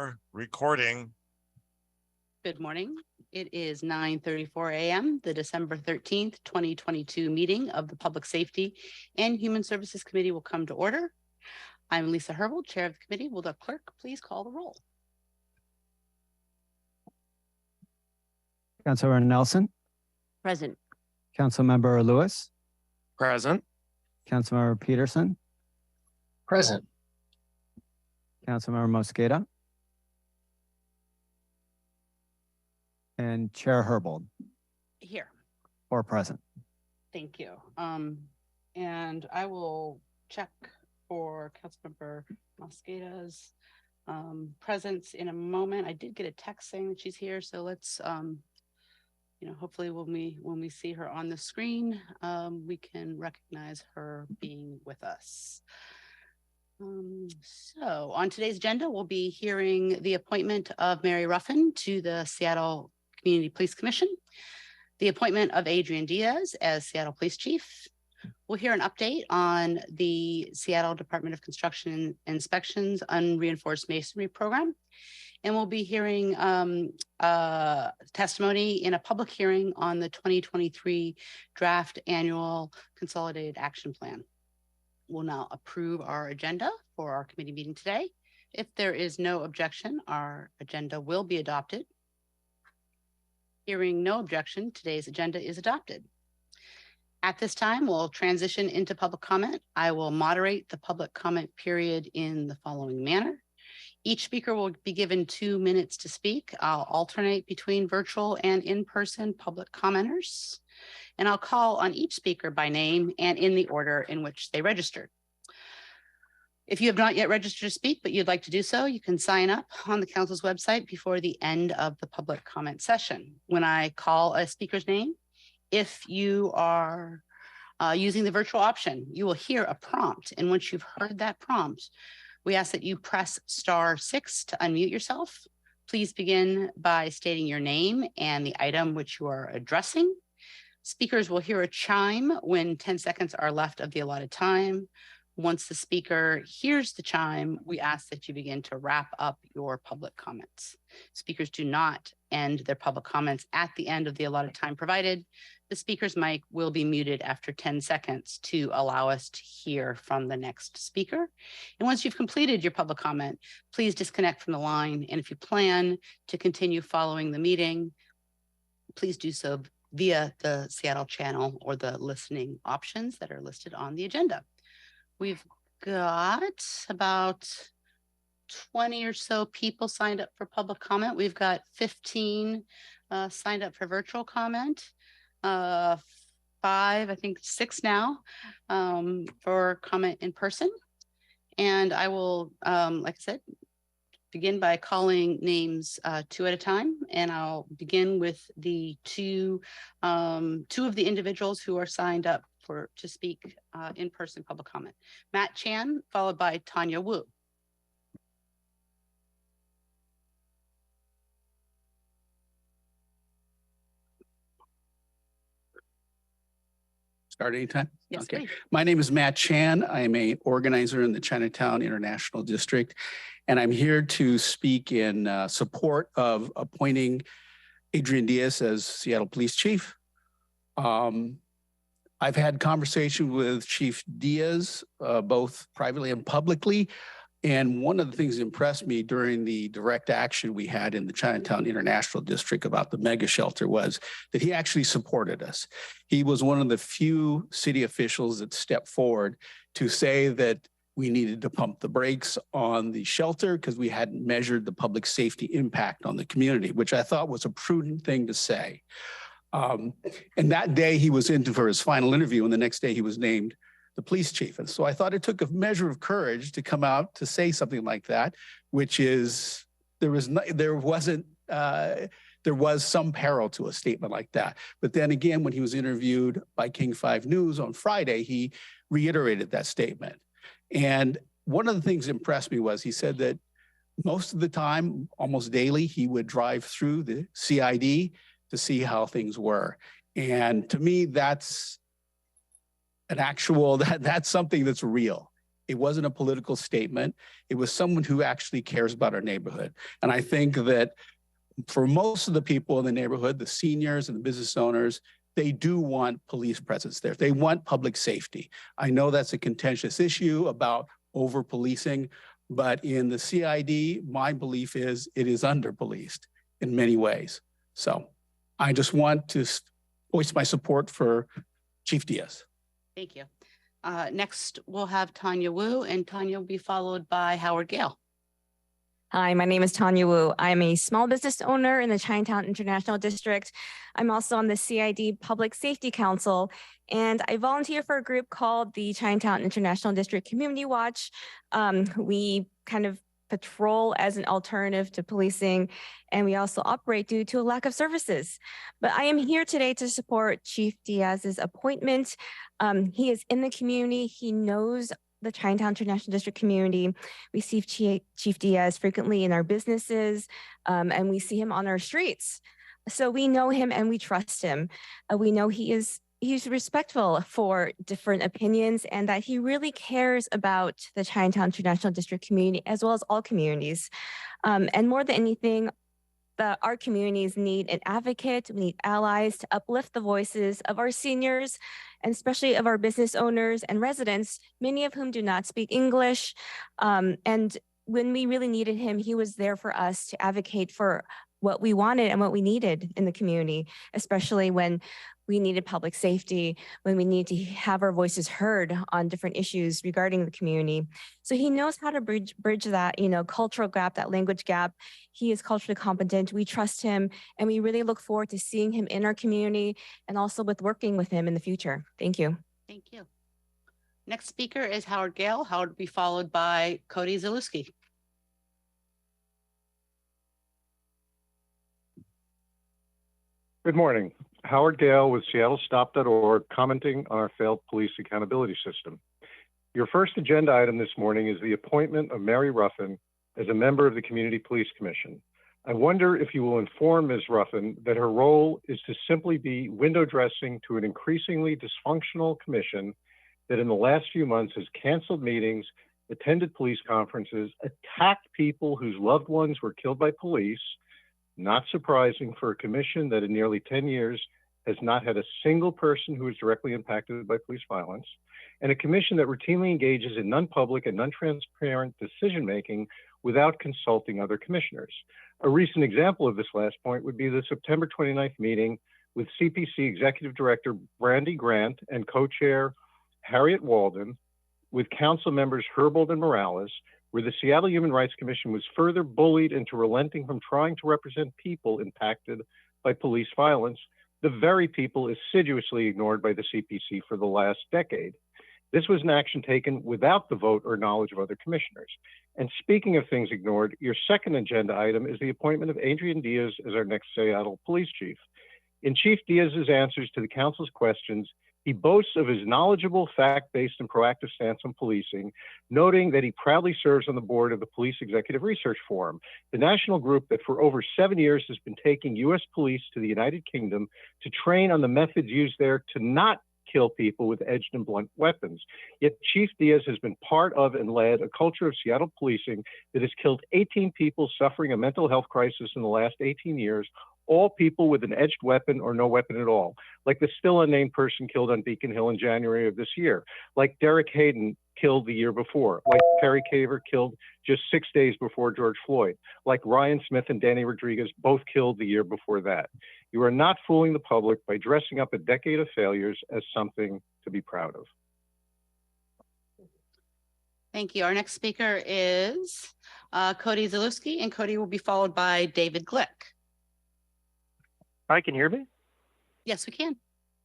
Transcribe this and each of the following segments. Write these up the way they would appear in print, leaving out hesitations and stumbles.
are recording. Good morning. It is 9:34 a.m., the December 13th, 2022 meeting of the Public Safety and Human Services Committee will come to order. I'm Lisa Herbold, Chair of the committee. Will the clerk please call the roll? Councilmember Nelson. Present. Councilmember Lewis. Present. Councilmember Peterson. Present. Councilmember Mosqueda. And Chair Herbold. Here. Or present. Thank you. And I will check for Councilmember Mosqueda's presence in a moment. I did get a text saying that she's here, so let's hopefully when we see her on the screen, we can recognize her being with us. So on today's agenda, we'll be hearing the appointment of Mary Ruffin to the Seattle Community Police Commission, the appointment of Adrian Diaz as Seattle Police Chief. We'll hear an update on the Seattle Department of Construction Inspections Unreinforced Masonry program. And we'll be hearing testimony in a public hearing on the 2023 draft annual consolidated action plan. We'll now approve our agenda for our committee meeting today. If there is no objection, our agenda will be adopted. Hearing no objection, today's agenda is adopted. At this time, we'll transition into public comment. I will moderate the public comment period in the following manner. Each speaker will be given 2 minutes to speak. I'll alternate between virtual and in-person public commenters, and I'll call on each speaker by name and in the order in which they registered. If you have not yet registered to speak, but you'd like to do so, you can sign up on the council's website before the end of the public comment session. When I call a speaker's name, if you are using the virtual option, you will hear a prompt. And once you've heard that prompt, we ask that you press *6 to unmute yourself. Please begin by stating your name and the item which you are addressing. Speakers will hear a chime when 10 seconds are left of the allotted time. Once the speaker hears the chime, we ask that you begin to wrap up your public comments. Speakers do not end their public comments at the end of the allotted time provided. The speaker's mic will be muted after 10 seconds to allow us to hear from the next speaker. And once you've completed your public comment, please disconnect from the line. And if you plan to continue following the meeting, please do so via the Seattle channel or the listening options that are listed on the agenda. We've got about 20 or so people signed up for public comment. We've got 15 signed up for virtual comment. 5, I think 6 now for comment in person. And I will, like I said, begin by calling names 2 at a time. And I'll begin with the two of the individuals who are signed up to speak in-person public comment. Matt Chan, followed by Tanya Wu. Start anytime? Yes, okay. please. My name is Matt Chan. I am an organizer in the Chinatown International District, and I'm here to speak in support of appointing Adrian Diaz as Seattle Police Chief. I've had conversation with Chief Diaz, both privately and publicly. And one of the things that impressed me during the direct action we had in the Chinatown International District about the mega shelter was that he actually supported us. He was one of the few city officials that stepped forward to say that we needed to pump the brakes on the shelter because we hadn't measured the public safety impact on the community, which I thought was a prudent thing to say. And that day he was in for his final interview, and the next day he was named the police chief. And so I thought it took a measure of courage to come out to say something like that, which is there was some peril to a statement like that. But then again, when he was interviewed by King 5 News on Friday, he reiterated that statement. And one of the things that impressed me was he said that most of the time, almost daily, he would drive through the CID to see how things were. And to me, that's an actual, that's something that's real. It wasn't a political statement. It was someone who actually cares about our neighborhood. And I think that for most of the people in the neighborhood, the seniors and the business owners, they do want police presence there. They want public safety. I know that's a contentious issue about over-policing, but in the CID, my belief is it is under-policed in many ways. So I just want to voice my support for Chief Diaz. Thank you. Next, we'll have Tanya Wu, and Tanya will be followed by Howard Gale. Hi, my name is Tanya Wu. I'm a small business owner in the Chinatown International District. I'm also on the CID Public Safety Council, and I volunteer for a group called the Chinatown International District Community Watch. We kind of patrol as an alternative to policing, and we also operate due to a lack of services. But I am here today to support Chief Diaz's appointment. He is in the community. He knows the Chinatown International District community. We see Chief Diaz frequently in our businesses, and we see him on our streets. So we know him and we trust him. We know he's respectful for different opinions and that he really cares about the Chinatown International District community as well as all communities. And more than anything, our communities need an advocate. We need allies to uplift the voices of our seniors, and especially of our business owners and residents, many of whom do not speak English. And when we really needed him, he was there for us to advocate for what we wanted and what we needed in the community, especially when we needed public safety, when we need to have our voices heard on different issues regarding the community. So he knows how to bridge that, cultural gap, that language gap. He is culturally competent. We trust him, and we really look forward to seeing him in our community and also with working with him in the future. Thank you. Thank you. Next speaker is Howard Gale. Howard will be followed by Cody Zalewski. Good morning. Howard Gale with seattle.gov commenting on our failed police accountability system. Your first agenda item this morning is the appointment of Mary Ruffin as a member of the Community Police Commission. I wonder if you will inform Ms. Ruffin that her role is to simply be window dressing to an increasingly dysfunctional commission that in the last few months has canceled meetings, attended police conferences, attacked people whose loved ones were killed by police. Not surprising for a commission that in nearly 10 years has not had a single person who is directly impacted by police violence, and a commission that routinely engages in non-public and non-transparent decision-making without consulting other commissioners. A recent example of this last point would be the September 29th meeting with CPC Executive Director Brandy Grant and co-chair Harriet Walden, with council members Herbold and Morales, where the Seattle Human Rights Commission was further bullied into relenting from trying to represent people impacted by police violence, the very people assiduously ignored by the CPC for the last decade. This was an action taken without the vote or knowledge of other commissioners. And speaking of things ignored, your second agenda item is the appointment of Adrian Diaz as our next Seattle police chief. In Chief Diaz's answers to the council's questions, he boasts of his knowledgeable, fact-based, and proactive stance on policing, noting that he proudly serves on the board of the Police Executive Research Forum, the national group that for over 7 years has been taking U.S. police to the United Kingdom to train on the methods used there to not kill people with edged and blunt weapons. Yet Chief Diaz has been part of and led a culture of Seattle policing that has killed 18 people suffering a mental health crisis in the last 18 years, all people with an edged weapon or no weapon at all, like the still unnamed person killed on Beacon Hill in January of this year, like Derek Hayden killed the year before, like Perry Caver killed just 6 days before George Floyd, like Ryan Smith and Danny Rodriguez both killed the year before that. You are not fooling the public by dressing up a decade of failures as something to be proud of. Thank you. Our next speaker is Cody Zalewski, and Cody will be followed by David Glick. Hi, can you hear me? Yes, we can.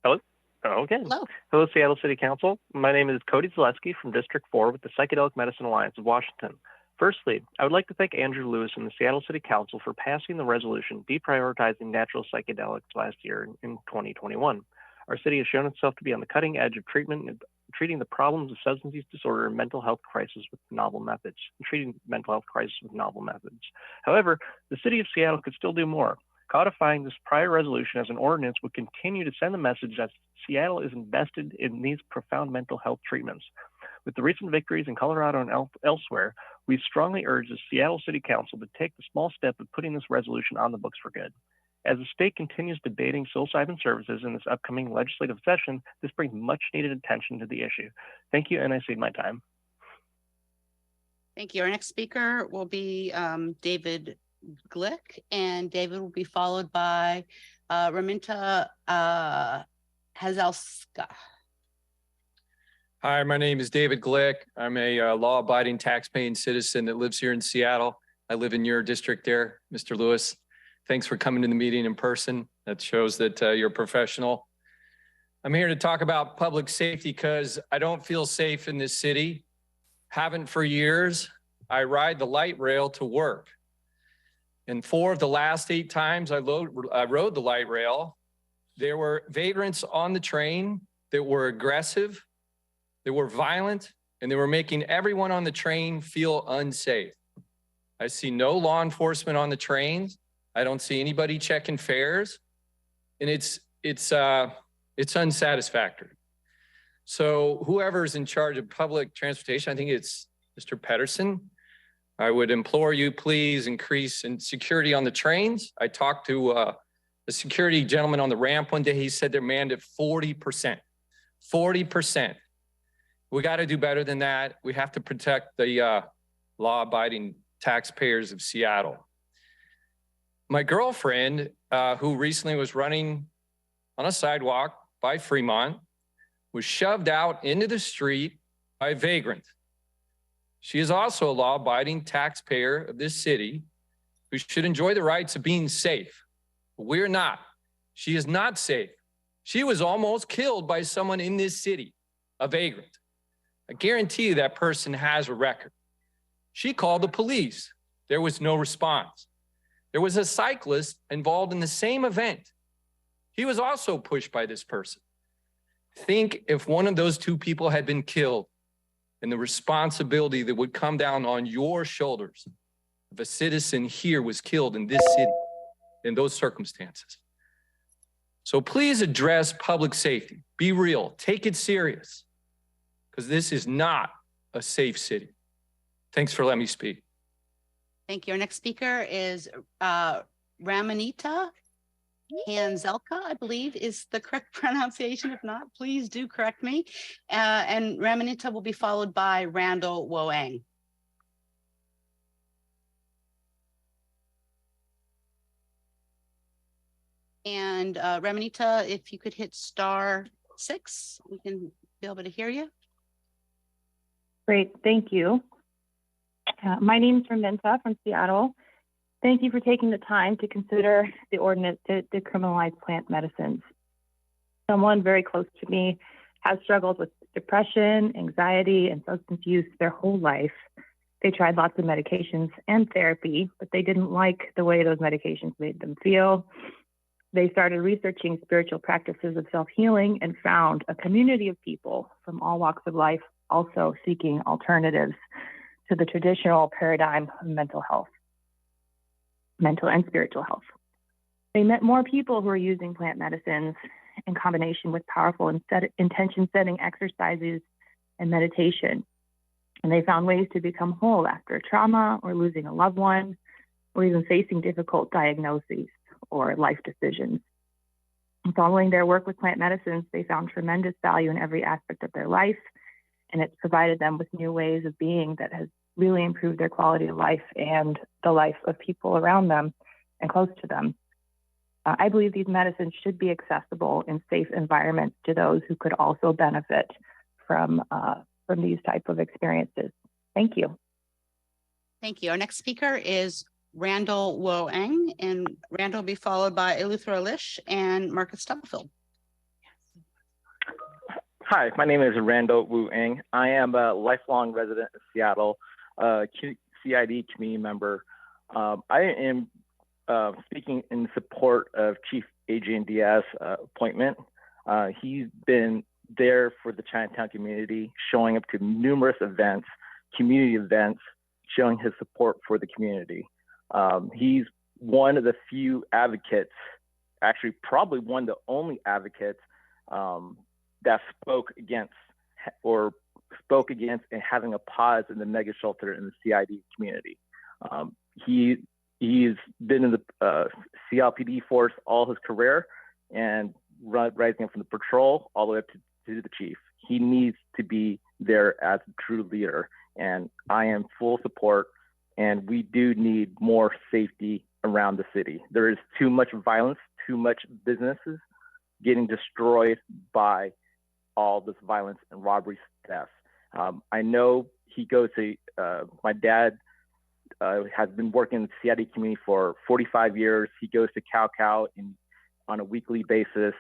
Oh, okay. Hello. Hello, Seattle City Council. My name is Cody Zalewski from District 4 with the Psychedelic Medicine Alliance of Washington. Firstly, I would like to thank Andrew Lewis and the Seattle City Council for passing the resolution deprioritizing natural psychedelics last year in 2021. Our city has shown itself to be on the cutting edge of treating the problems of substance use disorder and mental health crisis with novel methods, However, the city of Seattle could still do more. Codifying this prior resolution as an ordinance would continue to send the message that Seattle is invested in these profound mental health treatments. With the recent victories in Colorado and elsewhere, we strongly urge the Seattle City Council to take the small step of putting this resolution on the books for good. As the state continues debating psilocybin services in this upcoming legislative session, this brings much needed attention to the issue. Thank you, and I cede my time. Thank you. Our next speaker will be David Glick, and David will be followed by Raminta Hazelska. Hi, my name is David Glick. I'm a law-abiding, tax-paying citizen that lives here in Seattle. I live in your district there, Mr. Lewis. Thanks for coming to the meeting in person. That shows that you're a professional. I'm here to talk about public safety because I don't feel safe in this city. Haven't for years. I ride the light rail to work. And 4 of the last 8 times I rode the light rail, there were vagrants on the train that were aggressive, they were violent, and they were making everyone on the train feel unsafe. I see no law enforcement on the trains. I don't see anybody checking fares, and it's unsatisfactory. So whoever's in charge of public transportation, I think it's Mr. Pedersen, I would implore you, please increase in security on the trains. I talked to a security gentleman on the ramp one day. He said they're manned at 40%. 40%. We got to do better than that. We have to protect the law-abiding taxpayers of Seattle. My girlfriend, who recently was running on a sidewalk by Fremont, was shoved out into the street by a vagrant. She is also a law-abiding taxpayer of this city who should enjoy the rights of being safe. But we're not. She is not safe. She was almost killed by someone in this city, a vagrant. I guarantee you that person has a record. She called the police. There was no response. There was a cyclist involved in the same event. He was also pushed by this person. Think if one of those 2 people had been killed and the responsibility that would come down on your shoulders if a citizen here was killed in this city in those circumstances. So please address public safety. Be real. Take it serious, because this is not a safe city. Thanks for letting me speak. Thank you. Our next speaker is Raminita Hanzelka, I believe is the correct pronunciation. If not, please do correct me. And Raminita will be followed by Randall Woang. And Raminita, if you could hit *6, we can be able to hear you. Great, thank you. My name is Raminta from Seattle. Thank you for taking the time to consider the ordinance to decriminalize plant medicines. Someone very close to me has struggled with depression, anxiety, and substance use their whole life. They tried lots of medications and therapy, but they didn't like the way those medications made them feel. They started researching spiritual practices of self-healing and found a community of people from all walks of life also seeking alternatives to the traditional paradigm of mental and spiritual health. They met more people who are using plant medicines in combination with powerful intention-setting exercises and meditation. And they found ways to become whole after trauma or losing a loved one, or even facing difficult diagnoses or life decisions. And following their work with plant medicines, they found tremendous value in every aspect of their life, and it's provided them with new ways of being that has really improved their quality of life and the life of people around them and close to them. I believe these medicines should be accessible in safe environments to those who could also benefit from these type of experiences. Thank you. Thank you. Our next speaker is Randall Woang, and Randall will be followed by Eleuthero Lish and Marcus Stubblefield. Hi, my name is Randall Woang. I am a lifelong resident of Seattle, CID community member. I am speaking in support of Chief Adrian Diaz appointment. He's been there for the Chinatown community, showing up to numerous events, community events, showing his support for the community. He's one of the few advocates, actually probably one of the only advocates that spoke against or spoke against and having a pause in the mega shelter in the CID community. He's been in the CLPD force all his career and rising up from the patrol all the way up to the chief. He needs to be there as a true leader, and I am full support, and we do need more safety around the city. There is too much violence, too much businesses getting destroyed by all this violence and robbery theft. I know he goes to, my dad has been working in the CID community for 45 years. He goes to Cow on a weekly basis.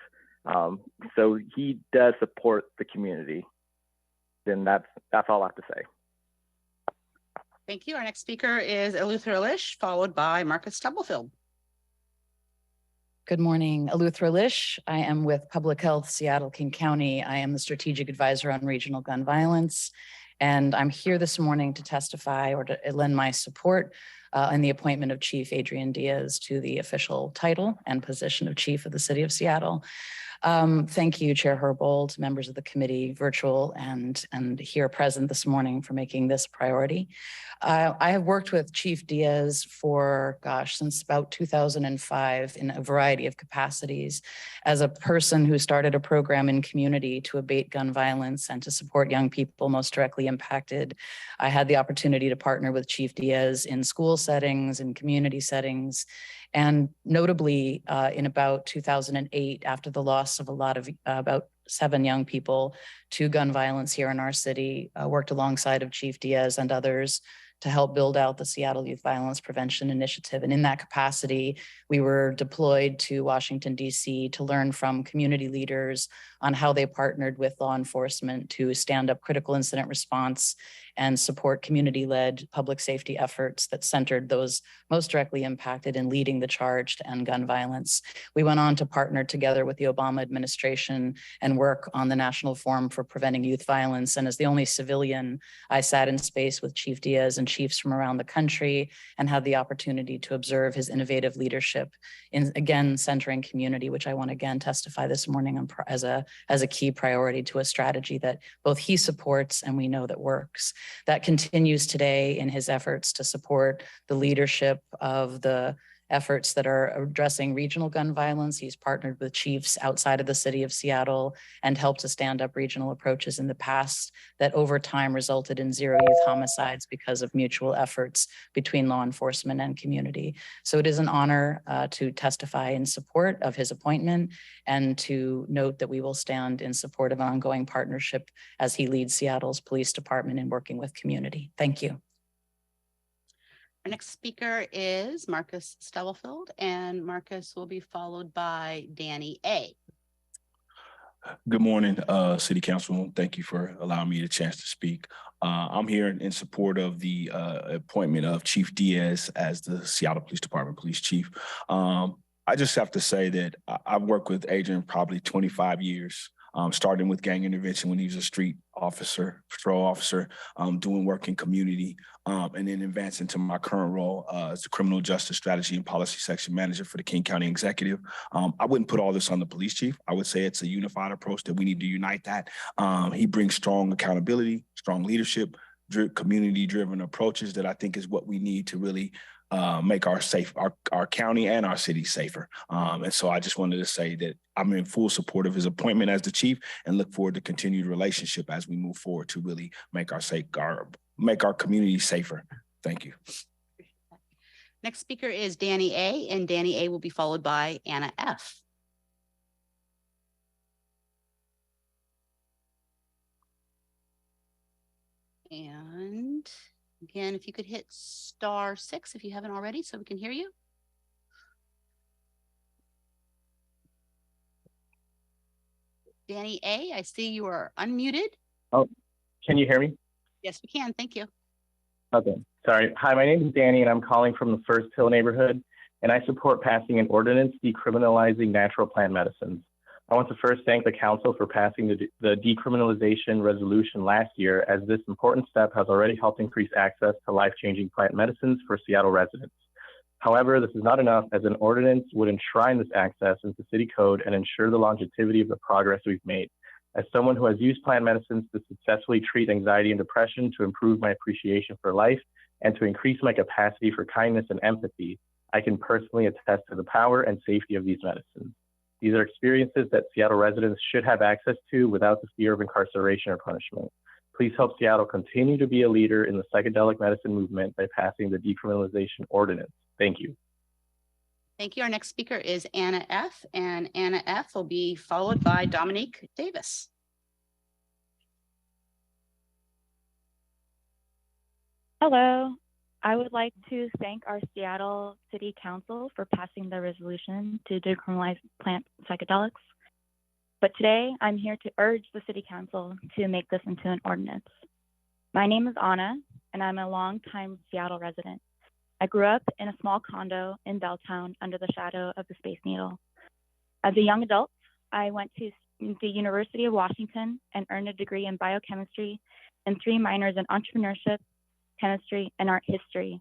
So he does support the community. Then that's all I have to say. Thank you. Our next speaker is Eleuthera Lish, followed by Marcus Stubblefield. Good morning, Eleuthera Lish. I am with Public Health Seattle King County. I am the Strategic Advisor on Regional Gun Violence, and I'm here this morning to testify or to lend my support in the appointment of Chief Adrian Diaz to the official title and position of Chief of the City of Seattle. Thank you, Chair Herbold, members of the committee, virtual and here present this morning, for making this priority. I have worked with Chief Diaz for, since about 2005 in a variety of capacities as a person who started a program in community to abate gun violence and to support young people most directly impacted. I had the opportunity to partner with Chief Diaz in school settings, in community settings, and notably in about 2008, after the loss of about 7 young people to gun violence here in our city, worked alongside of Chief Diaz and others to help build out the Seattle Youth Violence Prevention Initiative. And in that capacity, we were deployed to Washington, D.C. to learn from community leaders on how they partnered with law enforcement to stand up critical incident response and support community-led public safety efforts that centered those most directly impacted in leading the charge to end gun violence. We went on to partner together with the Obama administration and work on the National Forum for Preventing Youth Violence. And as the only civilian, I sat in space with Chief Diaz and chiefs from around the country and had the opportunity to observe his innovative leadership in, again, centering community, which I want to again testify this morning on as a key priority to a strategy that both he supports and we know that works. That continues today in his efforts to support the leadership of the efforts that are addressing regional gun violence. He's partnered with chiefs outside of the city of Seattle and helped to stand up regional approaches in the past that over time resulted in 0 youth homicides because of mutual efforts between law enforcement and community. So it is an honor to testify in support of his appointment and to note that we will stand in support of an ongoing partnership as he leads Seattle's police department in working with community. Thank you. Our next speaker is Marcus Stubblefield, and Marcus will be followed by Danny A. Good morning, City Council. Thank you for allowing me the chance to speak. I'm here in support of the appointment of Chief Diaz as the Seattle Police Department Police Chief. I just have to say that I've worked with Adrian probably 25 years. Starting with gang intervention when he was a street officer, patrol officer, doing work in community, and then advancing to my current role as the Criminal Justice Strategy and Policy Section Manager for the King County Executive. I wouldn't put all this on the police chief. I would say it's a unified approach that we need to unite that. He brings strong accountability, strong leadership, community-driven approaches that I think is what we need to really make our county and our city safer. And so I just wanted to say that I'm in full support of his appointment as the chief and look forward to continued relationship as we move forward to really make our community safer. Thank you. Next speaker is Danny A, and Danny A will be followed by Anna F. And again, if you could hit *6 if you haven't already, so we can hear you. Danny A, I see you are unmuted. Oh, can you hear me? Yes, we can. Thank you. Okay, sorry. Hi, my name is Danny, and I'm calling from the First Hill neighborhood, and I support passing an ordinance decriminalizing natural plant medicines. I want to first thank the council for passing the decriminalization resolution last year, as this important step has already helped increase access to life-changing plant medicines for Seattle residents. However, this is not enough, as an ordinance would enshrine this access into city code and ensure the longevity of the progress we've made. As someone who has used plant medicines to successfully treat anxiety and depression, to improve my appreciation for life, and to increase my capacity for kindness and empathy, I can personally attest to the power and safety of these medicines. These are experiences that Seattle residents should have access to without the fear of incarceration or punishment. Please help Seattle continue to be a leader in the psychedelic medicine movement by passing the decriminalization ordinance. Thank you. Thank you. Our next speaker is Anna F., and Anna F. will be followed by Dominique Davis. Hello. I would like to thank our Seattle City Council for passing the resolution to decriminalize plant psychedelics. But today I'm here to urge the City Council to make this into an ordinance. My name is Anna, and I'm a longtime Seattle resident. I grew up in a small condo in Belltown under the shadow of the Space Needle. As a young adult, I went to the University of Washington and earned a degree in biochemistry and 3 minors in entrepreneurship, chemistry, and art history.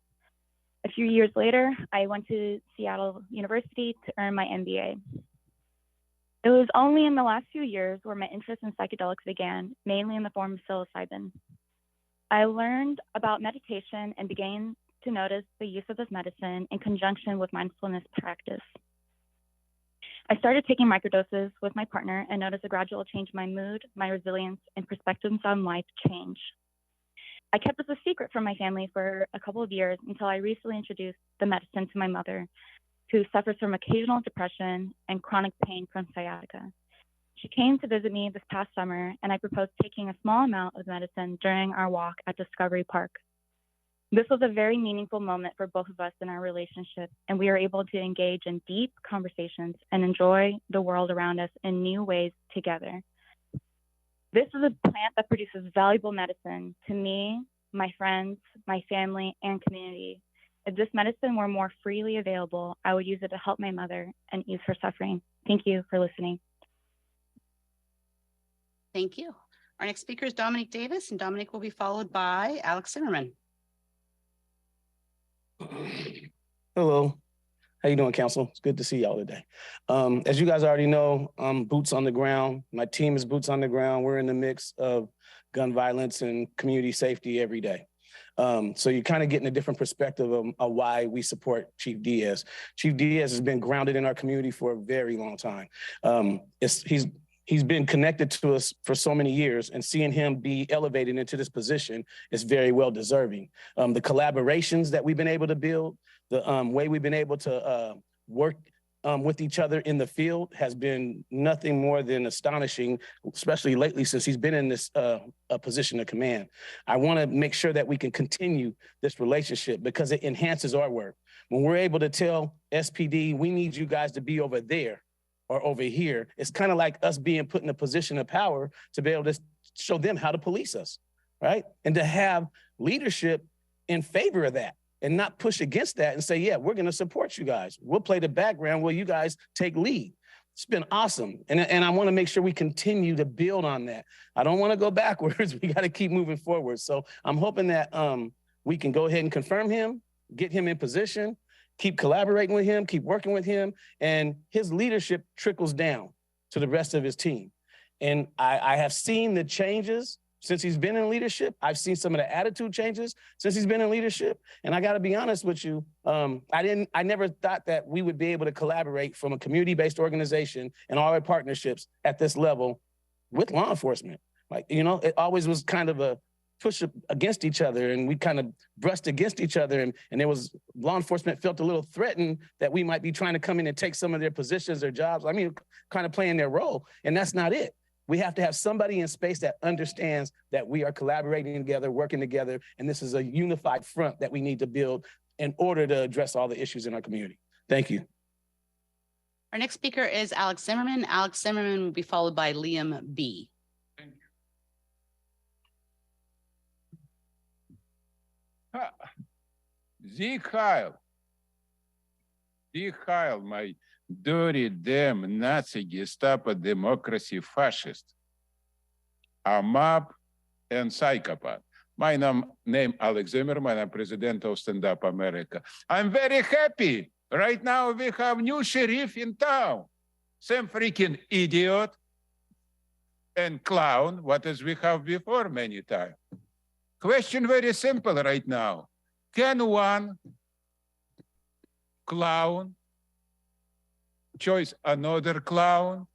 A few years later, I went to Seattle University to earn my MBA. It was only in the last few years where my interest in psychedelics began, mainly in the form of psilocybin. I learned about meditation and began to notice the use of this medicine in conjunction with mindfulness practice. I started taking microdoses with my partner and noticed a gradual change in my mood, my resilience, and perspectives on life change. I kept this a secret from my family for a couple of years until I recently introduced the medicine to my mother, who suffers from occasional depression and chronic pain from sciatica. She came to visit me this past summer, and I proposed taking a small amount of medicine during our walk at Discovery Park. This was a very meaningful moment for both of us in our relationship, and we were able to engage in deep conversations and enjoy the world around us in new ways together. This is a plant that produces valuable medicine to me, my friends, my family, and community. If this medicine were more freely available, I would use it to help my mother and ease her suffering. Thank you for listening. Thank you. Our next speaker is Dominique Davis, and Dominique will be followed by Alex Zimmerman. Hello. How you doing, Council? It's good to see y'all today. As you guys already know, I'm boots on the ground. My team is boots on the ground. We're in the mix of gun violence and community safety every day. So you're kind of getting a different perspective of why we support Chief Diaz. Chief Diaz has been grounded in our community for a very long time. He's been connected to us for so many years, and seeing him be elevated into this position is very well deserving. The collaborations that we've been able to build, the way we've been able to work with each other in the field has been nothing more than astonishing, especially lately since he's been in this position of command. I want to make sure that we can continue this relationship because it enhances our work. When we're able to tell SPD, we need you guys to be over there or over here, it's kind of like us being put in a position of power to be able to show them how to police us, right? And to have leadership in favor of that and not push against that and say, yeah, we're going to support you guys. We'll play the background while you guys take lead. It's been awesome. And I want to make sure we continue to build on that. I don't want to go backwards. We got to keep moving forward. So I'm hoping that we can go ahead and confirm him, get him in position, keep collaborating with him, keep working with him, and his leadership trickles down to the rest of his team. And I have seen the changes since he's been in leadership. I've seen some of the attitude changes since he's been in leadership. And I got to be honest with you, I never thought that we would be able to collaborate from a community-based organization and all our partnerships at this level with law enforcement. Like, you know, it always was kind of a push against each other, and we kind of brushed against each other, and there was, law enforcement felt a little threatened that we might be trying to come in and take some of their positions or jobs. I mean, kind of playing their role, and that's not it. We have to have somebody in space that understands that we are collaborating together, working together, and this is a unified front that we need to build in order to address all the issues in our community. Thank you. Our next speaker is Alex Zimmerman. Alex Zimmerman will be followed by Liam B. Sieg Heil, my dirty damn Nazi Gestapo democracy fascist, a mob and psychopath. My name Alex Zimmerman, I'm president of Stand Up America. I'm very happy. Right now we have new sheriff in town. Some freaking idiot and clown, what as we have before many times. Question very simple right now. Can one clown choose another clown?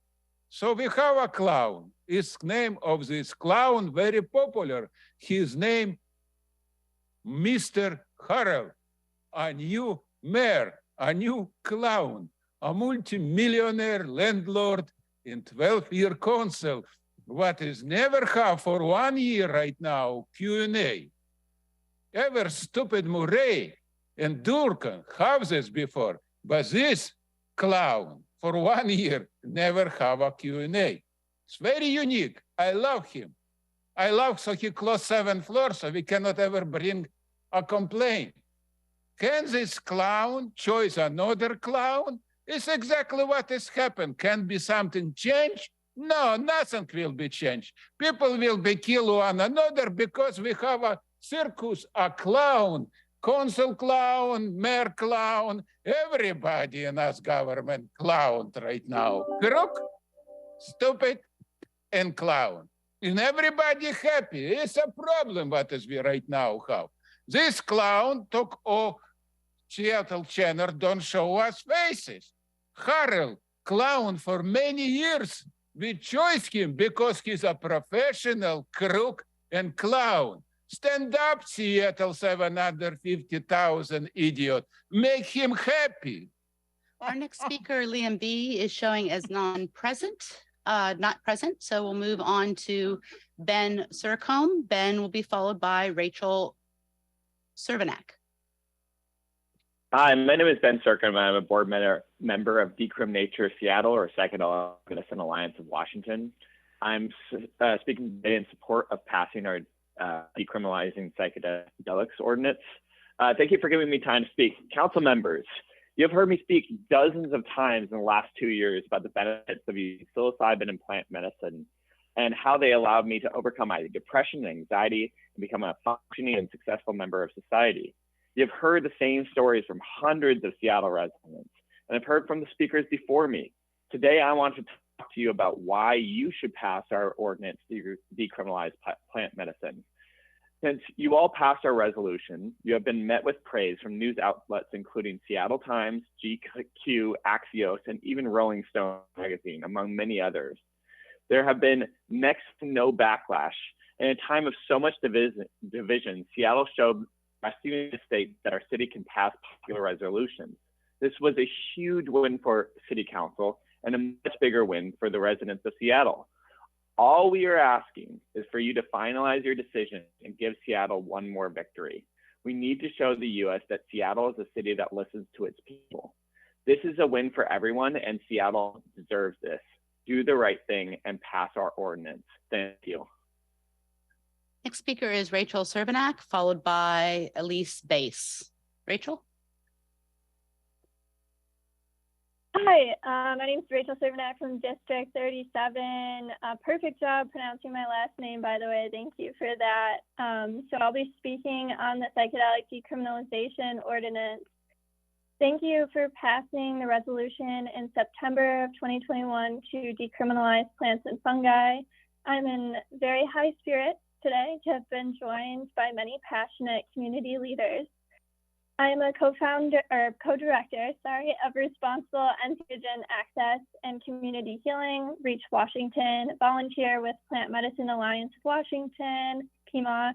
So we have a clown. His name of this clown very popular. His name, Mr. Harold, a new mayor, a new clown, a multi-millionaire landlord in 12-year council. What is never have for 1 year right now, Q&A. Ever stupid Murray and Durkan have this before, but this clown for 1 year never have a Q&A. It's very unique. I love him. I love so he closed 7 floors so we cannot ever bring a complaint. Can this clown choose another clown? It's exactly what has happened. Can be something changed? No, nothing will be changed. People will be kill one another because we have a circus, a clown, council clown, mayor clown, everybody in us government clown right now. Crook, stupid, and clown. And everybody happy. It's a problem what is we right now have. This clown took all Seattle channel, don't show us faces. Harold, clown for many years. We chose him because he's a professional crook and clown. Stand up, Seattle 750,000 idiot. Make him happy. Our next speaker, Liam B, is showing as not present. So we'll move on to Ben Surcombe. Ben will be followed by Rachel Cervenak. Hi, my name is Ben Surcombe. I'm a board member of Decrim Nature Seattle, or Psychedelic Medicine Alliance of Washington. I'm speaking today in support of passing our decriminalizing psychedelics ordinance. Thank you for giving me time to speak. Council members, you have heard me speak dozens of times in the last 2 years about the benefits of using psilocybin and plant medicine and how they allowed me to overcome my depression and anxiety and become a functioning and successful member of society. You've heard the same stories from hundreds of Seattle residents, and I've heard from the speakers before me. Today, I want to talk to you about why you should pass our ordinance to decriminalize plant medicine. Since you all passed our resolution, you have been met with praise from news outlets including Seattle Times, GQ, Axios, and even Rolling Stone magazine, among many others. There have been next to no backlash. In a time of so much division, Seattle showed the state that our city can pass popular resolutions. This was a huge win for City Council and a much bigger win for the residents of Seattle. All we are asking is for you to finalize your decision and give Seattle one more victory. We need to show the US that Seattle is a city that listens to its people. This is a win for everyone, and Seattle deserves this. Do the right thing and pass our ordinance. Thank you. Next speaker is Rachel Cervenak, followed by Elise Bass. Rachel? Hi, my name is Rachel Cervenak from District 37. Perfect job pronouncing my last name, by the way. Thank you for that. So I'll be speaking on the psychedelic decriminalization ordinance. Thank you for passing the resolution in September of 2021 to decriminalize plants and fungi. I'm in very high spirits today to have been joined by many passionate community leaders. I am a co-director of Responsible Entheogen Access and Community Healing, Reach Washington, volunteer with Plant Medicine Alliance of Washington, PMA,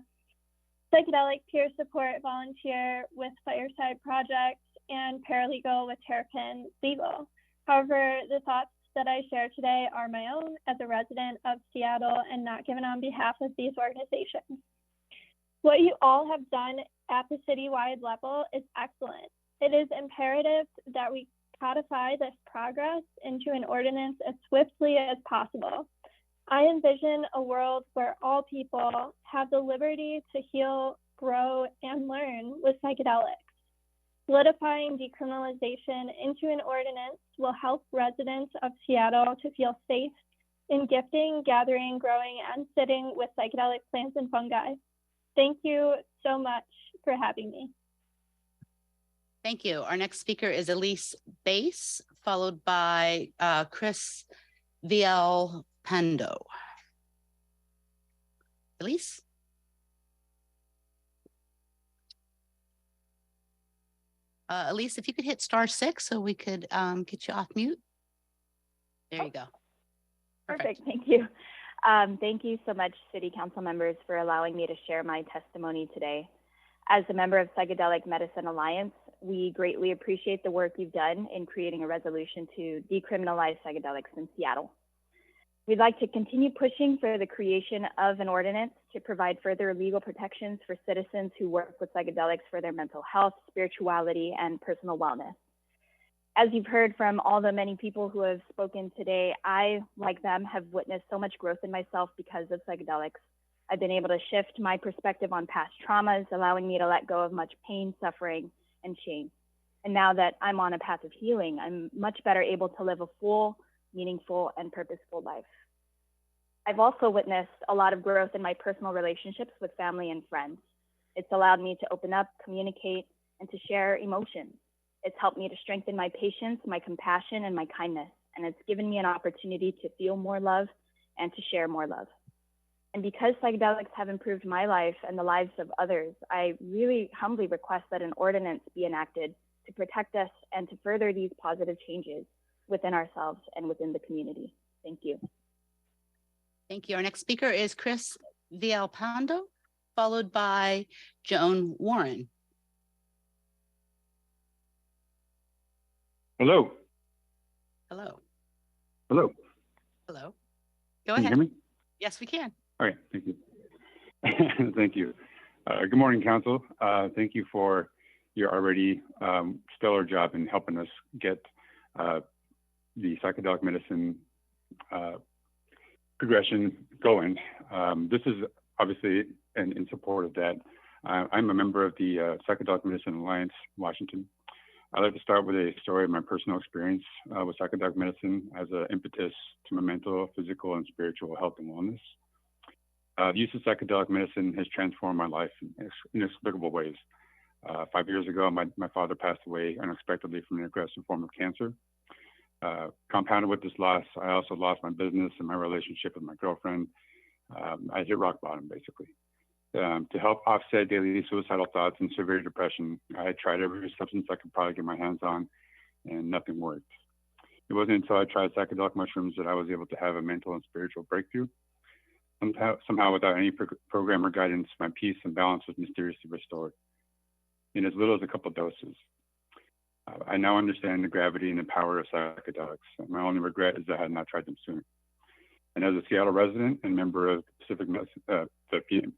psychedelic peer support volunteer with Fireside Project, and paralegal with Terrapin Legal. However, the thoughts that I share today are my own as a resident of Seattle and not given on behalf of these organizations. What you all have done at the citywide level is excellent. It is imperative that we codify this progress into an ordinance as swiftly as possible. I envision a world where all people have the liberty to heal, grow, and learn with psychedelics. Solidifying decriminalization into an ordinance will help residents of Seattle to feel safe in gifting, gathering, growing, and sitting with psychedelic plants and fungi. Thank you so much for having me. Thank you. Our next speaker is Elise Bass, followed by Chris Villalpando. Elise? Elise, if you could hit *6 so we could get you off mute. There you go. Perfect. Thank you. Thank you so much, City Council members, for allowing me to share my testimony today. As a member of Psychedelic Medicine Alliance, we greatly appreciate the work you've done in creating a resolution to decriminalize psychedelics in Seattle. We'd like to continue pushing for the creation of an ordinance to provide further legal protections for citizens who work with psychedelics for their mental health, spirituality, and personal wellness. As you've heard from all the many people who have spoken today, I, like them, have witnessed so much growth in myself because of psychedelics. I've been able to shift my perspective on past traumas, allowing me to let go of much pain, suffering, and shame. And now that I'm on a path of healing, I'm much better able to live a full, meaningful, and purposeful life. I've also witnessed a lot of growth in my personal relationships with family and friends. It's allowed me to open up, communicate, and to share emotions. It's helped me to strengthen my patience, my compassion, and my kindness. And it's given me an opportunity to feel more love and to share more love. And because psychedelics have improved my life and the lives of others, I really humbly request that an ordinance be enacted to protect us and to further these positive changes within ourselves and within the community. Thank you. Thank you. Our next speaker is Chris Villalpando, followed by Joan Warren. Hello. Hello. Hello. Hello. Go Can ahead. you hear me? Yes, we can. All right. Thank you. Thank you. Good morning, Council. Thank you for your already stellar job in helping us get the psychedelic medicine progression going. This is obviously in support of that. I'm a member of the Psychedelic Medicine Alliance, Washington. I'd like to start with a story of my personal experience with psychedelic medicine as an impetus to my mental, physical, and spiritual health and wellness. The use of psychedelic medicine has transformed my life in inexplicable ways. 5 years ago, my father passed away unexpectedly from an aggressive form of cancer. Compounded with this loss, I also lost my business and my relationship with my girlfriend. I hit rock bottom, basically. To help offset daily suicidal thoughts and severe depression, I had tried every substance I could probably get my hands on, and nothing worked. It wasn't until I tried psychedelic mushrooms that I was able to have a mental and spiritual breakthrough. Somehow without any program or guidance, my peace and balance was mysteriously restored in as little as a couple of doses. I now understand the gravity and the power of psychedelics. My only regret is that I had not tried them sooner. And as a Seattle resident and member of the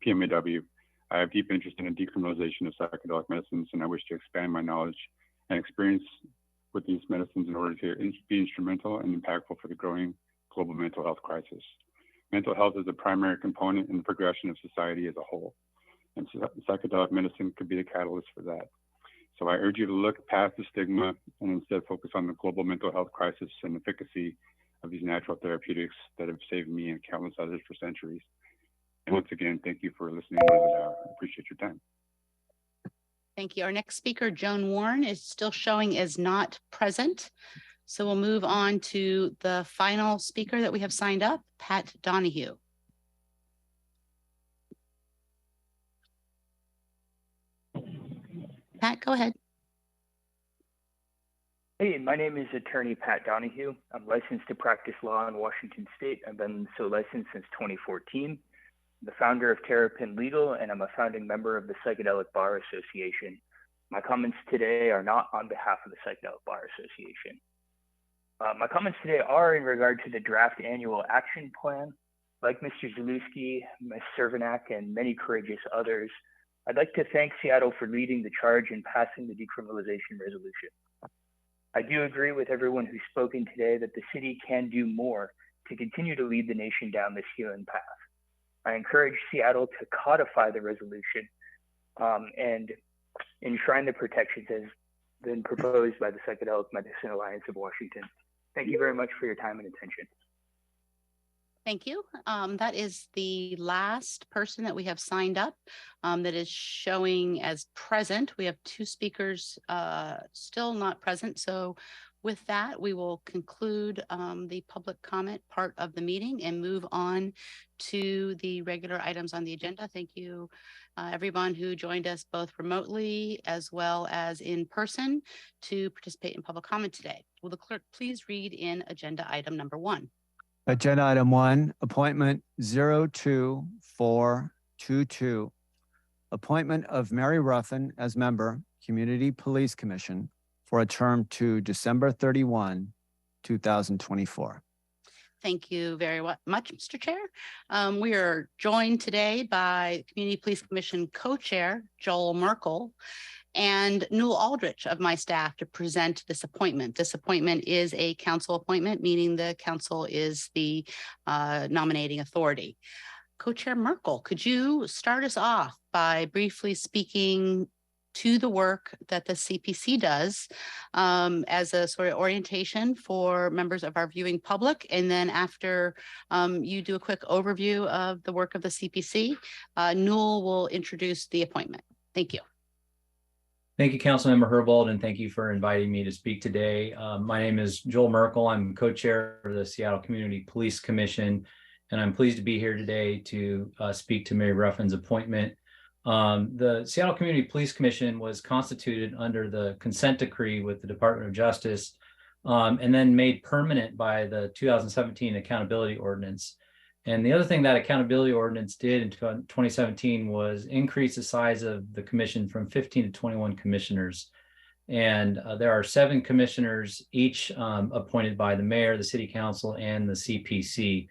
PMAW, I have deep interest in the decriminalization of psychedelic medicines, and I wish to expand my knowledge and experience with these medicines in order to be instrumental and impactful for the growing global mental health crisis. Mental health is a primary component in the progression of society as a whole, and psychedelic medicine could be the catalyst for that. So I urge you to look past the stigma and instead focus on the global mental health crisis and efficacy of these natural therapeutics that have saved me and countless others for centuries. And once again, thank you for listening. I appreciate your time. Thank you. Our next speaker, Joan Warren, is still showing as not present. So we'll move on to the final speaker that we have signed up, Pat Donahue. Pat, go ahead. Hey, my name is attorney Pat Donahue. I'm licensed to practice law in Washington State. I've been so licensed since 2014. I'm the founder of Terrapin Legal, and I'm a founding member of the Psychedelic Bar Association. My comments today are not on behalf of the Psychedelic Bar Association. My comments today are in regard to the draft annual action plan. Like Mr. Zalewski, Ms. Cervenak, and many courageous others, I'd like to thank Seattle for leading the charge in passing the decriminalization resolution. I do agree with everyone who's spoken today that the city can do more to continue to lead the nation down this healing path. I encourage Seattle to codify the resolution and enshrine the protections as been proposed by the Psychedelic Medicine Alliance of Washington. Thank you very much for your time and attention. Thank you. That is the last person that we have signed up that is showing as present. We have two speakers still not present, so With that, we will conclude the public comment part of the meeting and move on to the regular items on the agenda. Thank you, everyone who joined us both remotely as well as in person to participate in public comment today. Will the clerk please read in agenda item number 1? Agenda item 1, appointment 02422. Appointment of Mary Ruffin as member, Community Police Commission for a term to December 31, 2024. Thank you very much, Mr. Chair. We are joined today by Community Police Commission Co-Chair Joel Merkel and Newell Aldrich of my staff to present this appointment. This appointment is a council appointment, meaning the council is the nominating authority. Co-Chair Merkel, could you start us off by briefly speaking to the work that the CPC does as a sort of orientation for members of our viewing public? And then after you do a quick overview of the work of the CPC, Newell will introduce the appointment. Thank you. Thank you, Councilmember Herbold, and thank you for inviting me to speak today. My name is Joel Merkel. I'm co-chair of the Seattle Community Police Commission, and I'm pleased to be here today to speak to Mary Ruffin's appointment. The Seattle Community Police Commission was constituted under the consent decree with the Department of Justice and then made permanent by the 2017 Accountability Ordinance. And the other thing that accountability ordinance did in 2017 was increase the size of the commission from 15 to 21 commissioners. And there are 7 commissioners, each appointed by the mayor, the city council, and the CPC.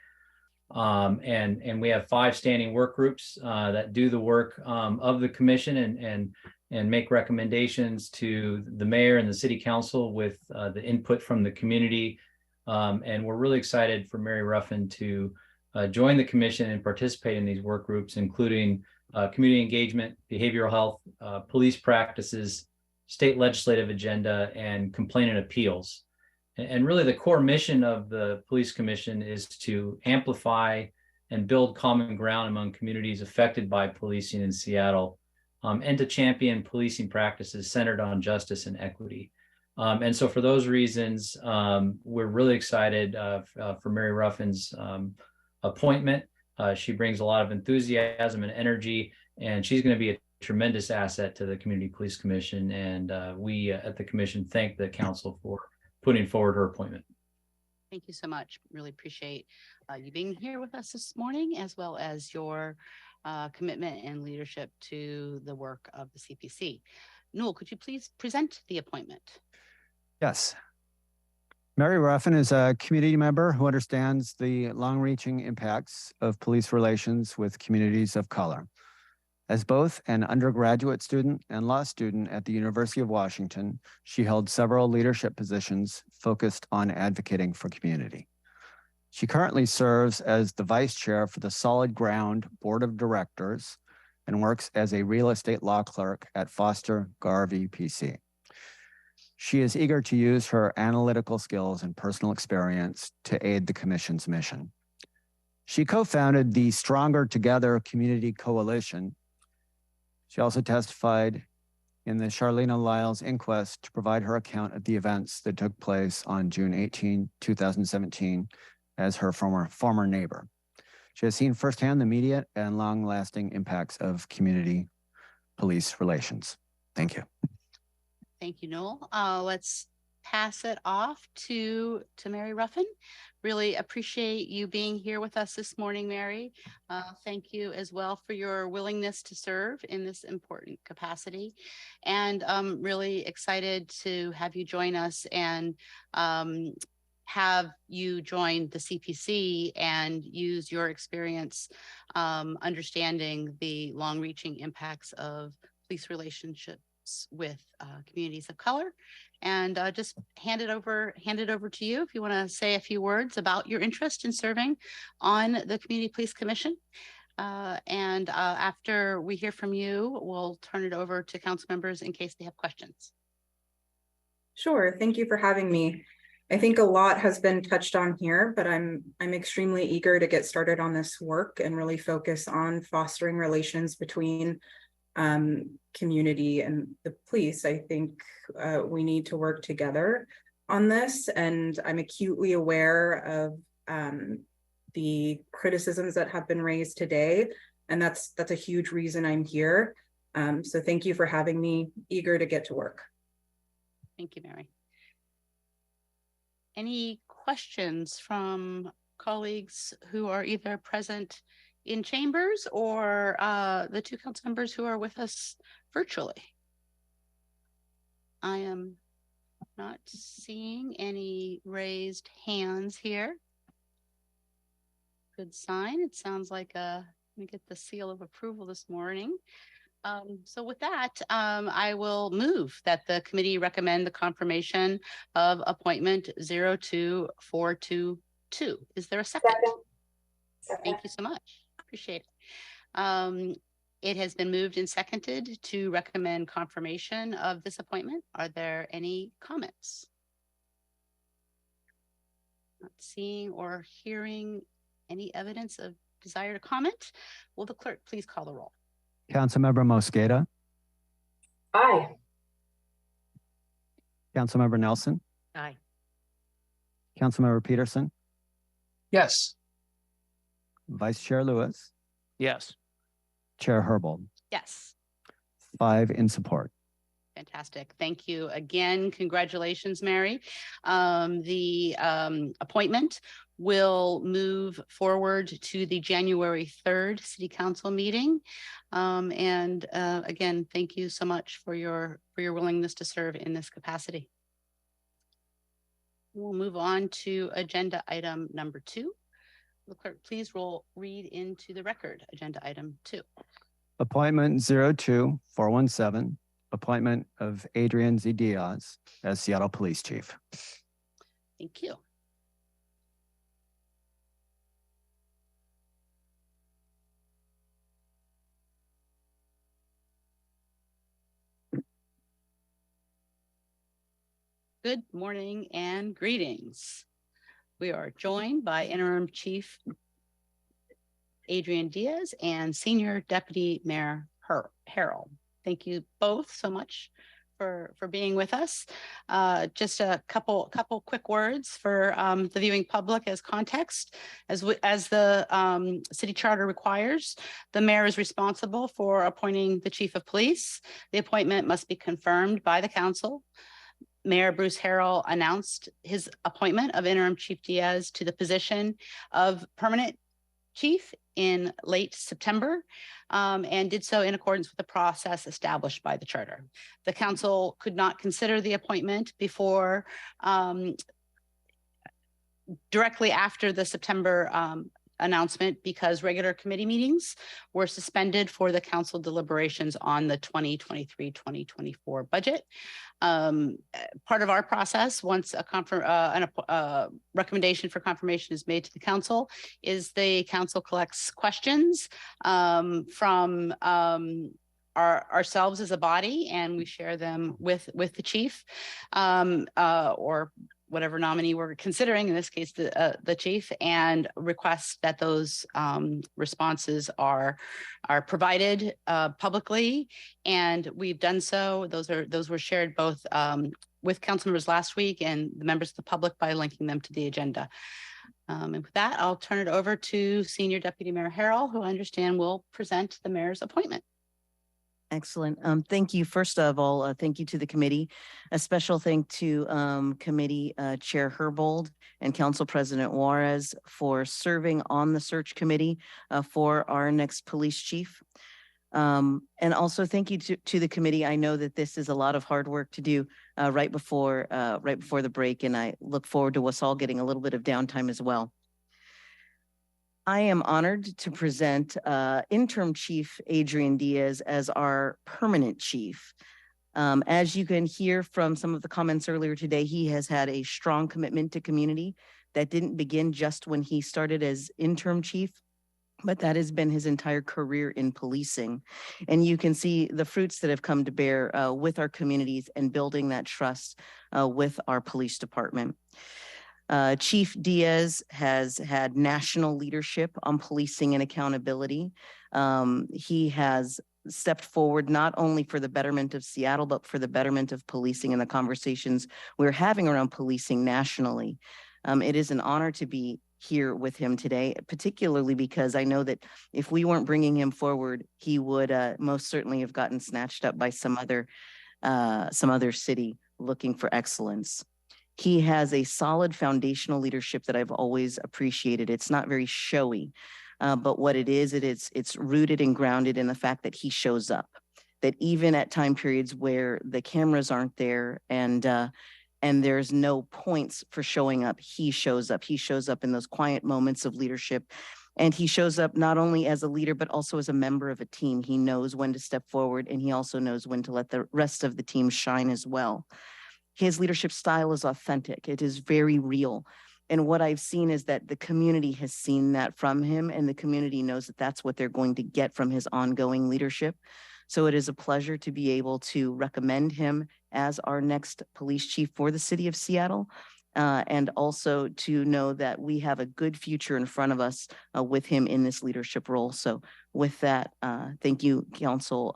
And we have 5 standing work groups that do the work of the commission and make recommendations to the mayor and the city council with the input from the community. And we're really excited for Mary Ruffin to join the commission and participate in these work groups, including community engagement, behavioral health, police practices, state legislative agenda, and complaint and appeals. And really the core mission of the police commission is to amplify and build common ground among communities affected by policing in Seattle, and to champion policing practices centered on justice and equity. And so for those reasons, we're really excited for Mary Ruffin's appointment. She brings a lot of enthusiasm and energy, and she's going to be a tremendous asset to the Community Police Commission. And we at the commission thank the council for putting forward her appointment. Thank you so much. Really appreciate you being here with us this morning, as well as your commitment and leadership to the work of the CPC. Newell, could you please present the appointment? Yes. Mary Ruffin is a community member who understands the long-reaching impacts of police relations with communities of color. As both an undergraduate student and law student at the University of Washington, she held several leadership positions focused on advocating for community. She currently serves as the vice chair for the Solid Ground Board of Directors and works as a real estate law clerk at Foster Garvey PC. She is eager to use her analytical skills and personal experience to aid the commission's mission. She co-founded the Stronger Together Community Coalition. She also testified in the Charlena Lyles inquest to provide her account of the events that took place on June 18, 2017, as her former neighbor. She has seen firsthand the immediate and long-lasting impacts of community police relations. Thank you. Thank you, Newell. Let's pass it off to Mary Ruffin. Really appreciate you being here with us this morning, Mary. Thank you as well for your willingness to serve in this important capacity. And really excited to have you join us and have you join the CPC and use your experience understanding the long-reaching impacts of police relationships with communities of color. And just hand it over to you if you want to say a few words about your interest in serving on the Community Police Commission. And after we hear from you, we'll turn it over to council members in case they have questions. Sure. Thank you for having me. I think a lot has been touched on here, but I'm extremely eager to get started on this work and really focus on fostering relations between community and the police. I think we need to work together on this, and I'm acutely aware of the criticisms that have been raised today, and that's a huge reason I'm here. So thank you for having me. Eager to get to work. Thank you, Mary. Any questions from colleagues who are either present in chambers or the two council members who are with us virtually? I am not seeing any raised hands here. Good sign. It sounds like let me get the seal of approval this morning. So with that, I will move that the committee recommend the confirmation of appointment 02422. Is there a second? Thank you so much. Appreciate it. It has been moved and seconded to recommend confirmation of this appointment. Are there any comments? Not seeing or hearing any evidence of desire to comment. Will the clerk please call the roll? Councilmember Mosqueda. Aye. Councilmember Nelson. Aye. Councilmember Peterson. Yes. Vice Chair Lewis. Yes. Chair Herbold. Yes. 5 in support. Fantastic. Thank you again. Congratulations, Mary. The appointment will move forward to the January 3rd City Council meeting. Again, thank you so much for your willingness to serve in this capacity. We'll move on to agenda item number 2. The clerk, please read into the record agenda item 2. Appointment 02417. Appointment of Adrian Z. Diaz as Seattle Police Chief. Thank you. Good morning and greetings. We are joined by Interim Chief Adrian Diaz and Senior Deputy Mayor Harrell. Thank you both so much for being with us. Just a couple quick words for the viewing public as context. As the city charter requires, the mayor is responsible for appointing the chief of police. The appointment must be confirmed by the council. Mayor Bruce Harrell announced his appointment of Interim Chief Diaz to the position of permanent chief in late September, and did so in accordance with the process established by the charter. The council could not consider the appointment before directly after the September announcement because regular committee meetings were suspended for the council deliberations on the 2023-2024 budget. Part of our process, once a recommendation for confirmation is made to the council, is the council collects questions from ourselves as a body, and we share them with the chief or whatever nominee we're considering, in this case, the chief, and request that those responses are provided publicly. And we've done so. Those were shared both with council members last week and the members of the public by linking them to the agenda. And with that, I'll turn it over to Senior Deputy Mayor Harrell, who I understand will present the mayor's appointment. Excellent. Thank you. First of all, thank you to the committee. A special thank to committee Chair Herbold and Council President Juarez for serving on the search committee for our next police chief. And also thank you to the committee. I know that this is a lot of hard work to do right before the break, and I look forward to us all getting a little bit of downtime as well. I am honored to present Interim Chief Adrian Diaz as our permanent chief. As you can hear from some of the comments earlier today, he has had a strong commitment to community that didn't begin just when he started as interim chief, but that has been his entire career in policing. And you can see the fruits that have come to bear with our communities and building that trust with our police department. Chief Diaz has had national leadership on policing and accountability. He has stepped forward not only for the betterment of Seattle, but for the betterment of policing and the conversations we're having around policing nationally. It is an honor to be here with him today, particularly because I know that if we weren't bringing him forward, he would most certainly have gotten snatched up by some other city looking for excellence. He has a solid foundational leadership that I've always appreciated. It's not very showy, but what it is, it's rooted and grounded in the fact that he shows up, that even at time periods where the cameras aren't there and there's no points for showing up, he shows up. He shows up in those quiet moments of leadership. And he shows up not only as a leader, but also as a member of a team. He knows when to step forward, and he also knows when to let the rest of the team shine as well. His leadership style is authentic. It is very real. And what I've seen is that the community has seen that from him, and the community knows that that's what they're going to get from his ongoing leadership. So it is a pleasure to be able to recommend him as our next police chief for the city of Seattle. And also to know that we have a good future in front of us with him in this leadership role. So with that, thank you, Council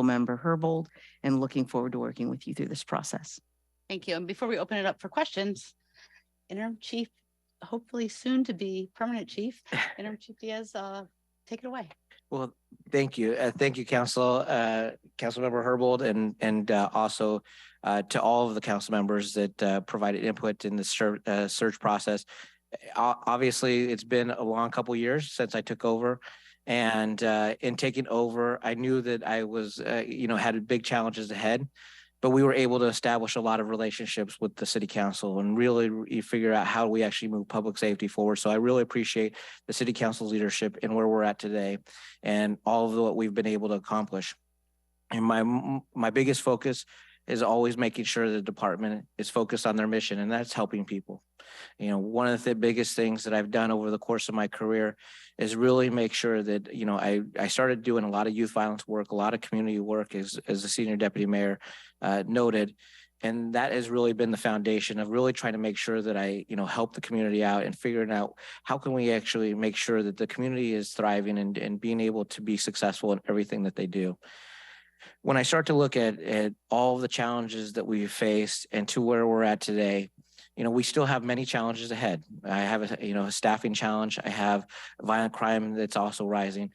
Member Herbold, and looking forward to working with you through this process. Thank you. And before we open it up for questions, Interim Chief, hopefully soon to be permanent chief, Interim Chief Diaz, take it away. Well, thank you. Thank you, Councilmember Herbold, and also to all of the council members that provided input in the search process. Obviously, it's been a long couple of years since I took over. And in taking over, I knew that I was, had big challenges ahead, but we were able to establish a lot of relationships with the city council and really figure out how we actually move public safety forward. So I really appreciate the city council's leadership and where we're at today and all of what we've been able to accomplish. And my biggest focus is always making sure the department is focused on their mission, and that's helping people. You know, one of the biggest things that I've done over the course of my career is really make sure that, I started doing a lot of youth violence work, a lot of community work as the senior deputy mayor noted. And that has really been the foundation of really trying to make sure that I, help the community out and figuring out how can we actually make sure that the community is thriving and being able to be successful in everything that they do. When I start to look at all of the challenges that we've faced and to where we're at today, we still have many challenges ahead. I have a staffing challenge. I have violent crime that's also rising.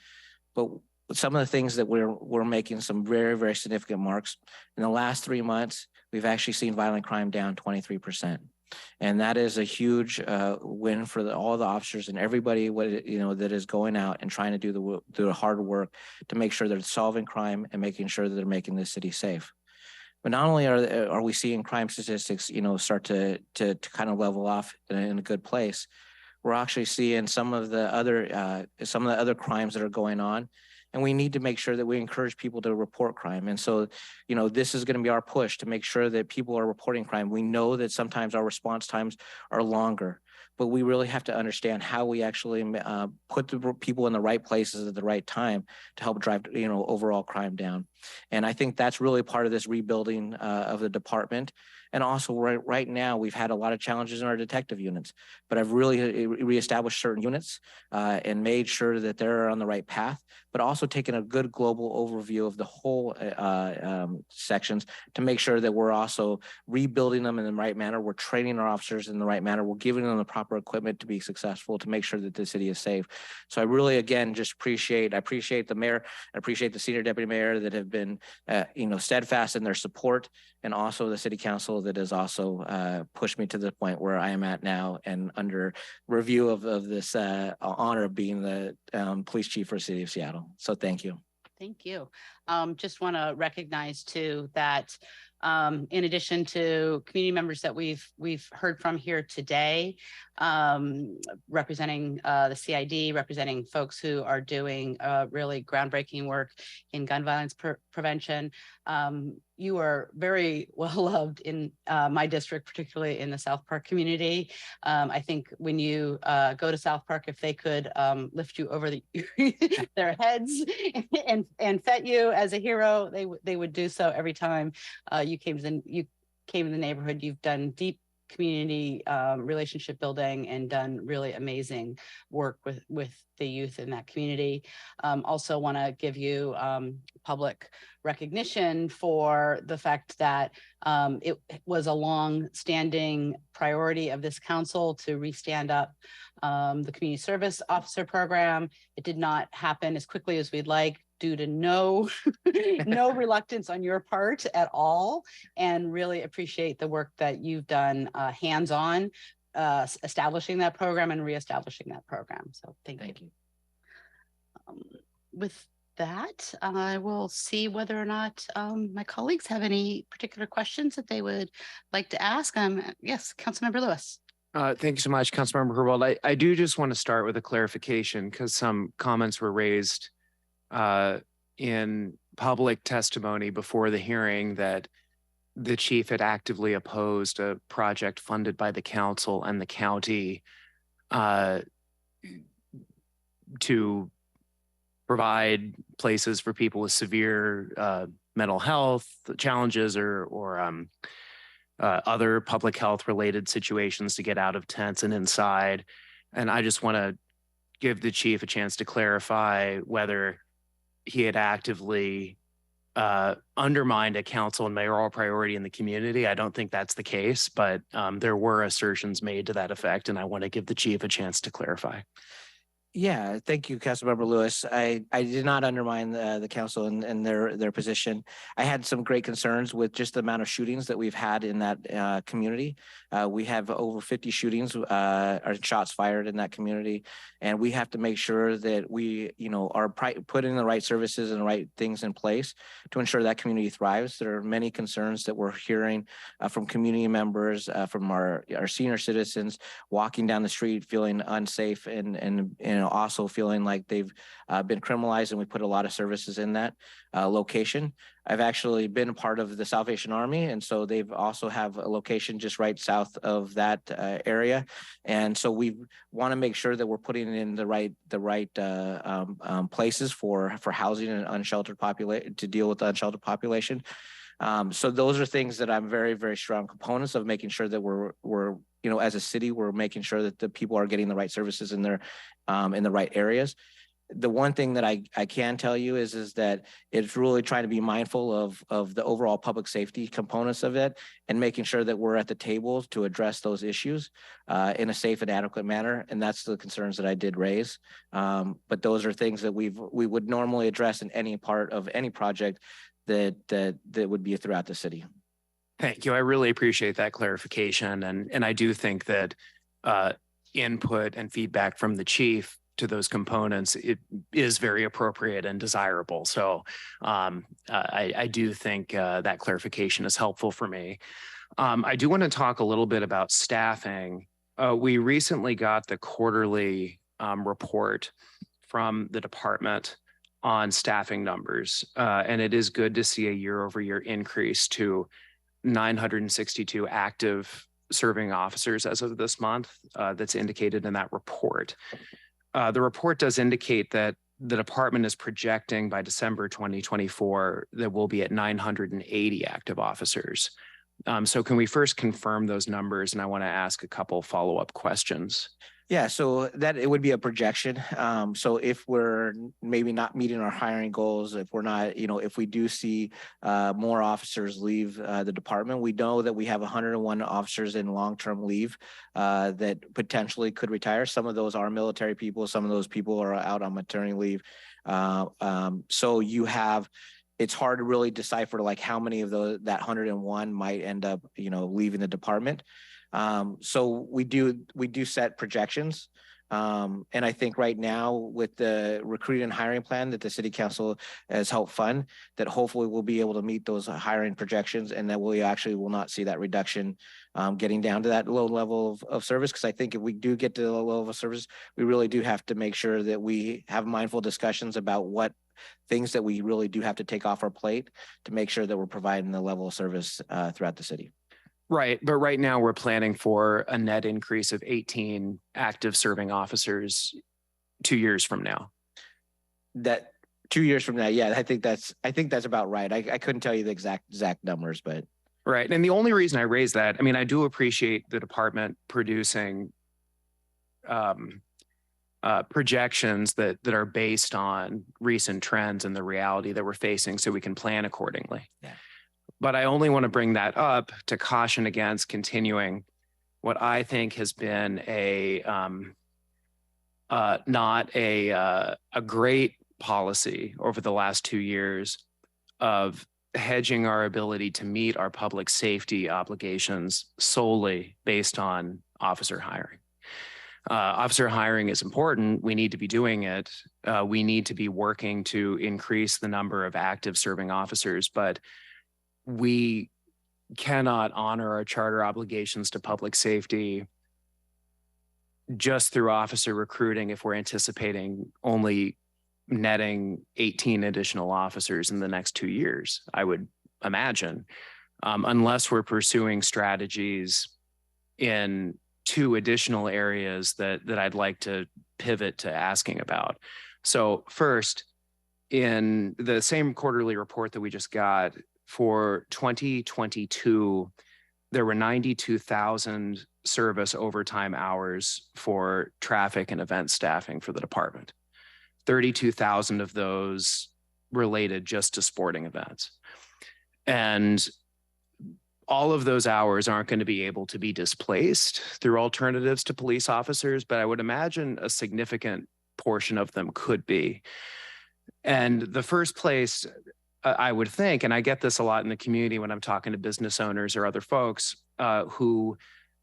But some of the things that we're making some very, very significant marks. In the last 3 months, we've actually seen violent crime down 23%. And that is a huge win for all the officers and everybody that is going out and trying to do the hard work to make sure they're solving crime and making sure that they're making the city safe. But not only are we seeing crime statistics, start to kind of level off in a good place, we're actually seeing some of the other crimes that are going on. And we need to make sure that we encourage people to report crime. And so, this is going to be our push to make sure that people are reporting crime. We know that sometimes our response times are longer, but we really have to understand how we actually put the people in the right places at the right time to help drive, overall crime down. And I think that's really part of this rebuilding of the department. And also right now, we've had a lot of challenges in our detective units, but I've really reestablished certain units and made sure that they're on the right path, but also taken a good global overview of the whole sections to make sure that we're also rebuilding them in the right manner. We're training our officers in the right manner. We're giving them the proper equipment to be successful, to make sure that the city is safe. So I really, again, just appreciate the mayor, I appreciate the senior deputy mayor that have been, steadfast in their support, and also the city council that has also pushed me to the point where I am at now and under review of this honor of being the police chief for the city of Seattle. So thank you. Thank you. Just want to recognize too that in addition to community members that we've heard from here today, representing the CID, representing folks who are doing really groundbreaking work in gun violence prevention. You are very well loved in my district, particularly in the South Park community. I think when you go to South Park, if they could lift you over their heads and fet you as a hero, they would do so every time you came to the neighborhood. You've done deep community relationship building and done really amazing work with the youth in that community. Also want to give you public recognition for the fact that it was a long-standing priority of this council to re-stand up the community service officer program. It did not happen as quickly as we'd like due to no reluctance on your part at all, and really appreciate the work that you've done hands-on establishing that program and reestablishing that program. So thank you. With that, I will see whether or not my colleagues have any particular questions that they would like to ask. Yes, Councilmember Lewis. Thank you so much, Councilmember Herbold. I do just want to start with a clarification because some comments were raised in public testimony before the hearing that the chief had actively opposed a project funded by the council and the county to provide places for people with severe mental health challenges or other public health related situations to get out of tents and inside. And I just want to give the chief a chance to clarify whether he had actively undermined a council and mayoral priority in the community. I don't think that's the case, but there were assertions made to that effect, and I want to give the chief a chance to clarify. Yeah, thank you, Councilmember Lewis. I did not undermine the council and their position. I had some great concerns with just the amount of shootings that we've had in that community. We have over 50 shootings or shots fired in that community, and we have to make sure that we, are putting the right services and the right things in place to ensure that community thrives. There are many concerns that we're hearing from community members, from our senior citizens walking down the street feeling unsafe and also feeling like they've been criminalized, and we put a lot of services in that location. I've actually been a part of the Salvation Army, and so they've also have a location just right south of that area, and so we want to make sure that we're putting in the right places for housing and unsheltered population to deal with the unsheltered population. So those are things that I'm very, very strong components of making sure that we're as a city, we're making sure that the people are getting the right services in the right areas. The one thing that I can tell you is that it's really trying to be mindful of the overall public safety components of it and making sure that we're at the table to address those issues in a safe and adequate manner. And that's the concerns that I did raise. But those are things that we would normally address in any part of any project that would be throughout the city. Thank you. I really appreciate that clarification. And I do think that input and feedback from the chief to those components, it is very appropriate and desirable. So I do think that clarification is helpful for me. I do want to talk a little bit about staffing. We recently got the quarterly report from the department on staffing numbers, and it is good to see a year-over-year increase to 962 active serving officers as of this month. That's indicated in that report. The report does indicate that the department is projecting by December 2024 that we'll be at 980 active officers. So can we first confirm those numbers? And I want to ask a couple follow-up questions. Yeah, so that it would be a projection. So if we're maybe not meeting our hiring goals, if we're not, if we do see more officers leave the department, we know that we have 101 officers in long-term leave that potentially could retire. Some of those are military people. Some of those people are out on maternity leave. So it's hard to really decipher like how many of that 101 might end up, leaving the department. So we do set projections. And I think right now with the recruiting and hiring plan that the city council has helped fund, that hopefully we'll be able to meet those hiring projections and that we actually will not see that reduction getting down to that low level of service. Because I think if we do get to the low level of service, we really do have to make sure that we have mindful discussions about what things that we really do have to take off our plate to make sure that we're providing the level of service throughout the city. Right. But right now we're planning for a net increase of 18 active serving officers 2 years from now. That 2 years from now. Yeah, I think that's about right. I couldn't tell you the exact numbers, but Right. And the only reason I raise that, I mean, I do appreciate the department producing projections that are based on recent trends and the reality that we're facing so we can plan accordingly. Yeah. But I only want to bring that up to caution against continuing what I think has been not a great policy over the last 2 years of hedging our ability to meet our public safety obligations solely based on officer hiring. Officer hiring is important. We need to be doing it. We need to be working to increase the number of active serving officers, but we cannot honor our charter obligations to public safety just through officer recruiting if we're anticipating only netting 18 additional officers in the next 2 years, I would imagine, unless we're pursuing strategies in 2 additional areas that I'd like to pivot to asking about. So first, in the same quarterly report that we just got for 2022, there were 92,000 service overtime hours for traffic and event staffing for the department. 32,000 of those related just to sporting events. And all of those hours aren't going to be able to be displaced through alternatives to police officers, but I would imagine a significant portion of them could be. And the first place I would think, and I get this a lot in the community when I'm talking to business owners or other folks who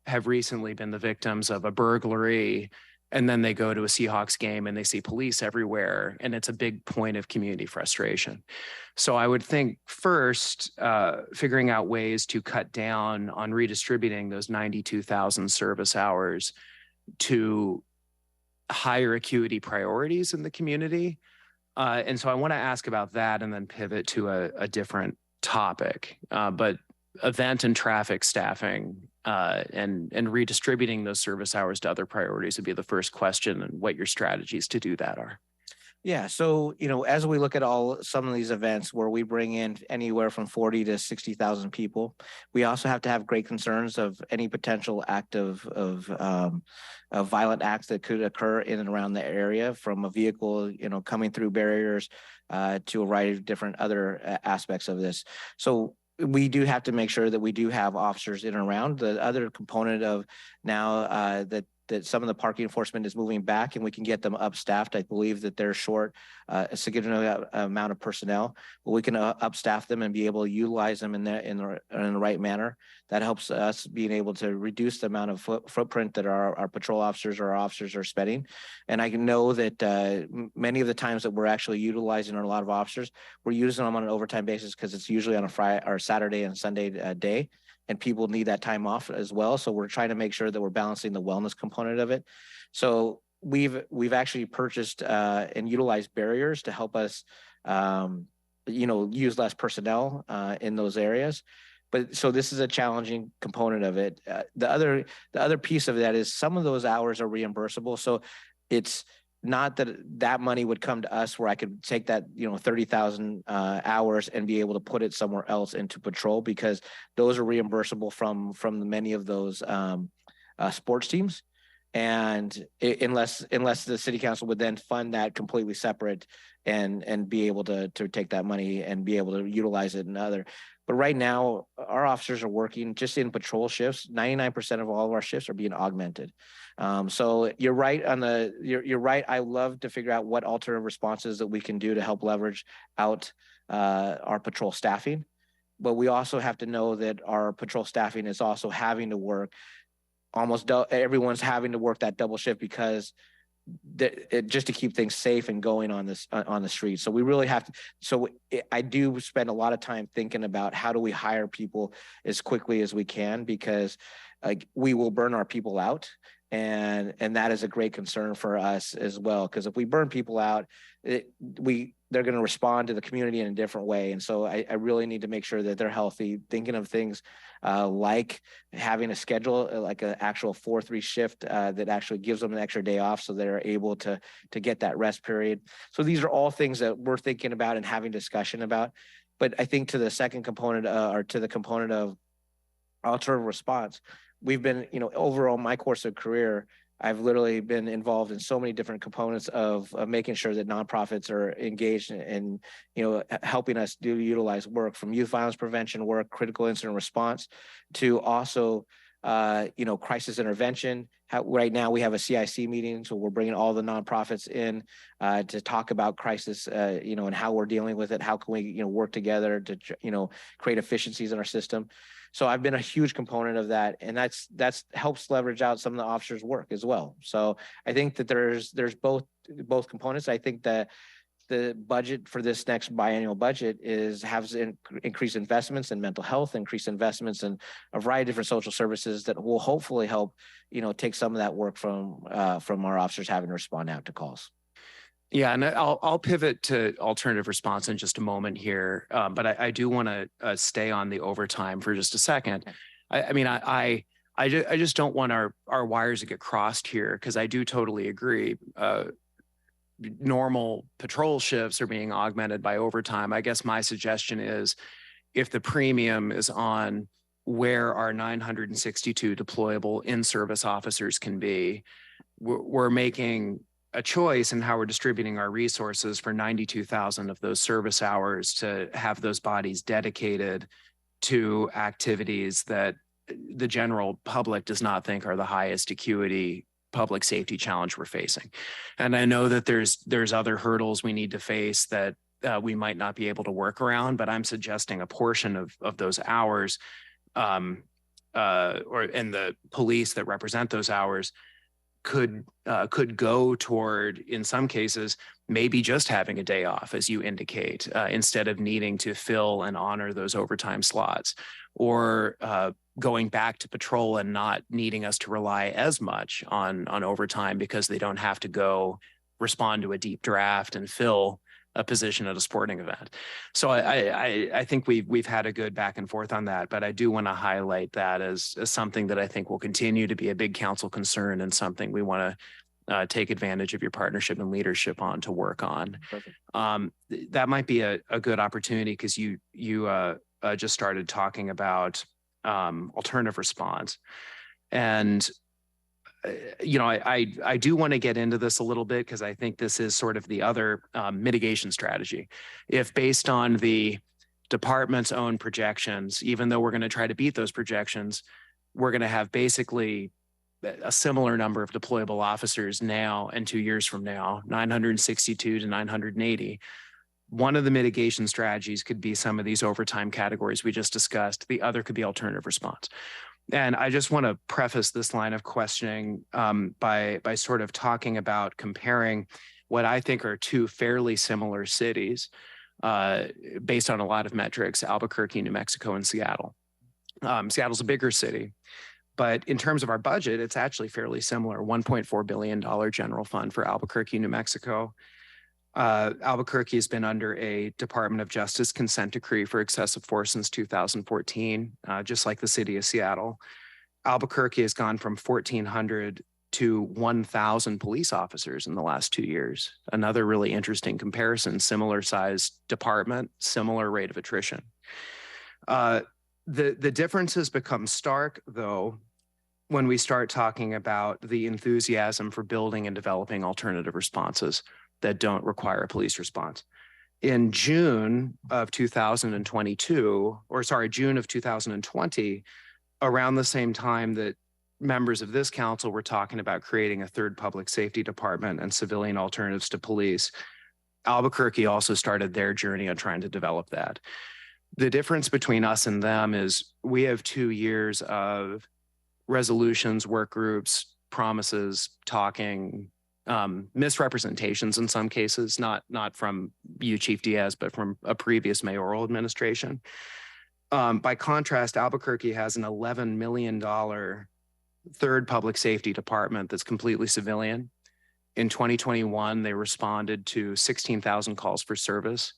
have recently been the victims of a burglary, and then they go to a Seahawks game and they see police everywhere, and it's a big point of community frustration. So I would think first, figuring out ways to cut down on redistributing those 92,000 service hours to higher acuity priorities in the community. And so I want to ask about that and then pivot to a different topic. But event and traffic staffing and redistributing those service hours to other priorities would be the first question, and what your strategies to do that are. Yeah. So, as we look at some of these events where we bring in anywhere from 40 to 60,000 people, we also have to have great concerns of any potential act of violent acts that could occur in and around the area, from a vehicle, coming through barriers to a variety of different other aspects of this. So we do have to make sure that we do have officers in and around. The other component of now that some of the parking enforcement is moving back and we can get them upstaffed. I believe that they're short a significant amount of personnel, but we can upstaff them and be able to utilize them in the right manner. That helps us being able to reduce the amount of footprint that our patrol officers or our officers are spending. And I know that many of the times that we're actually utilizing a lot of officers, we're using them on an overtime basis because it's usually on a Friday or Saturday and Sunday day. And people need that time off as well. So we're trying to make sure that we're balancing the wellness component of it. So we've actually purchased and utilized barriers to help us, use less personnel in those areas. But so this is a challenging component of it. The other piece of that is some of those hours are reimbursable. So it's not that money would come to us where I could take that 30,000 hours and be able to put it somewhere else into patrol, because those are reimbursable from many of those sports teams, and unless the city council would then fund that completely separate and be able to take that money and be able to utilize it in other. But right now, our officers are working just in patrol shifts. 99% of all of our shifts are being augmented. So you're right you're right. I love to figure out what alternative responses that we can do to help leverage out our patrol staffing. But we also have to know that our patrol staffing is also having to work everyone's having to work that double shift because just to keep things safe and going on the street. So we really have to. So I do spend a lot of time thinking about how do we hire people as quickly as we can, because we will burn our people out. And that is a great concern for us as well, because if we burn people out, they're going to respond to the community in a different way. And so I really need to make sure that they're healthy, thinking of things like having a schedule, like an actual 4-3 shift that actually gives them an extra day off so they're able to get that rest period. So these are all things that we're thinking about and having discussion about. But I think to the second component or to the component of alternative response, we've been, overall my course of career, I've literally been involved in so many different components of making sure that nonprofits are engaged in, helping us utilize work, from youth violence prevention work, critical incident response, to also, crisis intervention. Right now we have a CIC meeting, so we're bringing all the nonprofits in to talk about crisis, and how we're dealing with it. How can we, work together to, create efficiencies in our system. So I've been a huge component of that, and that's helps leverage out some of the officers' work as well. So I think that there's both components. I think that the budget for this next biannual budget has increased investments in mental health, increased investments in a variety of different social services that will hopefully help, take some of that work from our officers having to respond out to calls. Yeah, and I'll pivot to alternative response in just a moment here, but I do want to stay on the overtime for just a second. I just don't want our wires to get crossed here, because I do totally agree. Normal patrol shifts are being augmented by overtime. I guess my suggestion is, if the premium is on where our 962 deployable in-service officers can be, we're making a choice in how we're distributing our resources for 92,000 of those service hours to have those bodies dedicated to activities that the general public does not think are the highest acuity public safety challenge we're facing. And I know that there's other hurdles we need to face that we might not be able to work around, but I'm suggesting a portion of those hours and the police that represent those hours could go toward, in some cases, maybe just having a day off, as you indicate, instead of needing to fill and honor those overtime slots, or going back to patrol and not needing us to rely as much on overtime because they don't have to go respond to a deep draft and fill a position at a sporting event. So I think we've had a good back and forth on that, but I do want to highlight that as something that I think will continue to be a big council concern, and something we want to take advantage of your partnership and leadership on to work on. Perfect. That might be a good opportunity, because you just started talking about alternative response. And I do want to get into this a little bit, because I think this is sort of the other mitigation strategy. If, based on the department's own projections, even though we're going to try to beat those projections, we're going to have basically a similar number of deployable officers now and 2 years from now, 962 to 980. One of the mitigation strategies could be some of these overtime categories we just discussed. The other could be alternative response. And I just want to preface this line of questioning by sort of talking about comparing what I think are two fairly similar cities based on a lot of metrics: Albuquerque, New Mexico, and Seattle. Seattle's a bigger city, but in terms of our budget, it's actually fairly similar. $1.4 billion general fund for Albuquerque, New Mexico. Albuquerque has been under a Department of Justice consent decree for excessive force since 2014, just like the city of Seattle. Albuquerque has gone from 1,400 to 1,000 police officers in the last 2 years. Another really interesting comparison: similar size department, similar rate of attrition. The differences become stark, though, when we start talking about the enthusiasm for building and developing alternative responses that don't require a police response. In June of 2020, around the same time that members of this council were talking about creating a third public safety department and civilian alternatives to police, Albuquerque also started their journey on trying to develop that. The difference between us and them is we have 2 years of resolutions, work groups, promises, talking, misrepresentations in some cases, not from you, Chief Diaz, but from a previous mayoral administration. By contrast, Albuquerque has an $11 million third public safety department that's completely civilian. In 2021, they responded to 16,000 calls for service.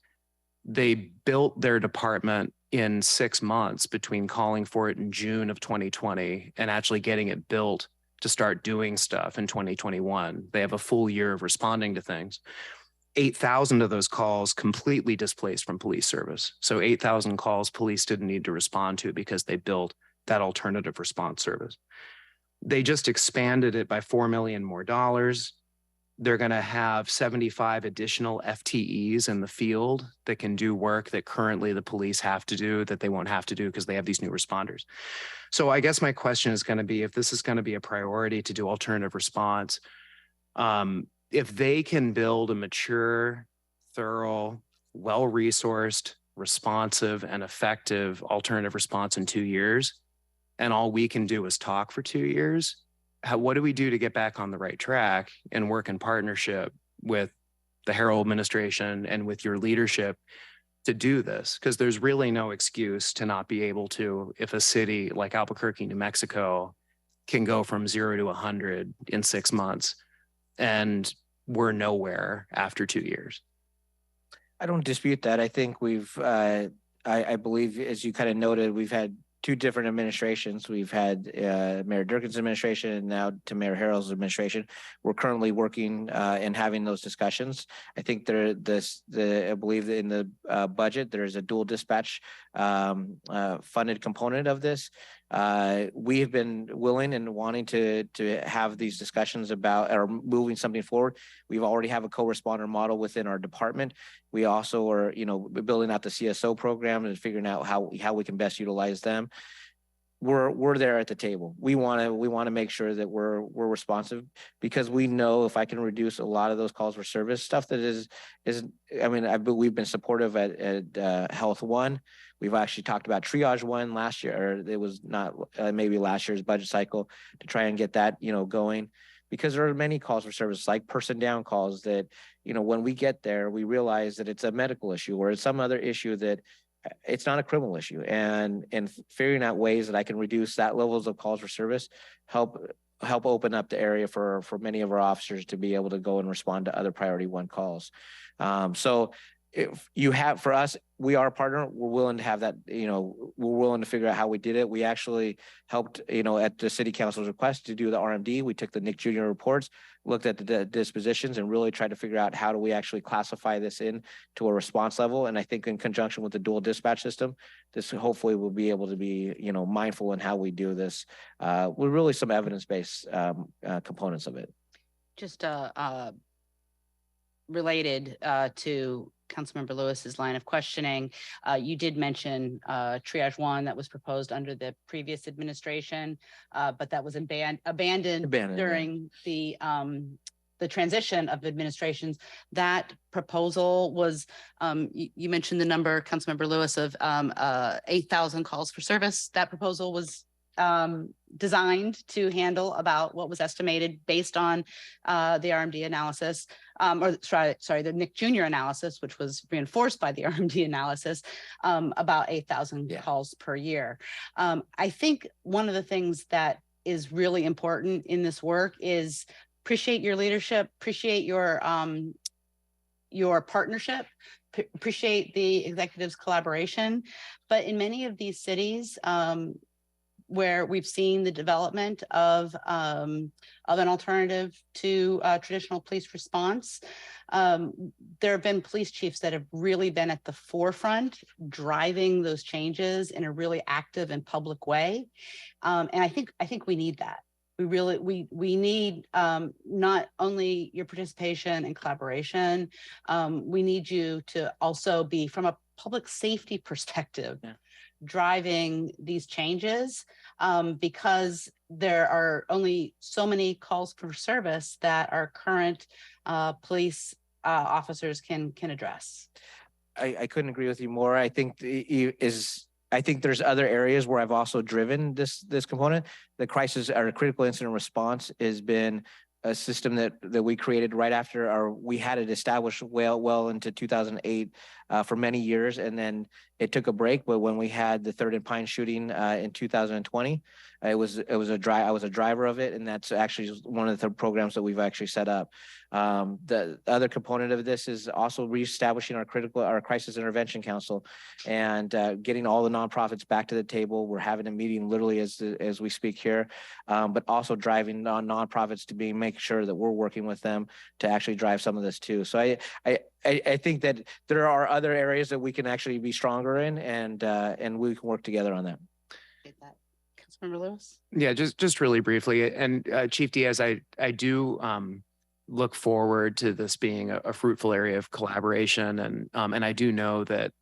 They built their department in 6 months between calling for it in June of 2020 and actually getting it built to start doing stuff in 2021. They have a full year of responding to things. 8,000 of those calls completely displaced from police service. So 8,000 calls police didn't need to respond to because they built that alternative response service. They just expanded it by $4 million more. They're going to have 75 additional FTEs in the field that can do work that currently the police have to do that they won't have to do because they have these new responders. So I guess my question is going to be, if this is going to be a priority to do alternative response, if they can build a mature, thorough, well-resourced, responsive, and effective alternative response in 2 years, and all we can do is talk for 2 years, what do we do to get back on the right track and work in partnership with the Harrell administration and with your leadership to do this? Because there's really no excuse to not be able to, if a city like Albuquerque, New Mexico can go from 0 to 100 in 6 months and we're nowhere after 2 years. I don't dispute that. I think I believe, as you kind of noted, we've had 2 different administrations. We've had Mayor Durkin's administration and now to Mayor Harrell's administration. We're currently working and having those discussions. I think I believe that in the budget, there's a dual dispatch funded component of this. We have been willing and wanting to have these discussions about or moving something forward. We've already have a co-responder model within our department. We also are, building out the CSO program and figuring out how we can best utilize them. We're there at the table. We want to make sure that we're responsive, because we know if I can reduce a lot of those calls for service stuff that is we've been supportive at Health One. We've actually talked about Triage One last year, or it was not maybe last year's budget cycle, to try and get that going, because there are many calls for service like person down calls that when we get there we realize that it's a medical issue or it's some other issue that it's not a criminal issue, and figuring out ways that I can reduce that levels of calls for service help open up the area for many of our officers to be able to go and respond to other priority 1 calls. So if you have, for us, we are a partner. We're willing to have that, we're willing to figure out how we did it. We actually helped, at the city council's request to do the RMD. We took the Nick Jr. reports, looked at the dispositions, and really tried to figure out how do we actually classify this in to a response level. And I think in conjunction with the dual dispatch system, this hopefully will be able to be, mindful in how we do this with really some evidence-based components of it. Just related to Councilmember Lewis's line of questioning, you did mention Triage One that was proposed under the previous administration, but that was abandoned during the transition of administrations. That proposal was, you mentioned the number, Councilmember Lewis, of 8,000 calls for service. That proposal was designed to handle about what was estimated based on the RMD analysis, the Nick Jr. analysis, which was reinforced by the RMD analysis, about 8,000 calls per year. I think one of the things that is really important in this work is appreciate your leadership, appreciate your partnership, appreciate the executive's collaboration. But in many of these cities, where we've seen the development of an alternative to traditional police response, there have been police chiefs that have really been at the forefront, driving those changes in a really active and public way. And I think we need that. We need not only your participation and collaboration, we need you to also be, from a public safety perspective, driving these changes, because there are only so many calls for service that our current police officers can address. I couldn't agree with you more. I think there's other areas where I've also driven this component. The crisis or critical incident response has been a system that we created right after we had it established well into 2008 for many years, and then it took a break. But when we had the 3rd and Pine shooting in 2020, I was a driver of it, and that's actually one of the programs that we've actually set up. The other component of this is also reestablishing our crisis intervention council and getting all the nonprofits back to the table. We're having a meeting literally as we speak here, but also driving nonprofits to make sure that we're working with them to actually drive some of this too. So I think that there are other areas that we can actually be stronger in, and we can work together on that. Councilmember Lewis? Yeah, just really briefly. And Chief Diaz, I do look forward to this being a fruitful area of collaboration. And I do know that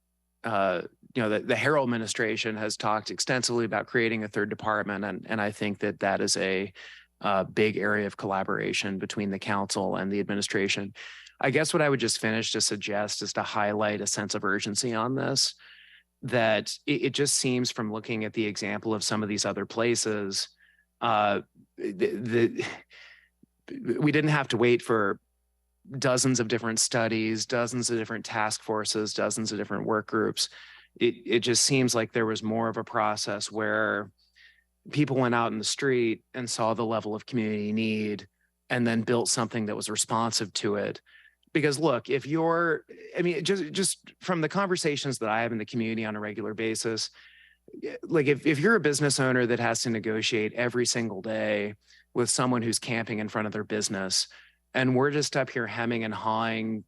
the Harrell administration has talked extensively about creating a third department. And I think that that is a big area of collaboration between the council and the administration. I guess what I would just finish to suggest is to highlight a sense of urgency on this, that it just seems from looking at the example of some of these other places, we didn't have to wait for dozens of different studies, dozens of different task forces, dozens of different work groups. It just seems like there was more of a process where people went out in the street and saw the level of community need and then built something that was responsive to it. Because look, if you're, I mean, just from the conversations that I have in the community on a regular basis, like if you're a business owner that has to negotiate every single day with someone who's camping in front of their business, and we're just up here hemming and hawing,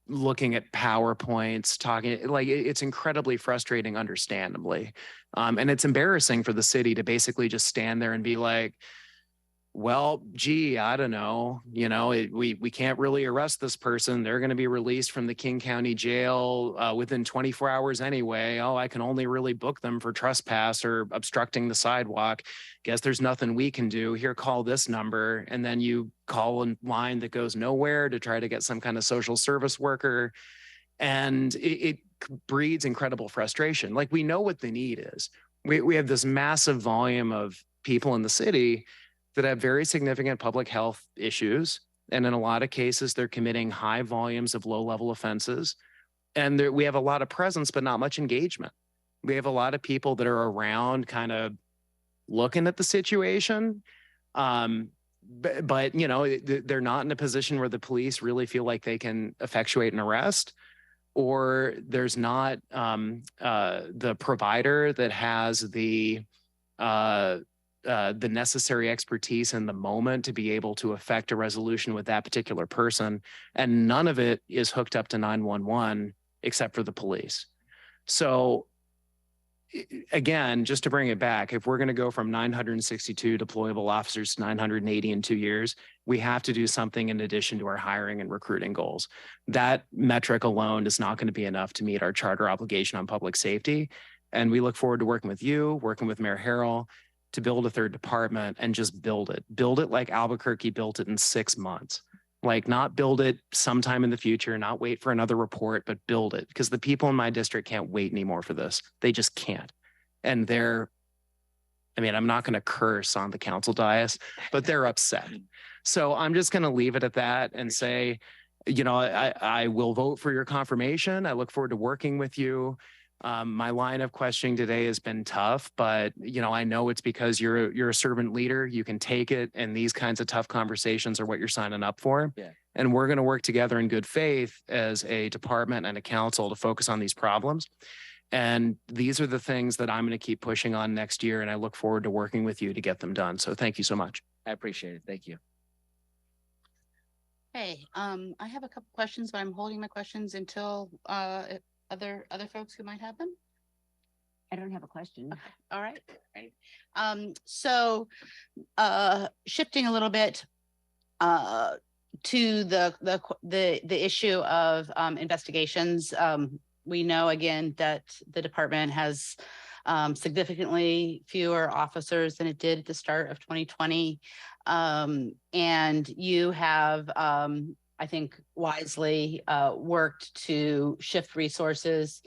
looking at PowerPoints, talking, like it's incredibly frustrating, understandably. And it's embarrassing for the city to basically just stand there and be like, well, gee, I don't know, we can't really arrest this person. They're going to be released from the King County Jail within 24 hours anyway. Oh, I can only really book them for trespass or obstructing the sidewalk. Guess there's nothing we can do. Here, call this number. And then you call a line that goes nowhere to try to get some kind of social service worker. And it breeds incredible frustration. Like, we know what the need is. We have this massive volume of people in the city that have very significant public health issues. And in a lot of cases, they're committing high volumes of low-level offenses. And we have a lot of presence, but not much engagement. We have a lot of people that are around kind of looking at the situation. But they're not in a position where the police really feel like they can effectuate an arrest, or there's not the provider that has the necessary expertise in the moment to be able to effect a resolution with that particular person. And none of it is hooked up to 911 except for the police. So again, just to bring it back, if we're going to go from 962 deployable officers to 980 in 2 years, we have to do something in addition to our hiring and recruiting goals. That metric alone is not going to be enough to meet our charter obligation on public safety. And we look forward to working with you, working with Mayor Harrell, to build a third department and just build it like Albuquerque built it in 6 months. Like, not build it sometime in the future, not wait for another report, but build it, because the people in my district can't wait anymore for this. They just can't. And I'm not going to curse on the council dais, but they're upset. So I'm just going to leave it at that and say, I will vote for your confirmation. I look forward to working with you. My line of questioning today has been tough, but I know it's because you're a servant leader. You can take it, and these kinds of tough conversations are what you're signing up for. Yeah. And we're going to work together in good faith as a department and a council to focus on these problems. And these are the things that I'm going to keep pushing on next year, and I look forward to working with you to get them done. So thank you so much. I appreciate it. Thank you. Hey, I have a couple questions, but I'm holding my questions until other folks who might have them. I don't have a question. Okay. All right. So shifting a little bit to the issue of investigations. We know again that the department has significantly fewer officers than it did at the start of 2020. And you have, I think, wisely worked to shift resources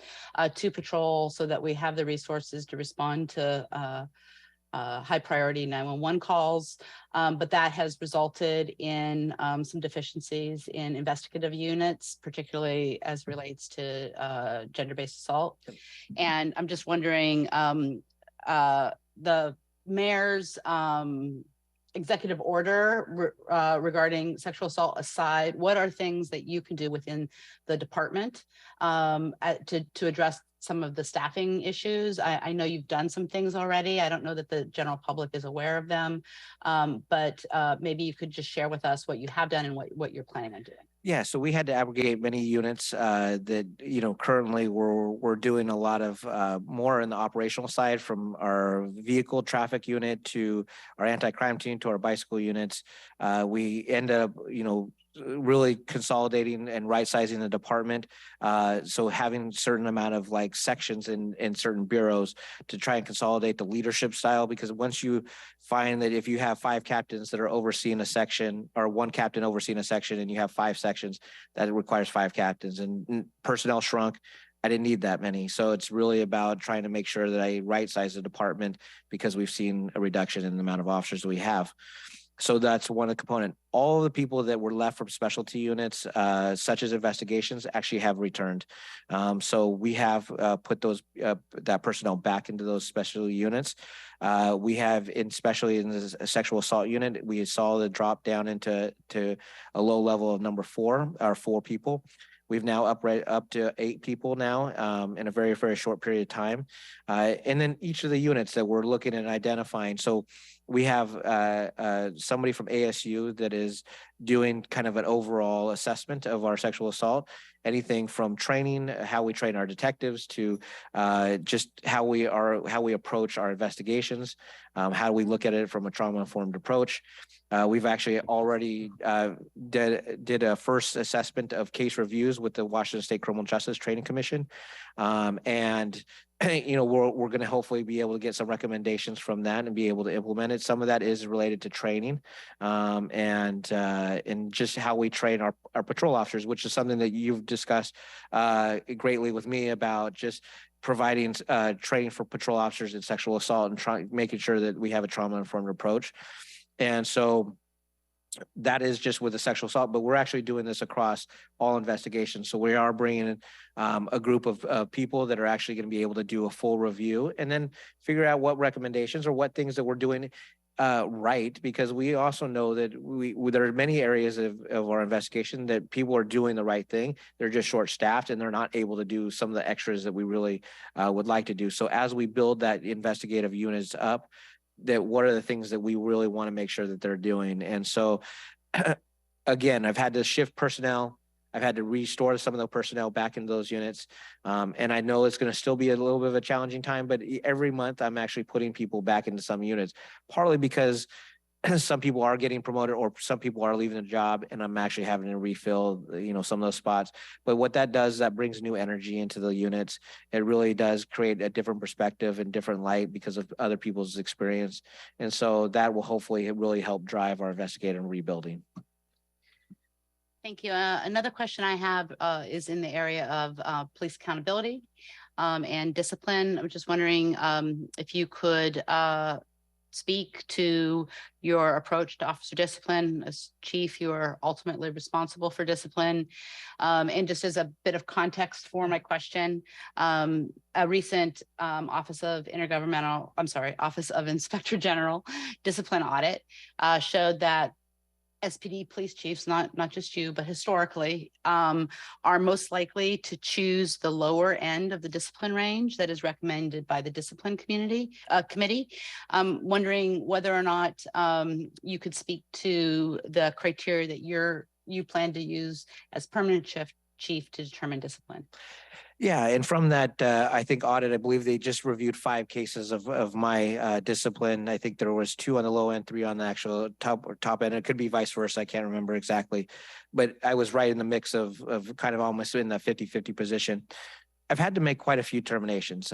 to patrol so that we have the resources to respond to high priority 911 calls. But that has resulted in some deficiencies in investigative units, particularly as relates to gender-based assault. And I'm just wondering, the mayor's executive order regarding sexual assault aside, what are things that you can do within the department to address some of the staffing issues? I know you've done some things already. I don't know that the general public is aware of them, but maybe you could just share with us what you have done and what you're planning on doing. Yeah, so we had to aggregate many units that, currently we're doing a lot of more in the operational side, from our vehicle traffic unit to our anti-crime team to our bicycle units. We end up, really consolidating and right sizing the department. So having certain amount of like sections in certain bureaus to try and consolidate the leadership style, because once you find that if you have 5 captains that are overseeing a section, or 1 captain overseeing a section, and you have 5 sections, that requires 5 captains, and personnel shrunk. I didn't need that many. So it's really about trying to make sure that I right size the department, because we've seen a reduction in the amount of officers that we have. So that's one component. All of the people that were left from specialty units, such as investigations, actually have returned. So we have put those that personnel back into those specialty units. We have, especially in the sexual assault unit, we saw the drop down into a low level of number 4, or 4 people. We've now up to 8 people now in a very, very short period of time. And then each of the units that we're looking at identifying. So we have somebody from ASU that is doing kind of an overall assessment of our sexual assault, anything from training, how we train our detectives, to just how we approach our investigations, how we look at it from a trauma-informed approach. We've actually already did a first assessment of case reviews with the Washington State Criminal Justice Training Commission, and we're going to hopefully be able to get some recommendations from that and be able to implement it. Some of that is related to training, and just how we train our patrol officers, which is something that you've discussed greatly with me about, just providing training for patrol officers in sexual assault, and making sure that we have a trauma-informed approach. And so that is just with the sexual assault, but we're actually doing this across all investigations. So we are bringing in a group of people that are actually going to be able to do a full review, and then figure out what recommendations or what things that we're doing right, because we also know that there are many areas of our investigation that people are doing the right thing. They're just short staffed, and they're not able to do some of the extras that we really would like to do. So as we build that investigative units up, that what are the things that we really want to make sure that they're doing. And so again, I've had to shift personnel. I've had to restore some of the personnel back into those units. And I know it's going to still be a little bit of a challenging time, but every month I'm actually putting people back into some units, partly because some people are getting promoted, or some people are leaving the job, and I'm actually having to refill, some of those spots. But what that does, that brings new energy into the units. It really does create a different perspective and different light because of other people's experience. And so that will hopefully really help drive our investigative rebuilding. Thank you. Another question I have is in the area of police accountability and discipline. I'm just wondering if you could speak to your approach to officer discipline. As chief, you are ultimately responsible for discipline. And just as a bit of context for my question, a recent Office of Inspector General discipline audit showed that SPD police chiefs, not just you, but historically, are most likely to choose the lower end of the discipline range that is recommended by the discipline committee. Wondering whether or not you could speak to the criteria that you plan to use as permanent chief to determine discipline. Yeah, and from that, I think audit, I believe they just reviewed 5 cases of my discipline. I think there was 2 on the low end, 3 on the actual top end. It could be vice versa. I can't remember exactly, but I was right in the mix of kind of almost in the 50-50 position. I've had to make quite a few terminations.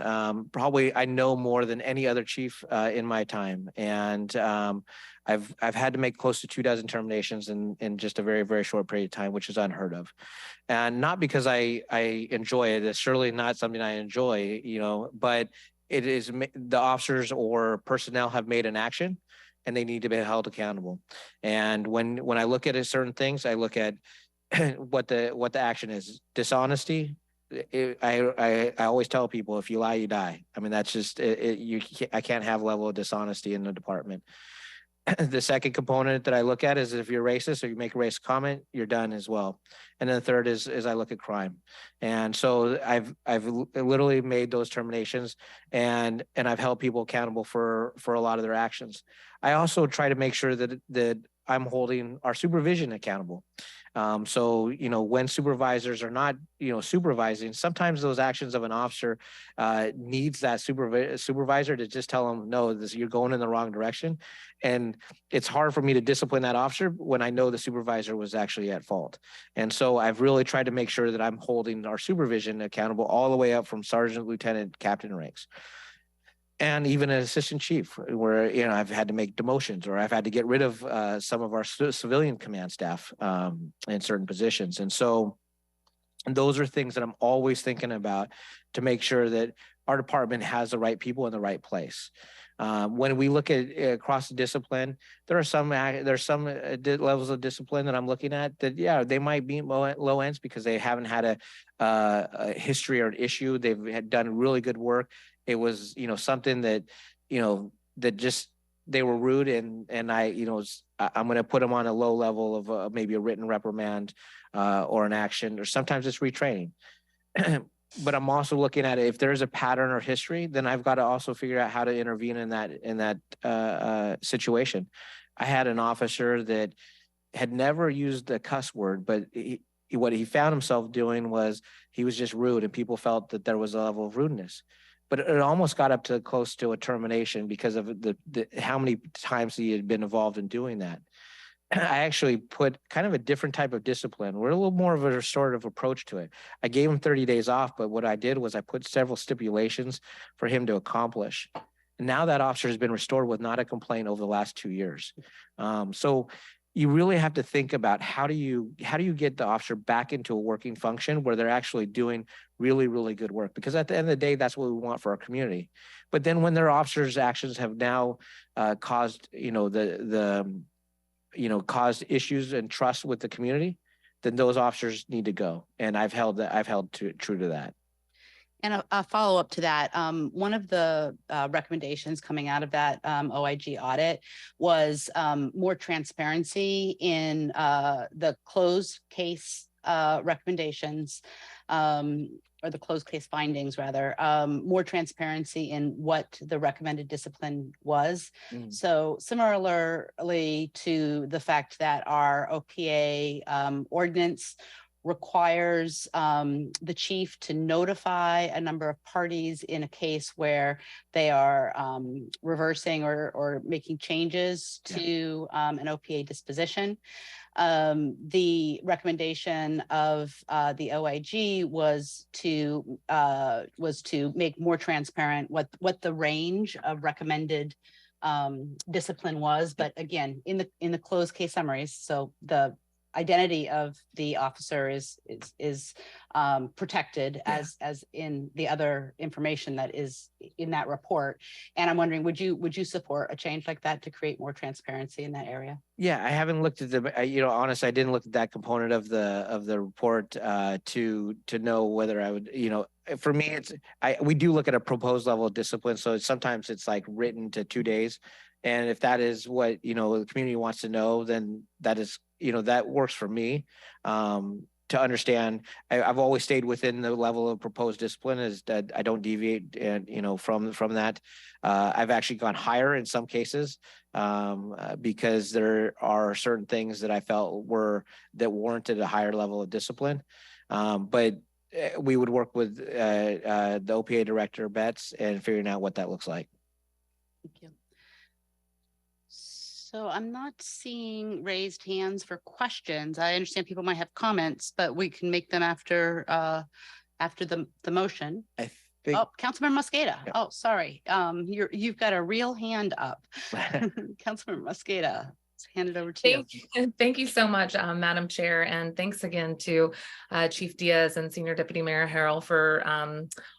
Probably I know more than any other chief in my time, and I've had to make close to 24 terminations in just a very, very short period of time, which is unheard of. And not because I enjoy it. It's surely not something I enjoy, but it is the officers or personnel have made an action, and they need to be held accountable. And when I look at certain things, I look at what the action is. Dishonesty. I always tell people, if you lie, you die. I mean, that's just I can't have level of dishonesty in the department. The second component that I look at is if you're racist or you make a racist comment, you're done as well. And then the third is I look at crime. And so I've literally made those terminations, and I've held people accountable for a lot of their actions. I also try to make sure that I'm holding our supervision accountable. So, when supervisors are not, supervising, sometimes those actions of an officer needs that supervisor to just tell them, no, you're going in the wrong direction. And it's hard for me to discipline that officer when I know the supervisor was actually at fault. And so I've really tried to make sure that I'm holding our supervision accountable all the way up from sergeant, lieutenant, captain ranks. And even an assistant chief where, I've had to make demotions or I've had to get rid of some of our civilian command staff in certain positions. And so those are things that I'm always thinking about to make sure that our department has the right people in the right place. When we look at across the discipline, there's some levels of discipline that I'm looking at that, they might be low ends because they haven't had a history or an issue. They've had done really good work. It was, something that, that just, they were rude and I'm going to put them on a low level of maybe a written reprimand or an action, or sometimes it's retraining. But I'm also looking at it, if there's a pattern or history, then I've got to also figure out how to intervene in that situation. I had an officer that had never used a cuss word, but what he found himself doing was he was just rude, and people felt that there was a level of rudeness. But it almost got up to close to a termination because of the how many times he had been involved in doing that. I actually put kind of a different type of discipline. We're a little more of a restorative approach to it. I gave him 30 days off, but what I did was I put several stipulations for him to accomplish. And now that officer has been restored with not a complaint over the last 2 years. So you really have to think about how do you get the officer back into a working function where they're actually doing really, really good work, because at the end of the day, that's what we want for our community. But then when their officers' actions have now caused, caused issues and trust with the community, then those officers need to go. And I've held true to that. And a follow-up to that, one of the recommendations coming out of that OIG audit was more transparency in the closed case recommendations, or the closed case findings rather, more transparency in what the recommended discipline was. So similarly to the fact that our OPA ordinance requires the chief to notify a number of parties in a case where they are reversing or making changes to an OPA disposition. The recommendation of the OIG was to make more transparent what the range of recommended discipline was. But again, in the closed case summaries, so the identity of the officer is protected as in the other information that is in that report. And I'm wondering, would you support a change like that to create more transparency in that area? Yeah, I haven't looked at honestly, I didn't look at that component of the report to know whether I would, for me, we do look at a proposed level of discipline. So sometimes it's like written to 2 days. And if that is what, the community wants to know, then that is, that works for me. To understand, I've always stayed within the level of proposed discipline, is that I don't deviate, and from that. I've actually gone higher in some cases because there are certain things that I felt that warranted a higher level of discipline. But we would work with the OPA director, Betts, and figuring out what that looks like. Thank you. So I'm not seeing raised hands for questions. I understand people might have comments, but we can make them after the motion. I think. Oh, Councilmember Mosqueda. Yeah. Oh, sorry. You've got a real hand up. Councilmember Mosqueda. Hand it over to you. Thank you so much, Madam Chair, and thanks again to Chief Diaz and Senior Deputy Mayor Harrell for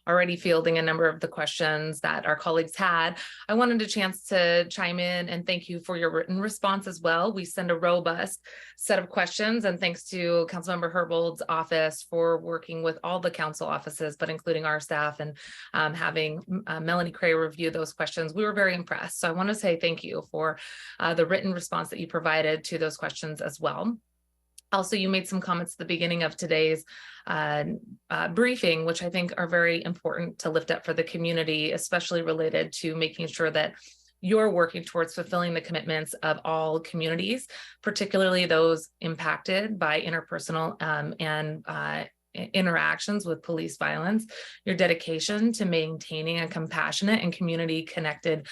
already fielding a number of the questions that our colleagues had. I wanted a chance to chime in and thank you for your written response as well. We send a robust set of questions, and thanks to Councilmember Herbold's office for working with all the council offices, but including our staff, and having Melanie Cray review those questions. We were very impressed. So I want to say thank you for the written response that you provided to those questions as well. Also, you made some comments at the beginning of today's briefing, which I think are very important to lift up for the community, especially related to making sure that you're working towards fulfilling the commitments of all communities, particularly those impacted by interpersonal and interactions with police violence, your dedication to maintaining a compassionate and community connected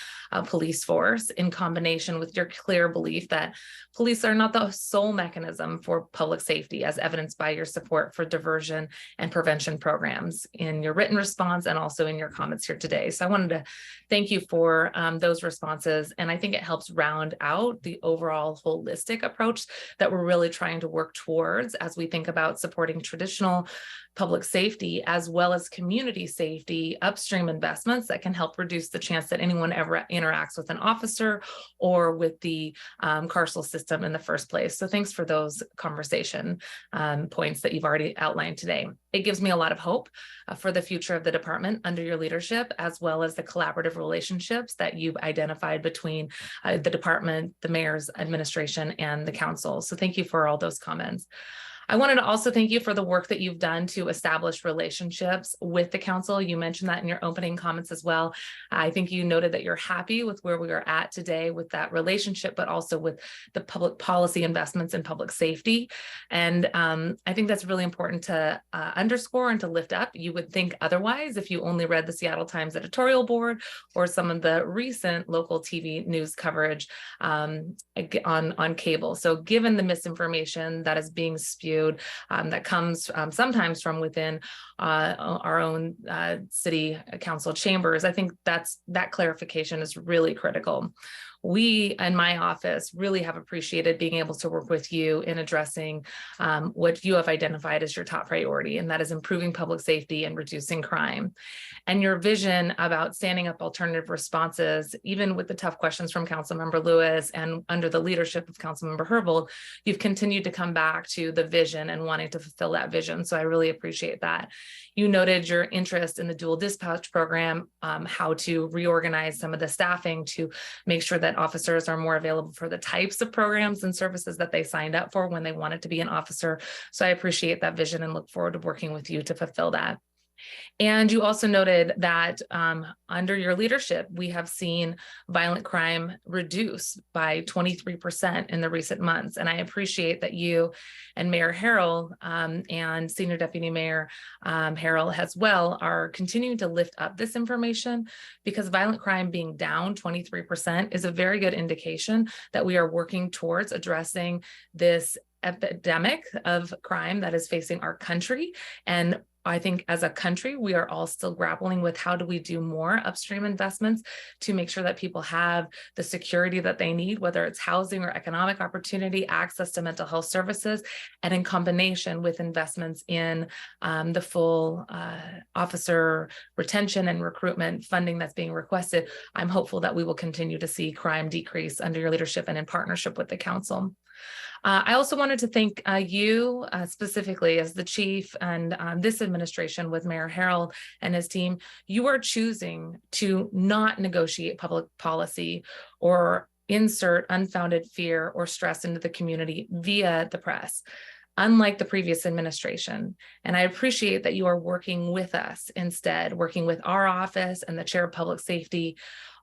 police force, in combination with your clear belief that police are not the sole mechanism for public safety, as evidenced by your support for diversion and prevention programs in your written response and also in your comments here today. So I wanted to thank you for those responses. And I think it helps round out the overall holistic approach that we're really trying to work towards as we think about supporting traditional public safety as well as community safety upstream investments that can help reduce the chance that anyone ever interacts with an officer or with the carceral system in the first place. So thanks for those conversation points that you've already outlined today. It gives me a lot of hope for the future of the department under your leadership, as well as the collaborative relationships that you've identified between the department, the mayor's administration, and the council. So thank you for all those comments. I wanted to also thank you for the work that you've done to establish relationships with the council. You mentioned that in your opening comments as well. I think you noted that you're happy with where we are at today with that relationship, but also with the public policy investments in public safety. And I think that's really important to underscore and to lift up. You would think otherwise if you only read the Seattle Times editorial board or some of the recent local TV news coverage on cable. So given the misinformation that is being spewed, that comes sometimes from within our own city council chambers, I think that clarification is really critical. We in my office really have appreciated being able to work with you in addressing what you have identified as your top priority, and that is improving public safety and reducing crime. And your vision about standing up alternative responses, even with the tough questions from Councilmember Lewis and under the leadership of Councilmember Herbold, you've continued to come back to the vision and wanting to fulfill that vision. So I really appreciate that. You noted your interest in the dual dispatch program, how to reorganize some of the staffing to make sure that officers are more available for the types of programs and services that they signed up for when they wanted to be an officer. So I appreciate that vision and look forward to working with you to fulfill that. And you also noted that under your leadership, we have seen violent crime reduce by 23% in the recent months. And I appreciate that you and Mayor Harrell and Senior Deputy Mayor Harrell as well are continuing to lift up this information, because violent crime being down 23% is a very good indication that we are working towards addressing this epidemic of crime that is facing our country. And I think as a country, we are all still grappling with how do we do more upstream investments to make sure that people have the security that they need, whether it's housing or economic opportunity, access to mental health services, and in combination with investments in the full officer retention and recruitment funding that's being requested. I'm hopeful that we will continue to see crime decrease under your leadership and in partnership with the council. I also wanted to thank you specifically as the chief and this administration with Mayor Harrell and his team. You are choosing to not negotiate public policy or insert unfounded fear or stress into the community via the press, unlike the previous administration. And I appreciate that you are working with us instead, working with our office and the chair of public safety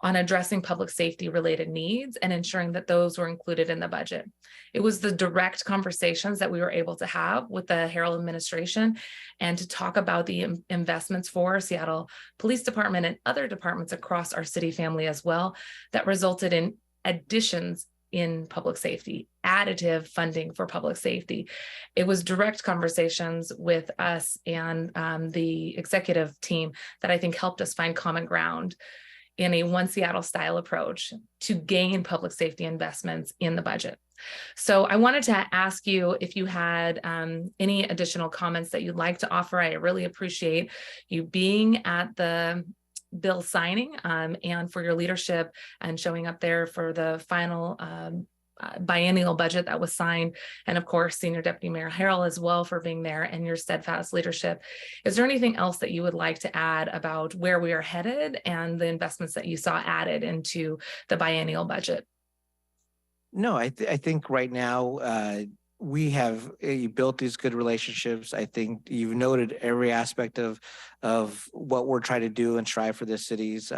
on addressing public safety related needs and ensuring that those were included in the budget. It was the direct conversations that we were able to have with the Harrell administration and to talk about the investments for Seattle Police Department and other departments across our city family as well that resulted in additions in public safety, additive funding for public safety. It was direct conversations with us and the executive team that I think helped us find common ground in a One Seattle style approach to gain public safety investments in the budget. So I wanted to ask you if you had any additional comments that you'd like to offer. I really appreciate you being at the bill signing and for your leadership and showing up there for the final biennial budget that was signed. And of course, Senior Deputy Mayor Harrell as well for being there and your steadfast leadership. Is there anything else that you would like to add about where we are headed and the investments that you saw added into the biennial budget? No, I think right now we have built these good relationships. I think you've noted every aspect of what we're trying to do and strive for this city's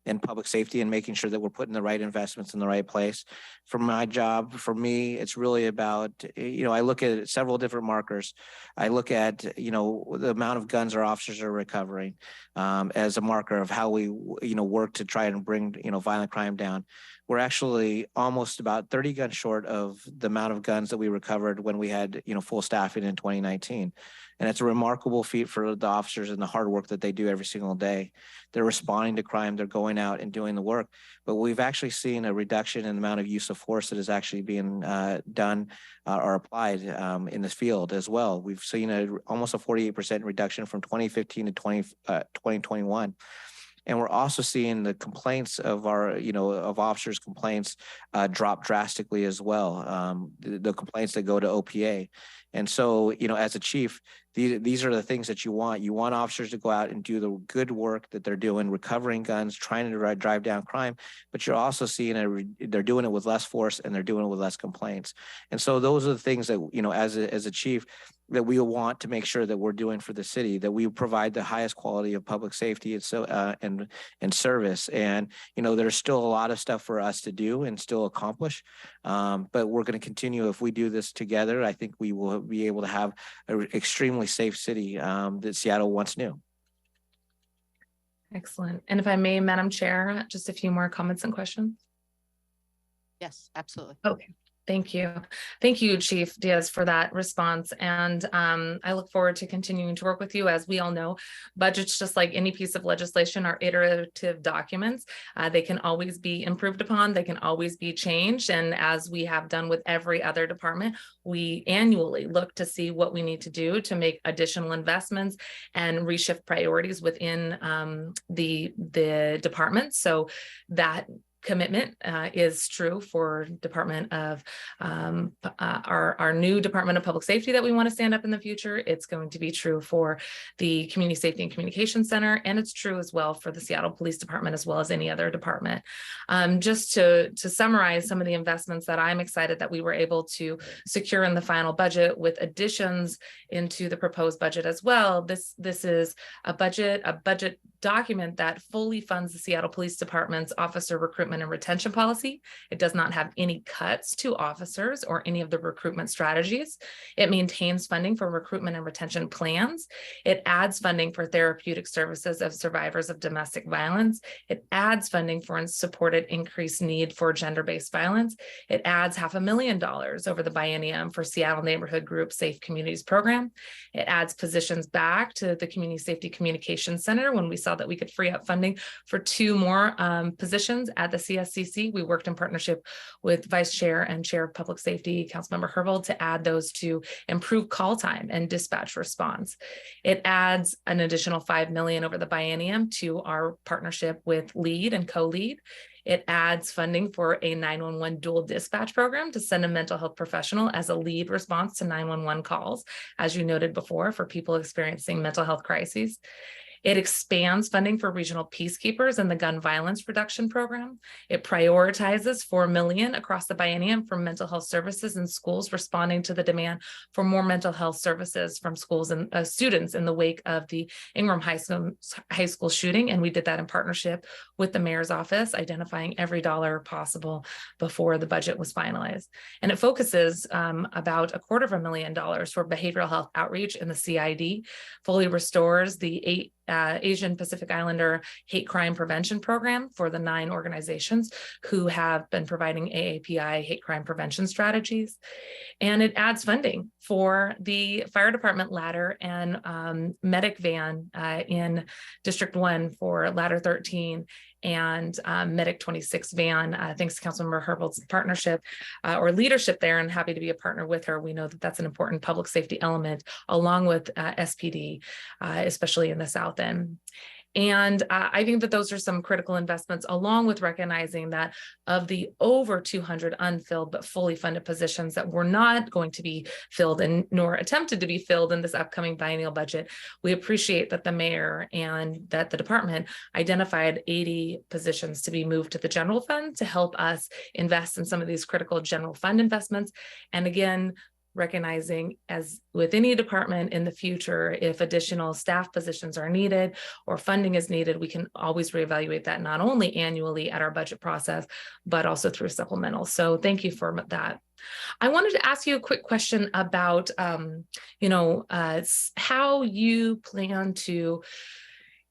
in public safety and making sure that we're putting the right investments in the right place. For my job, for me, it's really about, I look at several different markers. I look at, the amount of guns our officers are recovering as a marker of how we, work to try and bring, violent crime down. We're actually almost about 30 guns short of the amount of guns that we recovered when we had, full staffing in 2019. And it's a remarkable feat for the officers and the hard work that they do every single day. They're responding to crime, they're going out and doing the work. But we've actually seen a reduction in the amount of use of force that is actually being done or applied in this field as well. We've seen almost a 48% reduction from 2015 to 2021. And we're also seeing the complaints of of officers' complaints drop drastically as well. The complaints that go to OPA. And so, as a chief, these are the things that you want. You want officers to go out and do the good work that they're doing, recovering guns, trying to drive down crime, but you're also seeing they're doing it with less force and they're doing it with less complaints. And so those are the things that, as a chief, that we want to make sure that we're doing for the city, that we provide the highest quality of public safety and service. And, there's still a lot of stuff for us to do and still accomplish, but we're going to continue. If we do this together, I think we will be able to have an extremely safe city that Seattle once knew. Excellent. And if I may, Madam Chair, just a few more comments and questions. Yes, absolutely. Okay. Thank you. Thank you, Chief Diaz, for that response. And I look forward to continuing to work with you. As we all know, budgets, just like any piece of legislation, are iterative documents. They can always be improved upon. They can always be changed. And as we have done with every other department, we annually look to see what we need to do to make additional investments and reshift priorities within the department. So that commitment is true for Department of our new Department of Public Safety that we want to stand up in the future. It's going to be true for the Community Safety and Communications Center, and it's true as well for the Seattle Police Department, as well as any other department. Just to summarize some of the investments that I'm excited that we were able to secure in the final budget, with additions into the proposed budget as well. This is a budget document that fully funds the Seattle Police Department's officer recruitment and retention policy. It does not have any cuts to officers or any of the recruitment strategies. It maintains funding for recruitment and retention plans. It adds funding for therapeutic services of survivors of domestic violence. It adds funding for supported increased need for gender-based violence. It adds $500,000 over the biennium for Seattle Neighborhood Group Safe Communities Program. It adds positions back to the Community Safety Communications Center when we saw that we could free up funding for 2 more positions at the CSCC. We worked in partnership with Vice Chair and Chair of Public Safety, Councilmember Herbold, to add those to improve call time and dispatch response. It adds an additional $5 million over the biennium to our partnership with LEAD and co-lead. It adds funding for a 911 dual dispatch program to send a mental health professional as a lead response to 911 calls, as you noted before, for people experiencing mental health crises. It expands funding for regional peacekeepers and the gun violence reduction program. It prioritizes $4 million across the biennium for mental health services in schools, responding to the demand for more mental health services from schools and students in the wake of the Ingram High School shooting. And we did that in partnership with the mayor's office, identifying every dollar possible before the budget was finalized. And it focuses about $250,000 for behavioral health outreach in the CID, fully restores the Asian Pacific Islander hate crime prevention program for the 9 organizations who have been providing AAPI hate crime prevention strategies. And it adds funding for the fire department ladder and medic van in District 1 for ladder 13 and Medic 26 van, thanks to Councilmember Herbold's partnership or leadership there, and happy to be a partner with her. We know that that's an important public safety element, along with SPD, especially in the South End. And I think that those are some critical investments, along with recognizing that of the over 200 unfilled but fully funded positions that were not going to be filled and nor attempted to be filled in this upcoming biennial budget, we appreciate that the mayor and that the department identified 80 positions to be moved to the general fund to help us invest in some of these critical general fund investments. And again, recognizing, as with any department in the future, if additional staff positions are needed or funding is needed, we can always reevaluate that, not only annually at our budget process, but also through supplemental. So thank you for that. I wanted to ask you a quick question about, how you plan to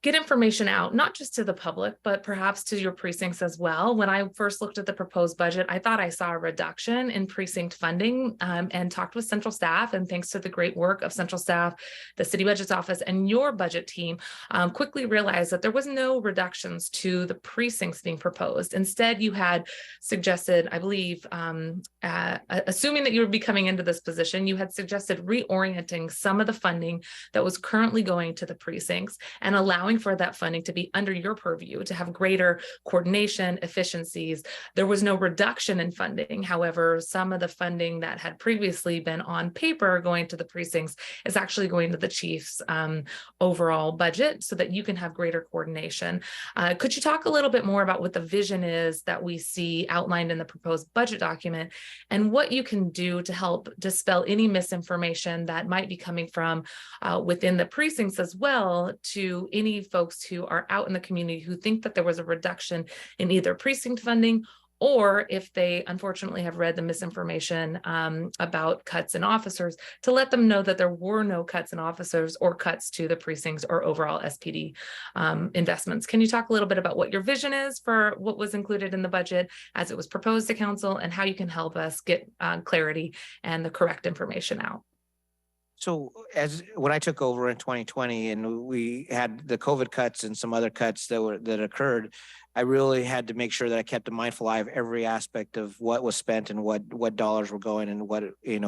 get information out, not just to the public, but perhaps to your precincts as well. When I first looked at the proposed budget, I thought I saw a reduction in precinct funding, and talked with central staff. And thanks to the great work of central staff, the city budget's office, and your budget team, quickly realized that there was no reductions to the precincts being proposed. Instead, you had suggested, I believe, assuming that you would be coming into this position, you had suggested reorienting some of the funding that was currently going to the precincts and allowing for that funding to be under your purview, to have greater coordination, efficiencies. There was no reduction in funding. However, some of the funding that had previously been on paper going to the precincts is actually going to the chief's overall budget, so that you can have greater coordination. Could you talk a little bit more about what the vision is that we see outlined in the proposed budget document, and what you can do to help dispel any misinformation that might be coming from within the precincts, as well to any folks who are out in the community who think that there was a reduction in either precinct funding, or if they unfortunately have read the misinformation about cuts in officers, to let them know that there were no cuts in officers or cuts to the precincts or overall SPD investments. Can you talk a little bit about what your vision is for what was included in the budget as it was proposed to council, and how you can help us get clarity and the correct information out? So when I took over in 2020 and we had the COVID cuts and some other cuts that occurred, I really had to make sure that I kept a mindful eye of every aspect of what was spent and what dollars were going, and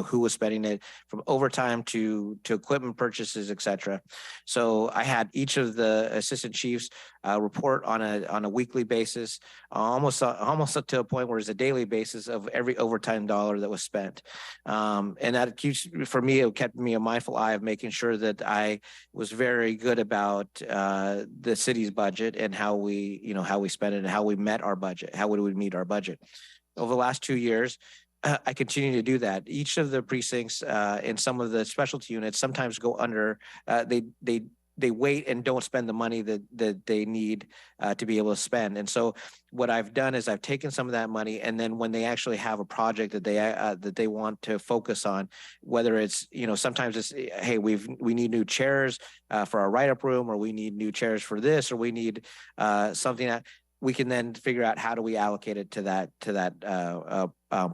who was spending it, from overtime to equipment purchases, et cetera. So I had each of the assistant chiefs report on a weekly basis, almost up to a point where it's a daily basis of every overtime dollar that was spent. And that keeps, for me, it kept me a mindful eye of making sure that I was very good about the city's budget and how we spend it and how we met our budget. How would we meet our budget? Over the last 2 years, I continue to do that. Each of the precincts and some of the specialty units sometimes go under. They wait and don't spend the money that they need to be able to spend. And so what I've done is I've taken some of that money, and then when they actually have a project that they want to focus on, whether it's, sometimes it's, hey, we need new chairs for our write-up room, or we need new chairs for this, or we need something that we can then figure out how do we allocate it to that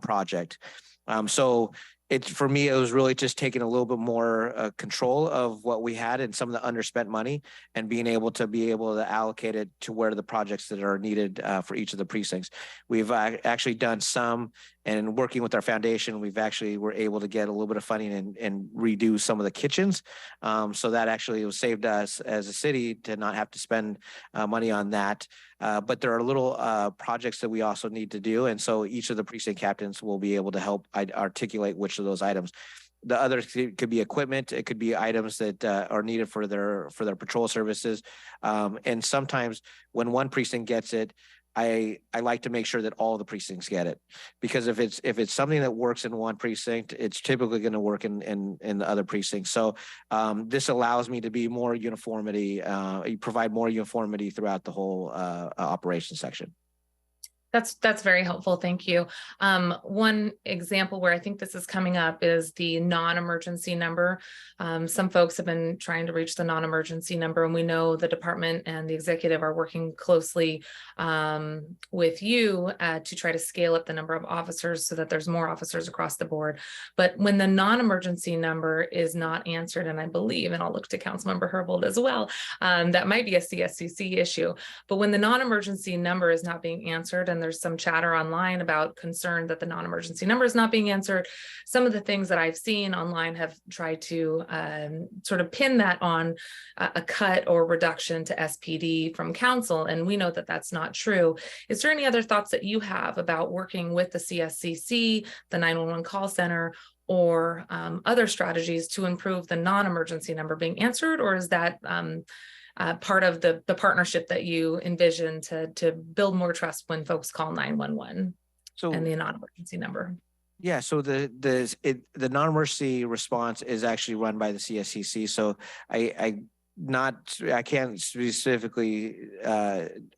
project. So for me, it was really just taking a little bit more control of what we had and some of the underspent money, and being able to allocate it to where the projects that are needed for each of the precincts. We've actually done some, and working with our foundation, were able to get a little bit of funding and redo some of the kitchens. So that actually was saved us as a city to not have to spend money on that. But there are little projects that we also need to do. And so each of the precinct captains will be able to help articulate which of those items. The other could be equipment. It could be items that are needed for their patrol services. And sometimes when one precinct gets it, I like to make sure that all the precincts get it, because if it's something that works in one precinct, it's typically going to work in the other precincts. So this allows me to be more uniformity, provide more uniformity throughout the whole operations section. That's very helpful. Thank you. One example where I think this is coming up is the non-emergency number. Some folks have been trying to reach the non-emergency number, and we know the department and the executive are working closely with you to try to scale up the number of officers so that there's more officers across the board. But when the non-emergency number is not answered, and I believe, and I'll look to Councilmember Herbold as well, that might be a CSCC issue. But when the non-emergency number is not being answered, and there's some chatter online about concern that the non-emergency number is not being answered, some of the things that I've seen online have tried to sort of pin that on a cut or reduction to SPD from council, and we know that that's not true. Is there any other thoughts that you have about working with the CSCC, the 911 call center, or other strategies to improve the non-emergency number being answered, or is that part of the partnership that you envision to build more trust when folks call 911 and the non-emergency number? Yeah, so the non-emergency response is actually run by the CSCC. So I can't specifically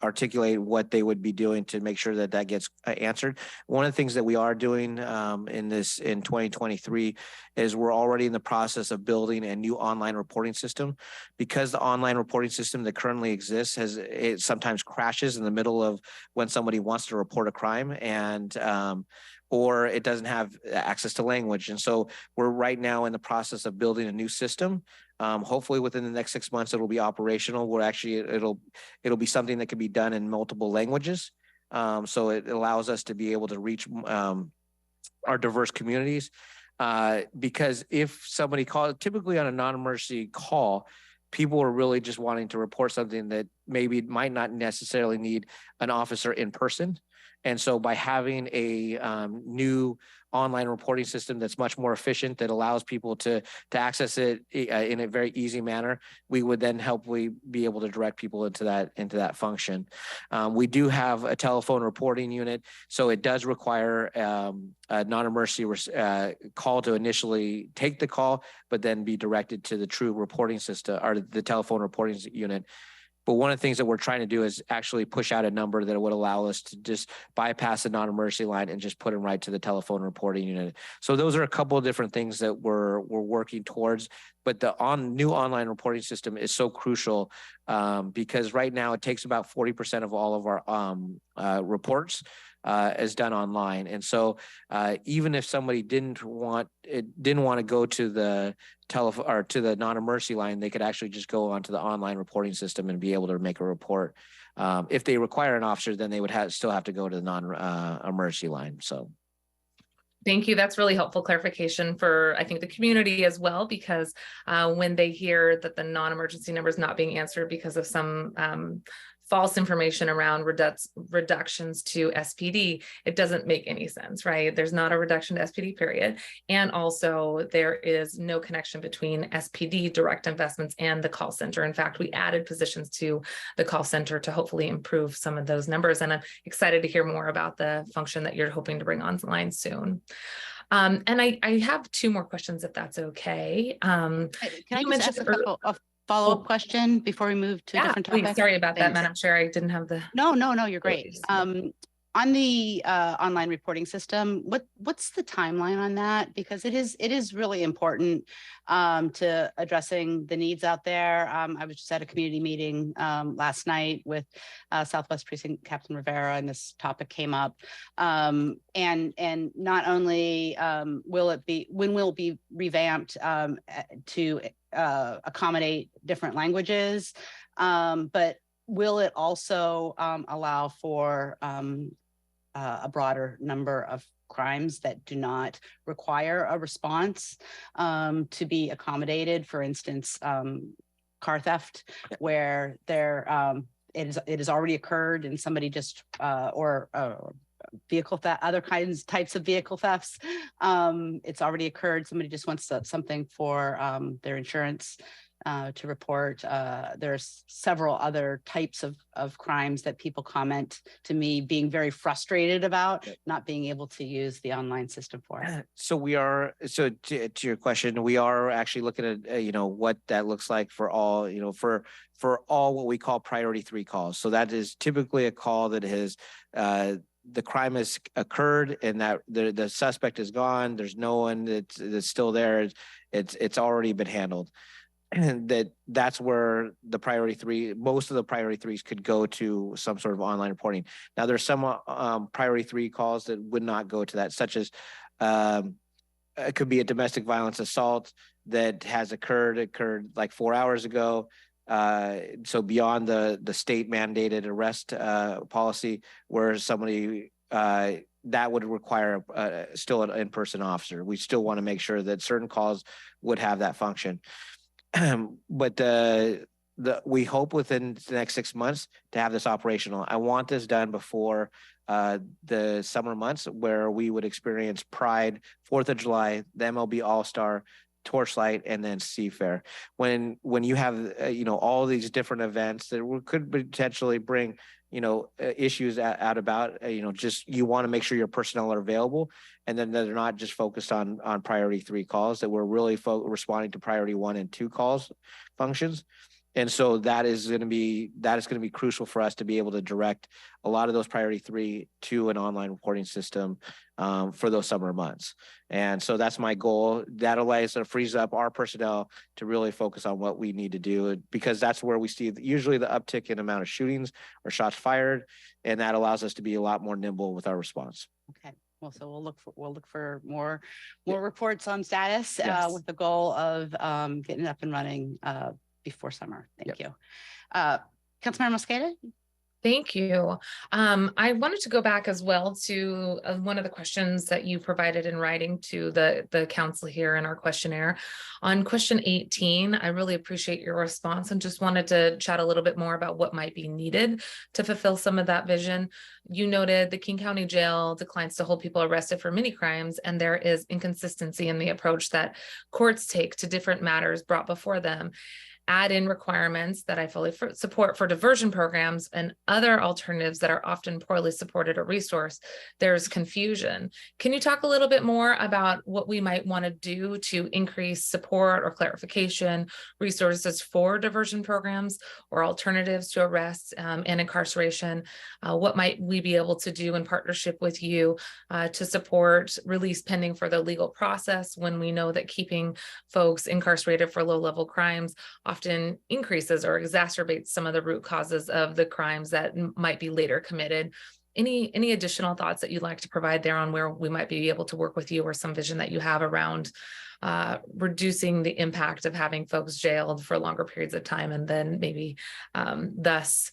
articulate what they would be doing to make sure that that gets answered. One of the things that we are doing in 2023 is we're already in the process of building a new online reporting system, because the online reporting system that currently exists it sometimes crashes in the middle of when somebody wants to report a crime, and or it doesn't have access to language. And so we're right now in the process of building a new system. Hopefully within the next 6 months, it'll be operational. It'll be something that can be done in multiple languages. So it allows us to be able to reach our diverse communities. Because if somebody calls, typically on a non-emergency call, people are really just wanting to report something that maybe might not necessarily need an officer in person. And so by having a new online reporting system that's much more efficient, that allows people to access it in a very easy manner, we would then hopefully be able to direct people into that function. We do have a telephone reporting unit, so it does require a non-emergency call to initially take the call, but then be directed to the true reporting system or the telephone reporting unit. But one of the things that we're trying to do is actually push out a number that would allow us to just bypass the non-emergency line and just put them right to the telephone reporting unit. So those are a couple of different things that we're working towards. But the new online reporting system is so crucial because right now it takes about 40% of all of our reports is done online. And so even if somebody didn't want to go to the telephone or to the non-emergency line, they could actually just go onto the online reporting system and be able to make a report. If they require an officer, then they would still have to go to the non-emergency line. So. Thank you. That's really helpful clarification for, I think, the community as well, because when they hear that the non-emergency number is not being answered because of some false information around reductions to SPD, it doesn't make any sense, right? There's not a reduction to SPD, period. And also there is no connection between SPD direct investments and the call center. In fact, we added positions to the call center to hopefully improve some of those numbers. And I'm excited to hear more about the function that you're hoping to bring online soon. And I have two more questions, if that's okay. Can I just ask a couple of follow-up question before we move to a different topic? Please, sorry about that, Madam Chair. I didn't have the. No, you're great. On the online reporting system, what's the timeline on that? Because it is really important to addressing the needs out there. I was just at a community meeting last night with Southwest Precinct Captain Rivera, and this topic came up. And not only will it be revamped to accommodate different languages, but will it also allow for a broader number of crimes that do not require a response to be accommodated? For instance, car theft, where it has already occurred and somebody just or vehicle theft, other types of vehicle thefts. It's already occurred. Somebody just wants something for their insurance to report. There's several other types of crimes that people comment to me being very frustrated about not being able to use the online system for. So to your question, we are actually looking at what that looks like for all for all what we call priority 3 calls. So that is typically a call that has the crime has occurred and that the suspect is gone. There's no one that's still there. It's already been handled. And that's where the priority 3, most of the priority 3s could go to some sort of online reporting. Now there's some priority 3 calls that would not go to that, such as it could be a domestic violence assault that has occurred like 4 hours ago. So beyond the state mandated arrest policy, where somebody that would require still an in-person officer. We still want to make sure that certain calls would have that function. But we hope within the next 6 months to have this operational. I want this done before the summer months, where we would experience Pride, 4th of July, the MLB All-Star, Torchlight, and then Seafair. When you have all these different events that could potentially bring issues out about just you want to make sure your personnel are available, and then they're not just focused on priority 3 calls, that we're really responding to priority 1 and 2 calls functions. And so that is going to be crucial for us to be able to direct a lot of those priority 3 to an online reporting system for those summer months. And so that's my goal. That allows us to frees up our personnel to really focus on what we need to do, because that's where we see usually the uptick in amount of shootings or shots fired, and that allows us to be a lot more nimble with our response. Okay. Well, so we'll look for more reports on status Yes. with the goal of getting up and running before summer. Thank you. Councilmember Mosqueda? Thank you. I wanted to go back as well to one of the questions that you provided in writing to the council here in our questionnaire. On question 18, I really appreciate your response and just wanted to chat a little bit more about what might be needed to fulfill some of that vision. You noted the King County Jail declines to hold people arrested for many crimes, and there is inconsistency in the approach that courts take to different matters brought before them. Add in requirements that I fully support for diversion programs and other alternatives that are often poorly supported or resourced, there's confusion. Can you talk a little bit more about what we might want to do to increase support or clarification, resources for diversion programs or alternatives to arrests and incarceration? What might we be able to do in partnership with you to support release pending for the legal process, when we know that keeping folks incarcerated for low-level crimes often increases or exacerbates some of the root causes of the crimes that might be later committed? Any additional thoughts that you'd like to provide there on where we might be able to work with you, or some vision that you have around reducing the impact of having folks jailed for longer periods of time, and then maybe thus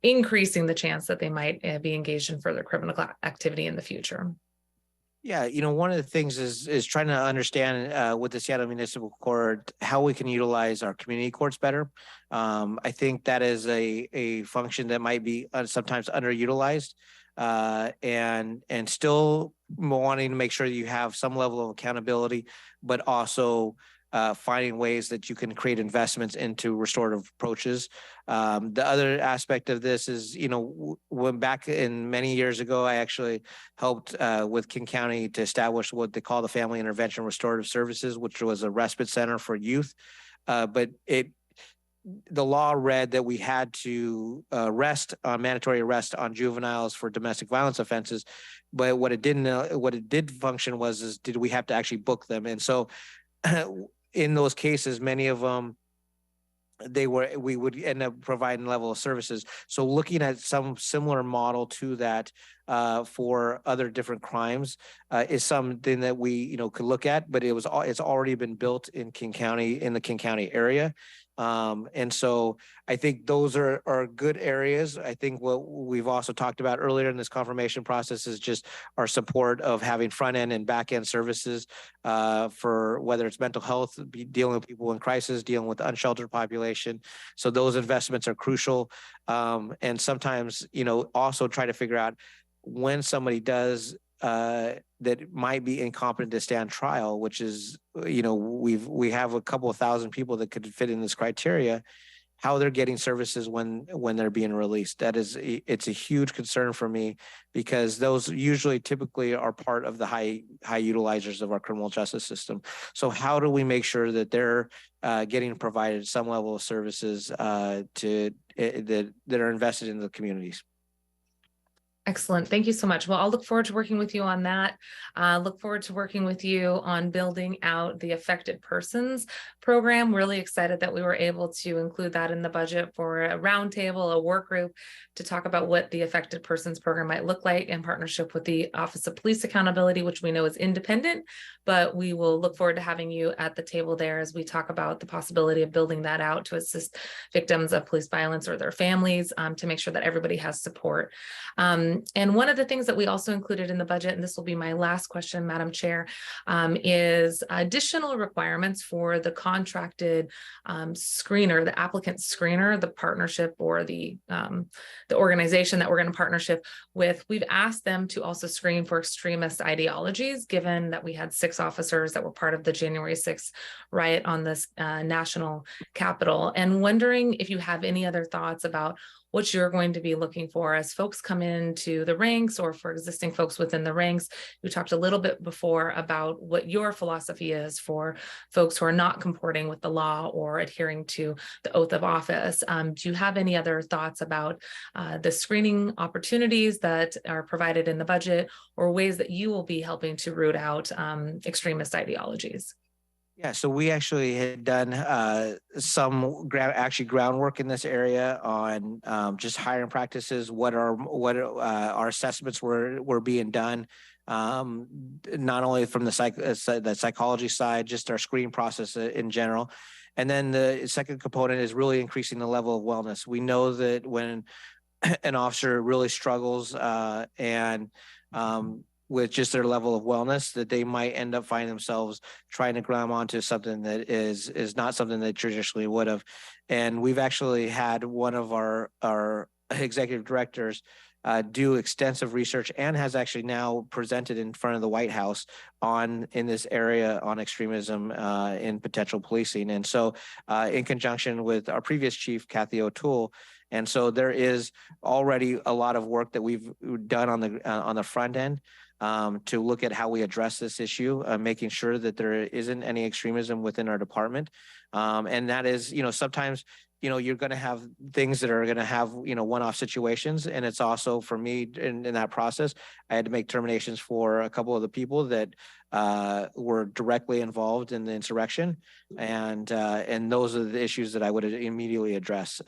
increasing the chance that they might be engaged in further criminal activity in the future? Yeah, one of the things is trying to understand with the Seattle Municipal Court how we can utilize our community courts better. I think that is a function that might be sometimes underutilized, and still wanting to make sure that you have some level of accountability, but also finding ways that you can create investments into restorative approaches. The other aspect of this is, when back in many years ago, I actually helped with King County to establish what they call the Family Intervention Restorative Services, which was a respite center for youth. But the law read that we had to mandatory arrest on juveniles for domestic violence offenses. But what it did function was did we have to actually book them? And so in those cases, many of them, we would end up providing level of services. So looking at some similar model to that for other different crimes is something that we could look at, but it's already been built in the King County area. And so I think those are good areas. I think what we've also talked about earlier in this confirmation process is just our support of having front end and back end services for whether it's mental health, dealing with people in crisis, dealing with the unsheltered population. So those investments are crucial. And sometimes, also try to figure out when somebody does that might be incompetent to stand trial, which is, we have a couple of thousand people that could fit in this criteria, how they're getting services when they're being released. It's a huge concern for me, because those typically are part of the high utilizers of our criminal justice system. So how do we make sure that they're getting provided some level of services that are invested in the communities? Excellent. Thank you so much. Well, I'll look forward to working with you on that. Look forward to working with you on building out the Affected Persons program. Really excited that we were able to include that in the budget for a roundtable, a work group to talk about what the Affected Persons program might look like in partnership with the Office of Police Accountability, which we know is independent, but we will look forward to having you at the table there as we talk about the possibility of building that out to assist victims of police violence or their families, to make sure that everybody has support. And one of the things that we also included in the budget, and this will be my last question, Madam Chair, is additional requirements for the contracted screener, the applicant screener, the partnership or the organization that we're going to partnership with. We've asked them to also screen for extremist ideologies, given that we had 6 officers that were part of the January 6th riot on this national Capitol, and wondering if you have any other thoughts about what you're going to be looking for as folks come into the ranks, or for existing folks within the ranks. We talked a little bit before about what your philosophy is for folks who are not comporting with the law or adhering to the oath of office. Do you have any other thoughts about the screening opportunities that are provided in the budget, or ways that you will be helping to root out extremist ideologies? Yeah, so we actually had done some groundwork in this area on just hiring practices. What our assessments were being done, not only from the psychology side, just our screening process in general. And then the second component is really increasing the level of wellness. We know that when an officer really struggles and with just their level of wellness, that they might end up finding themselves trying to grab onto something that is not something they traditionally would have. And we've actually had one of our executive directors do extensive research, and has actually now presented in front of the White House in this area on extremism in potential policing. And so in conjunction with our previous chief, Kathy O'Toole. And so there is already a lot of work that we've done on the front end to look at how we address this issue, making sure that there isn't any extremism within our department. And that is, sometimes, you're going to have things that are going to have, one-off situations. And it's also, for me, in that process, I had to make terminations for a couple of the people that were directly involved in the insurrection. And those are the issues that I would immediately address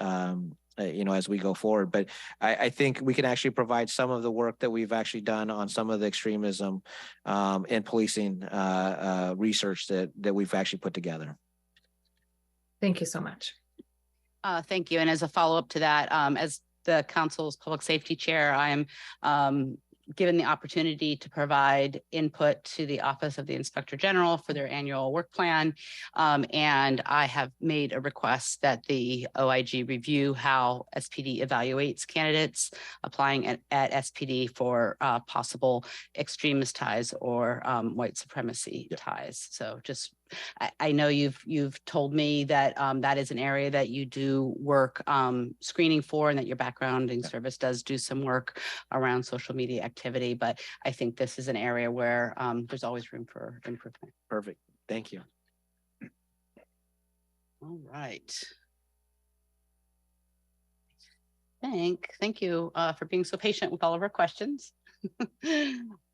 as we go forward. But I think we can actually provide some of the work that we've actually done on some of the extremism and policing research that we've actually put together. Thank you so much. Thank you. And as a follow-up to that, as the council's public safety chair, I am given the opportunity to provide input to the Office of the Inspector General for their annual work plan. And I have made a request that the OIG review how SPD evaluates candidates applying at SPD for possible extremist ties or white supremacy ties. So just I know you've told me that that is an area that you do work screening for, and that your backgrounding service does do some work around social media activity. But I think this is an area where there's always room for improvement. Perfect. Thank you. All right. Thank you for being so patient with all of our questions.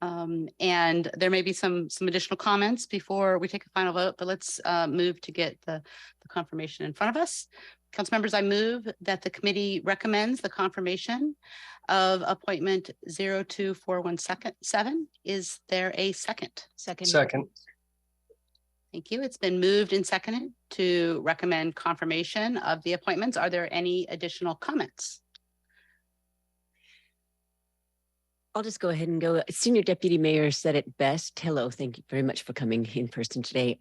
And there may be some additional comments before we take a final vote, but let's move to get the confirmation in front of us. Council members, I move that the committee recommends the confirmation of appointment 02417. Is there a second? Second. Thank you. It's been moved and seconded to recommend confirmation of the appointments. Are there any additional comments? I'll just go ahead and go. Senior Deputy Mayor said it best. Hello, thank you very much for coming in person today.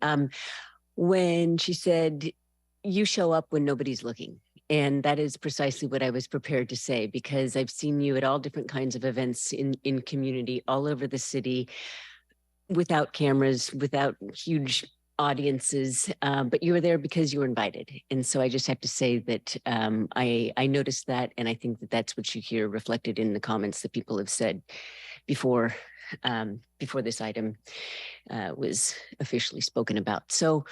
When she said, you show up when nobody's looking. And that is precisely what I was prepared to say, because I've seen you at all different kinds of events in community all over the city, without cameras, without huge audiences, but you were there because you were invited. And so I just have to say that I noticed that, and I think that that's what you hear reflected in the comments that people have said before this item was officially spoken about. So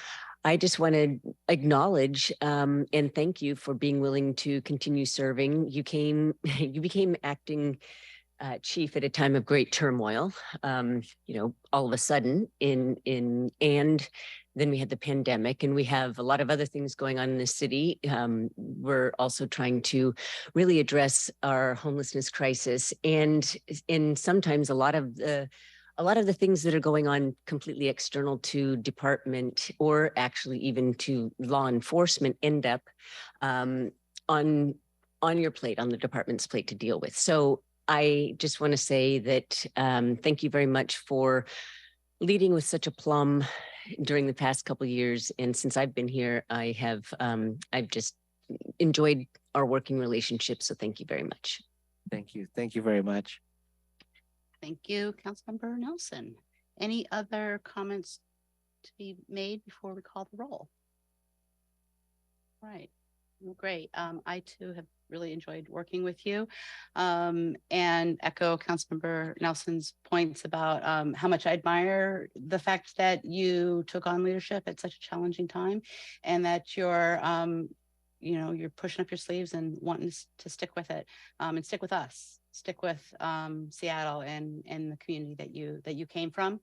I just want to acknowledge and thank you for being willing to continue serving. You became acting chief at a time of great turmoil, all of a sudden and then we had the pandemic, and we have a lot of other things going on in the city. We're also trying to really address our homelessness crisis, and sometimes a lot of the things that are going on completely external to department, or actually even to law enforcement, end up on your plate, on the department's plate to deal with. So I just want to say that thank you very much for leading with such aplomb during the past couple of years. And since I've been here, I've just enjoyed our working relationship. So thank you very much. Thank you. Thank you very much. Thank you, Councilmember Nelson. Any other comments to be made before we call the roll? Right. Well, great. I too have really enjoyed working with you, and echo Councilmember Nelson's points about how much I admire the fact that you took on leadership at such a challenging time, and that you're you're pushing up your sleeves and wanting to stick with it, and stick with us, stick with Seattle and the community that you came from.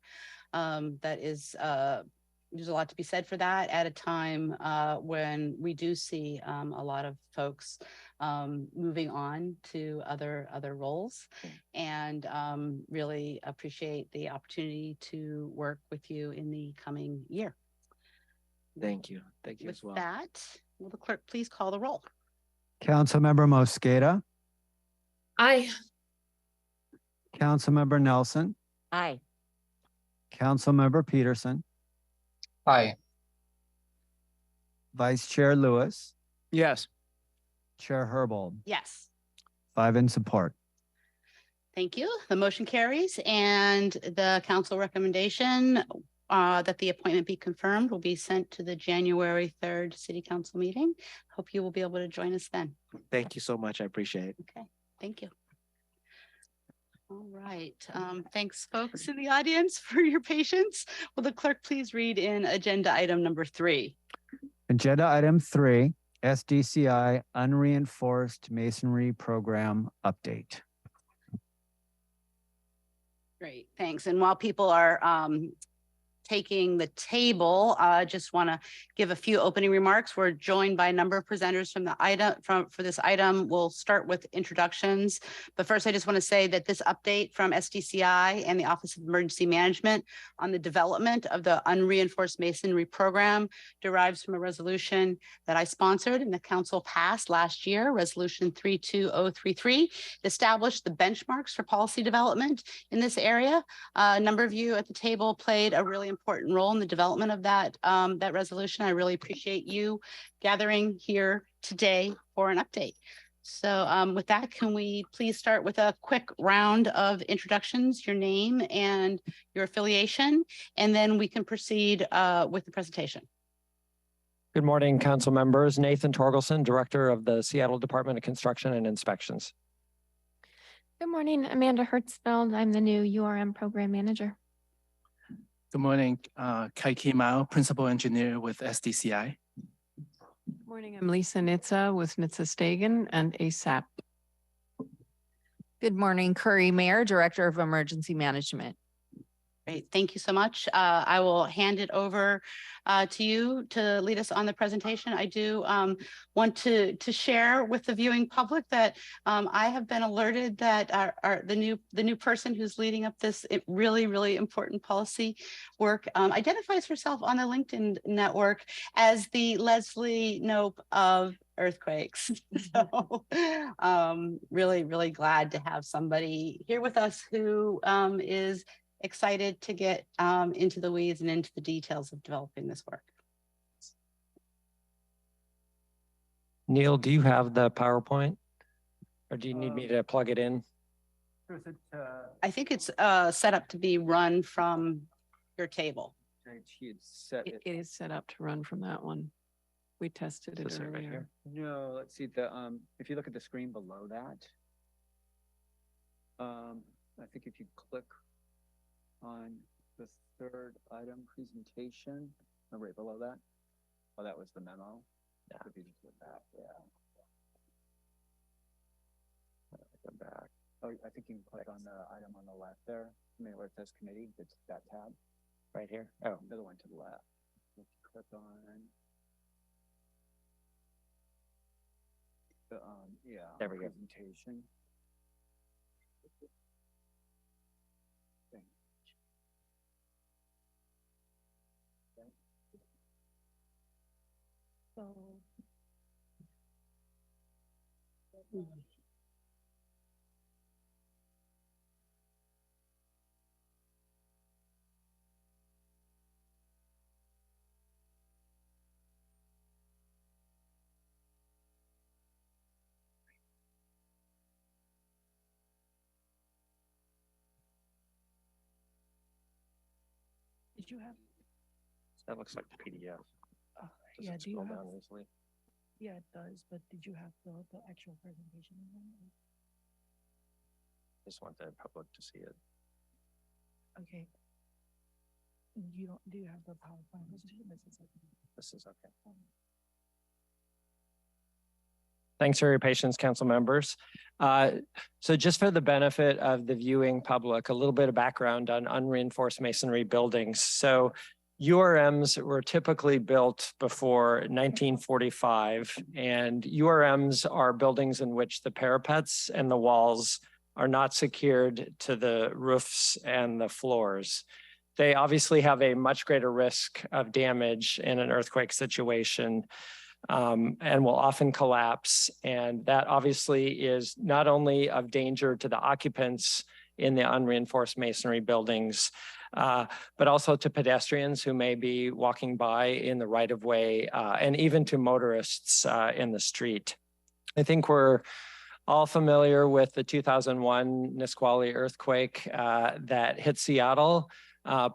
That is there's a lot to be said for that at a time when we do see a lot of folks moving on to other roles, and really appreciate the opportunity to work with you in the coming year. Thank you. Thank you as well. With that, will the clerk please call the roll? Councilmember Mosqueda, Aye. Councilmember Nelson, Aye. Councilmember Peterson, Aye. Vice Chair Lewis, Yes. Chair Herbold, Yes. 5 in support. Thank you. The motion carries, and the council recommendation that the appointment be confirmed will be sent to the January 3rd City Council meeting. Hope you will be able to join us then. Thank you so much. I appreciate it. Okay, thank you. All right. Thanks, folks in the audience, for your patience. Will the clerk please read in agenda item number 3? Agenda item 3, SDCI Unreinforced Masonry Program Update. Great, thanks. And while people are taking the table, I just want to give a few opening remarks. We're joined by a number of presenters from the item for this item. We'll start with introductions, but first I just want to say that this update from SDCI and the Office of Emergency Management on the development of the Unreinforced Masonry Program derives from a resolution that I sponsored and the council passed last year, Resolution 32033, established the benchmarks for policy development in this area. A number of you at the table played a really important role in the development of that resolution. I really appreciate you gathering here today for an update. So with that, can we please start with a quick round of introductions, your name and your affiliation, and then we can proceed with the presentation. Good morning, council members. Nathan Torgelson, Director of the Seattle Department of Construction and Inspections. Good morning, Amanda Hertzfeld. I'm the new URM Program Manager. Good morning, Kai-Ki Mao, Principal Engineer with SDCI. Good morning, I'm Lisa Nitza with Nitza Stagen and ASAP. Good morning, Curry Mayer, Director of Emergency Management. Great, thank you so much. I will hand it over to you to lead us on the presentation. I do want to share with the viewing public that I have been alerted that the new person who's leading up this really important policy work identifies herself on the LinkedIn network as the Leslie Knope of earthquakes. So really glad to have somebody here with us who is excited to get into the weeds and into the details of developing this work. Neil, do you have the PowerPoint or do you need me to plug it in? I think it's set up to be run from your table. It is set up to run from that one. We tested it earlier. Right here? No, let's see if you look at the screen below that, I think if you click on the third item presentation, right below that. Oh, that was the memo. Yeah. If you just look back, yeah. Come back. Oh, I think you can click on the item on the left there. I mean, where it says committee, it's that tab. Right here. Oh, the other one to the left. If you click on the there we go. Presentation. Did you have? That looks like the PDF. Yeah, do you have? Yeah, it does, but did you have the actual presentation? Just want the public to see it. Okay. You don't, do you have the PowerPoint presentation? This is okay. Thanks for your patience, council members. So just for the benefit of the viewing public, a little bit of background on unreinforced masonry buildings. So URMs were typically built before 1945, and URMs are buildings in which the parapets and the walls are not secured to the roofs and the floors. They obviously have a much greater risk of damage in an earthquake situation, and will often collapse. And that obviously is not only of danger to the occupants in the unreinforced masonry buildings, but also to pedestrians who may be walking by in the right of way, and even to motorists in the street. I think we're all familiar with the 2001 Nisqually earthquake that hit Seattle.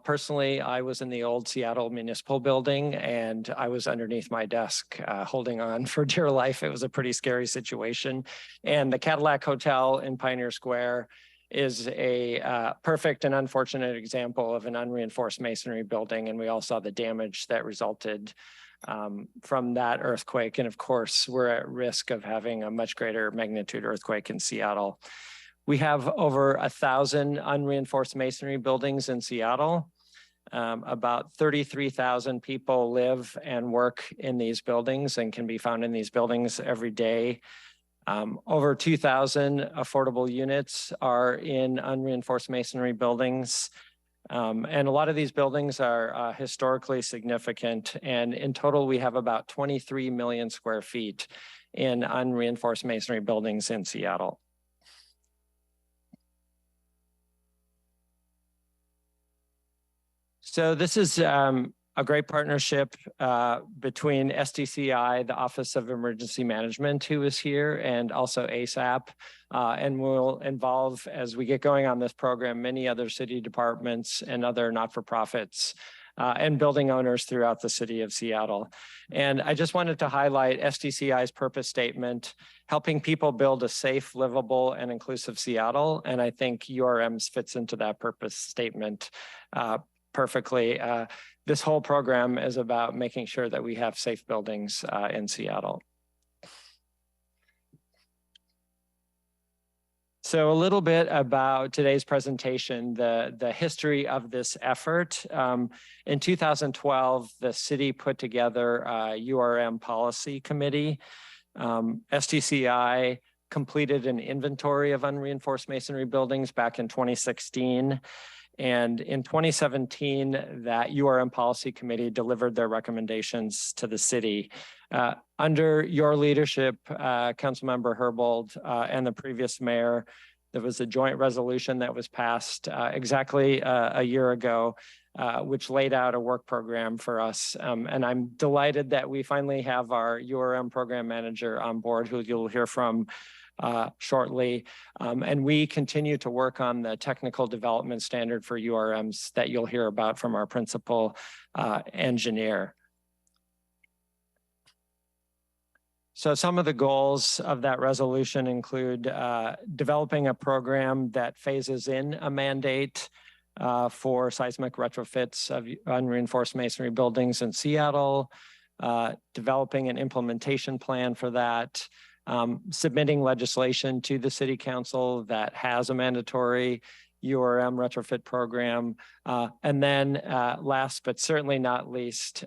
Personally, I was in the old Seattle Municipal Building, and I was underneath my desk holding on for dear life. It was a pretty scary situation. And the Cadillac Hotel in Pioneer Square is a perfect and unfortunate example of an unreinforced masonry building. And we all saw the damage that resulted from that earthquake. And of course, we're at risk of having a much greater magnitude earthquake in Seattle. We have over 1,000 unreinforced masonry buildings in Seattle. About 33,000 people live and work in these buildings and can be found in these buildings every day. Over 2,000 affordable units are in unreinforced masonry buildings. And a lot of these buildings are historically significant. And in total, we have about 23 million square feet in unreinforced masonry buildings in Seattle. So this is a great partnership between SDCI, the Office of Emergency Management, who is here, and also ASAP, and will involve, as we get going on this program, many other city departments and other not-for-profits and building owners throughout the city of Seattle. And I just wanted to highlight SDCI's purpose statement, helping people build a safe, livable, and inclusive Seattle. And I think URMs fits into that purpose statement perfectly. This whole program is about making sure that we have safe buildings in Seattle. So a little bit about today's presentation, the history of this effort. In 2012, the city put together a URM policy committee. SDCI completed an inventory of unreinforced masonry buildings back in 2016. And in 2017, that URM policy committee delivered their recommendations to the city. Under your leadership, Councilmember Herbold and the previous mayor, there was a joint resolution that was passed exactly a year ago, which laid out a work program for us. And I'm delighted that we finally have our URM program manager on board, who you'll hear from shortly. And we continue to work on the technical development standard for URMs that you'll hear about from our principal engineer. So some of the goals of that resolution include developing a program that phases in a mandate for seismic retrofits of unreinforced masonry buildings in Seattle, developing an implementation plan for that, submitting legislation to the city council that has a mandatory URM retrofit program. And then last, but certainly not least,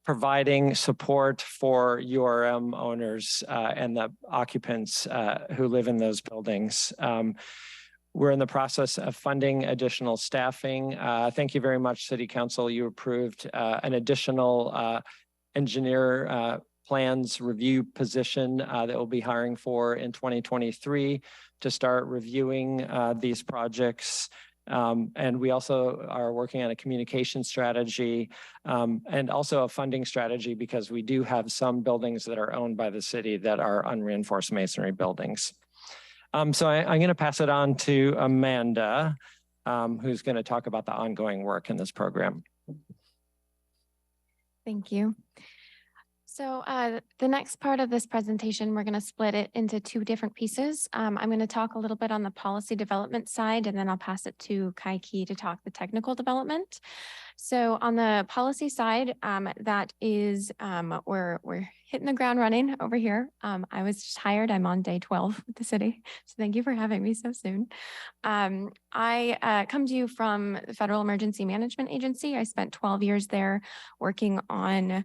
providing support for URM owners and the occupants who live in those buildings. We're in the process of funding additional staffing. Thank you very much, City Council. You approved an additional engineer plans review position that we'll be hiring for in 2023 to start reviewing these projects. And we also are working on a communication strategy and also a funding strategy, because we do have some buildings that are owned by the city that are unreinforced masonry buildings. So I'm going to pass it on to Amanda who's going to talk about the ongoing work in this program. Thank you. So the next part of this presentation, we're going to split it into two different pieces. I'm going to talk a little bit on the policy development side, and then I'll pass it to Kai Ki to talk the technical development. So on the policy side, that is we're hitting the ground running over here. I was just hired. I'm on day 12 with the city. So thank you for having me so soon. I come to you from the Federal Emergency Management Agency. I spent 12 years there working on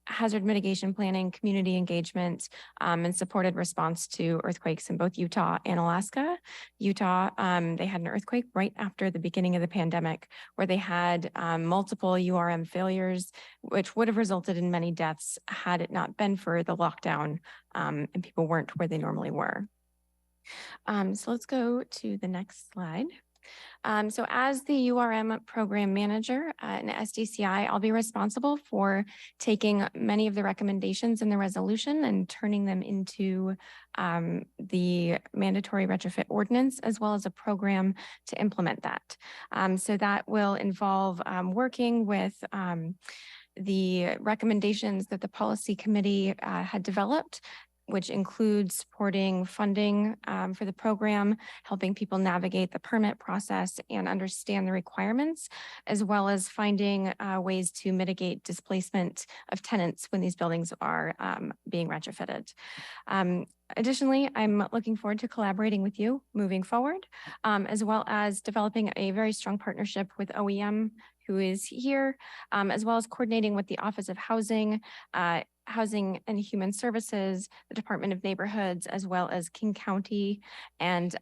hazard mitigation planning, community engagement, and supported response to earthquakes in both Utah and Alaska. Utah, they had an earthquake right after the beginning of the pandemic where they had multiple URM failures, which would have resulted in many deaths had it not been for the lockdown and people weren't where they normally were. So let's go to the next slide. So as the URM program manager in SDCI, I'll be responsible for taking many of the recommendations in the resolution and turning them into the mandatory retrofit ordinance, as well as a program to implement that. So that will involve working with the recommendations that the policy committee had developed, which includes supporting funding for the program, helping people navigate the permit process and understand the requirements, as well as finding ways to mitigate displacement of tenants when these buildings are being retrofitted. Additionally, I'm looking forward to collaborating with you moving forward, as well as developing a very strong partnership with OEM, who is here, as well as coordinating with the Office of Housing, Housing and Human Services, the Department of Neighborhoods, as well as King County and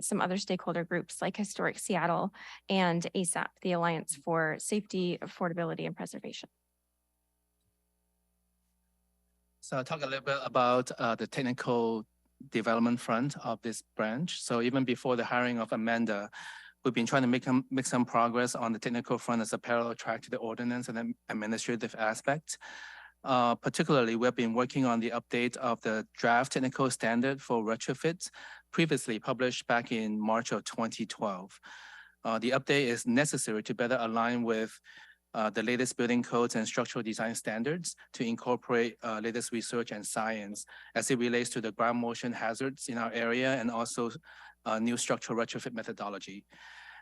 some other stakeholder groups like Historic Seattle and ASAP, the Alliance for Safety, Affordability, and Preservation. So I'll talk a little bit about the technical development front of this branch. So even before the hiring of Amanda, we've been trying to make some progress on the technical front as a parallel track to the ordinance and administrative aspect. Particularly, we've been working on the update of the draft technical standard for retrofits, previously published back in March of 2012. The update is necessary to better align with the latest building codes and structural design standards to incorporate latest research and science as it relates to the ground motion hazards in our area and also new structural retrofit methodology.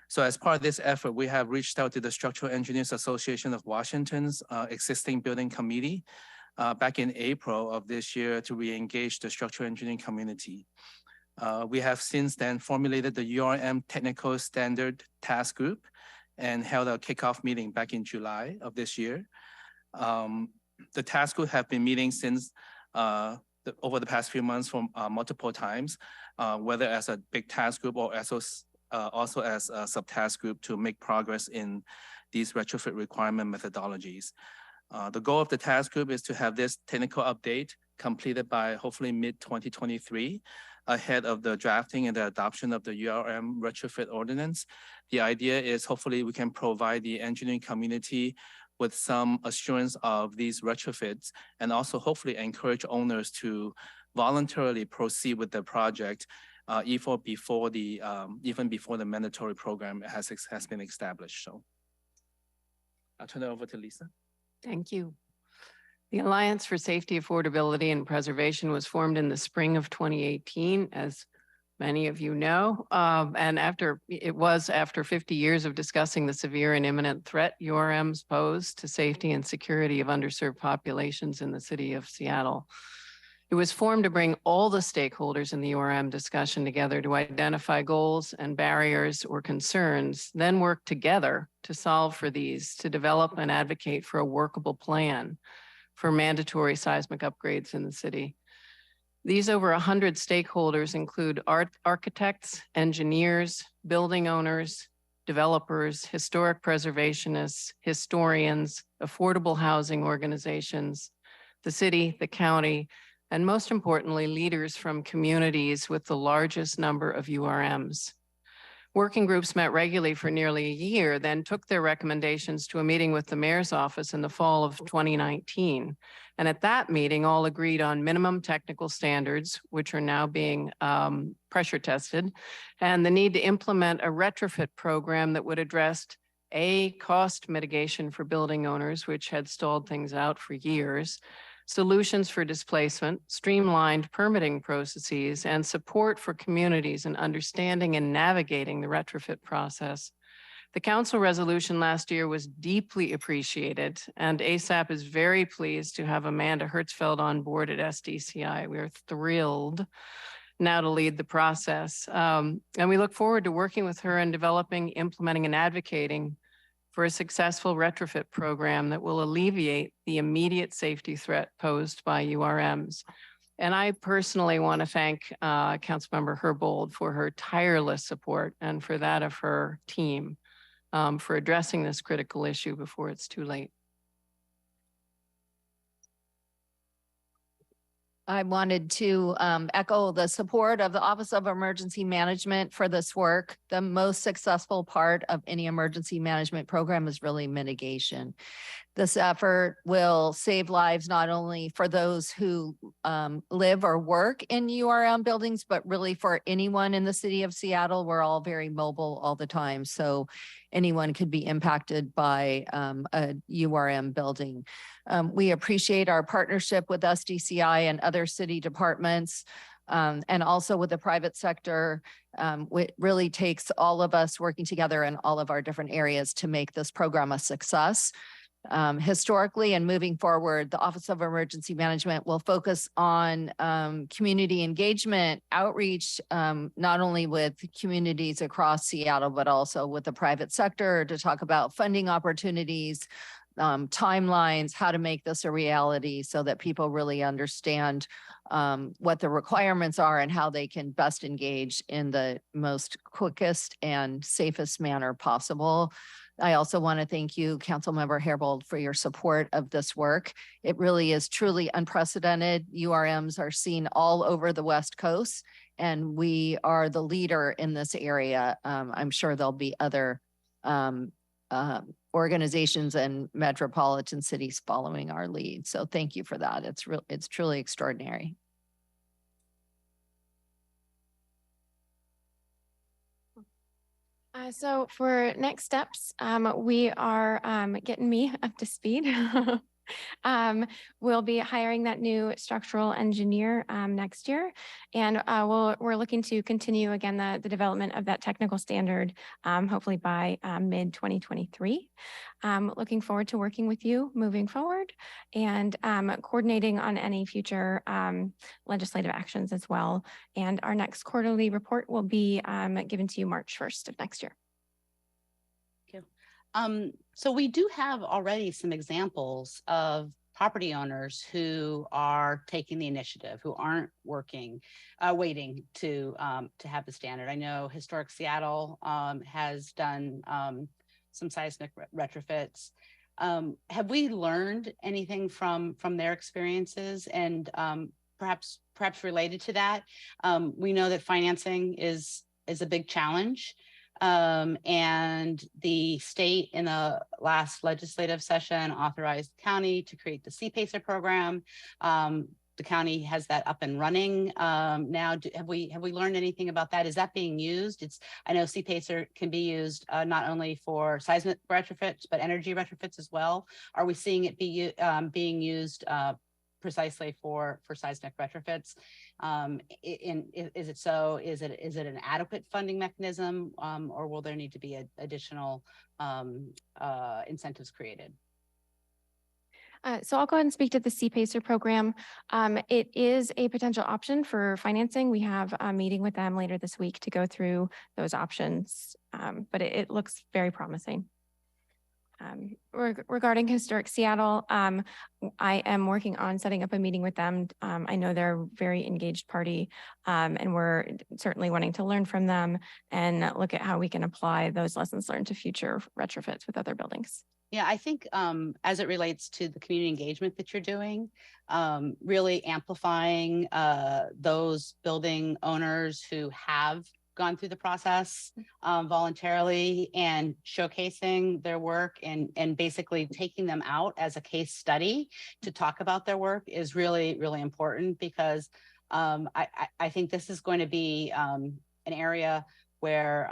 So as part of this effort, we have reached out to the Structural Engineers Association of Washington's existing building committee back in April of this year to re-engage the structural engineering community. We have since then formulated the URM Technical Standard Task Group and held a kickoff meeting back in July of this year. The task group have been meeting since over the past few months from multiple times, whether as a big task group or also as a subtask group to make progress in these retrofit requirement methodologies. The goal of the task group is to have this technical update completed by hopefully mid-2023 ahead of the drafting and the adoption of the URM retrofit ordinance. The idea is hopefully we can provide the engineering community with some assurance of these retrofits and also hopefully encourage owners to voluntarily proceed with the project even before the mandatory program has been established. So I'll turn it over to Lisa. Thank you. The Alliance for Safety, Affordability, and Preservation was formed in the spring of 2018, as many of you know. And after 50 years of discussing the severe and imminent threat URMs pose to safety and security of underserved populations in the city of Seattle. It was formed to bring all the stakeholders in the URM discussion together to identify goals and barriers or concerns, then work together to solve for these, to develop and advocate for a workable plan for mandatory seismic upgrades in the city. These over 100 stakeholders include architects, engineers, building owners, developers, historic preservationists, historians, affordable housing organizations, the city, the county, and most importantly, leaders from communities with the largest number of URMs. Working groups met regularly for nearly a year, then took their recommendations to a meeting with the mayor's office in the fall of 2019. And at that meeting, all agreed on minimum technical standards, which are now being pressure tested, and the need to implement a retrofit program that would address cost mitigation for building owners, which had stalled things out for years, solutions for displacement, streamlined permitting processes, and support for communities in understanding and navigating the retrofit process. The council resolution last year was deeply appreciated, and ASAP is very pleased to have Amanda Hertzfeld on board at SDCI. We are thrilled now to lead the process. And we look forward to working with her in developing, implementing, and advocating for a successful retrofit program that will alleviate the immediate safety threat posed by URMs. And I personally want to thank Councilmember Herbold for her tireless support and for that of her team for addressing this critical issue before it's too late. I wanted to echo the support of the Office of Emergency Management for this work. The most successful part of any emergency management program is really mitigation. This effort will save lives not only for those who live or work in URM buildings, but really for anyone in the city of Seattle. We're all very mobile all the time, so anyone could be impacted by a URM building. We appreciate our partnership with SDCI and other city departments, and also with the private sector. It really takes all of us working together in all of our different areas to make this program a success. Historically and moving forward, the Office of Emergency Management will focus on community engagement, outreach, not only with communities across Seattle, but also with the private sector to talk about funding opportunities, timelines, how to make this a reality so that people really understand what the requirements are and how they can best engage in the most quickest and safest manner possible. I also want to thank you, Councilmember Herbold, for your support of this work. It really is truly unprecedented. URMs are seen all over the West Coast, and we are the leader in this area. I'm sure there'll be other organizations and metropolitan cities following our lead. So thank you for that. It's truly extraordinary. So for next steps, we are getting me up to speed. We'll be hiring that new structural engineer next year. And we're looking to continue again the development of that technical standard, hopefully by mid 2023. Looking forward to working with you moving forward and coordinating on any future legislative actions as well. And our next quarterly report will be given to you March 1st of next year. So we do have already some examples of property owners who are taking the initiative, who aren't waiting to have the standard. I know Historic Seattle has done some seismic retrofits. Have we learned anything from their experiences? And perhaps related to that, we know that financing is a big challenge. And the state in the last legislative session authorized the county to create the CPACER program. The county has that up and running now. Have we learned anything about that? Is that being used? I know CPACER can be used not only for seismic retrofits, but energy retrofits as well. Are we seeing it being used precisely for seismic retrofits? Is it so? Is it an adequate funding mechanism, or will there need to be additional incentives created? So I'll go ahead and speak to the CPACER program. It is a potential option for financing. We have a meeting with them later this week to go through those options, but it looks very promising. Regarding Historic Seattle, I am working on setting up a meeting with them. I know they're a very engaged party, and we're certainly wanting to learn from them and look at how we can apply those lessons learned to future retrofits with other buildings. Yeah, I think as it relates to the community engagement that you're doing, really amplifying those building owners who have gone through the process voluntarily and showcasing their work and basically taking them out as a case study to talk about their work is really, really important because I think this is going to be an area where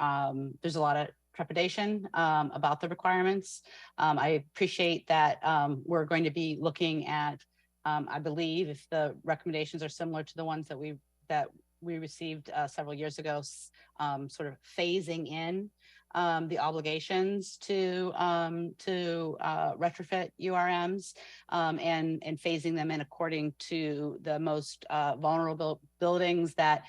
there's a lot of trepidation about the requirements. I appreciate that we're going to be looking at, I believe, if the recommendations are similar to the ones that we received several years ago, sort of phasing in the obligations to retrofit URMs and phasing them in according to the most vulnerable buildings that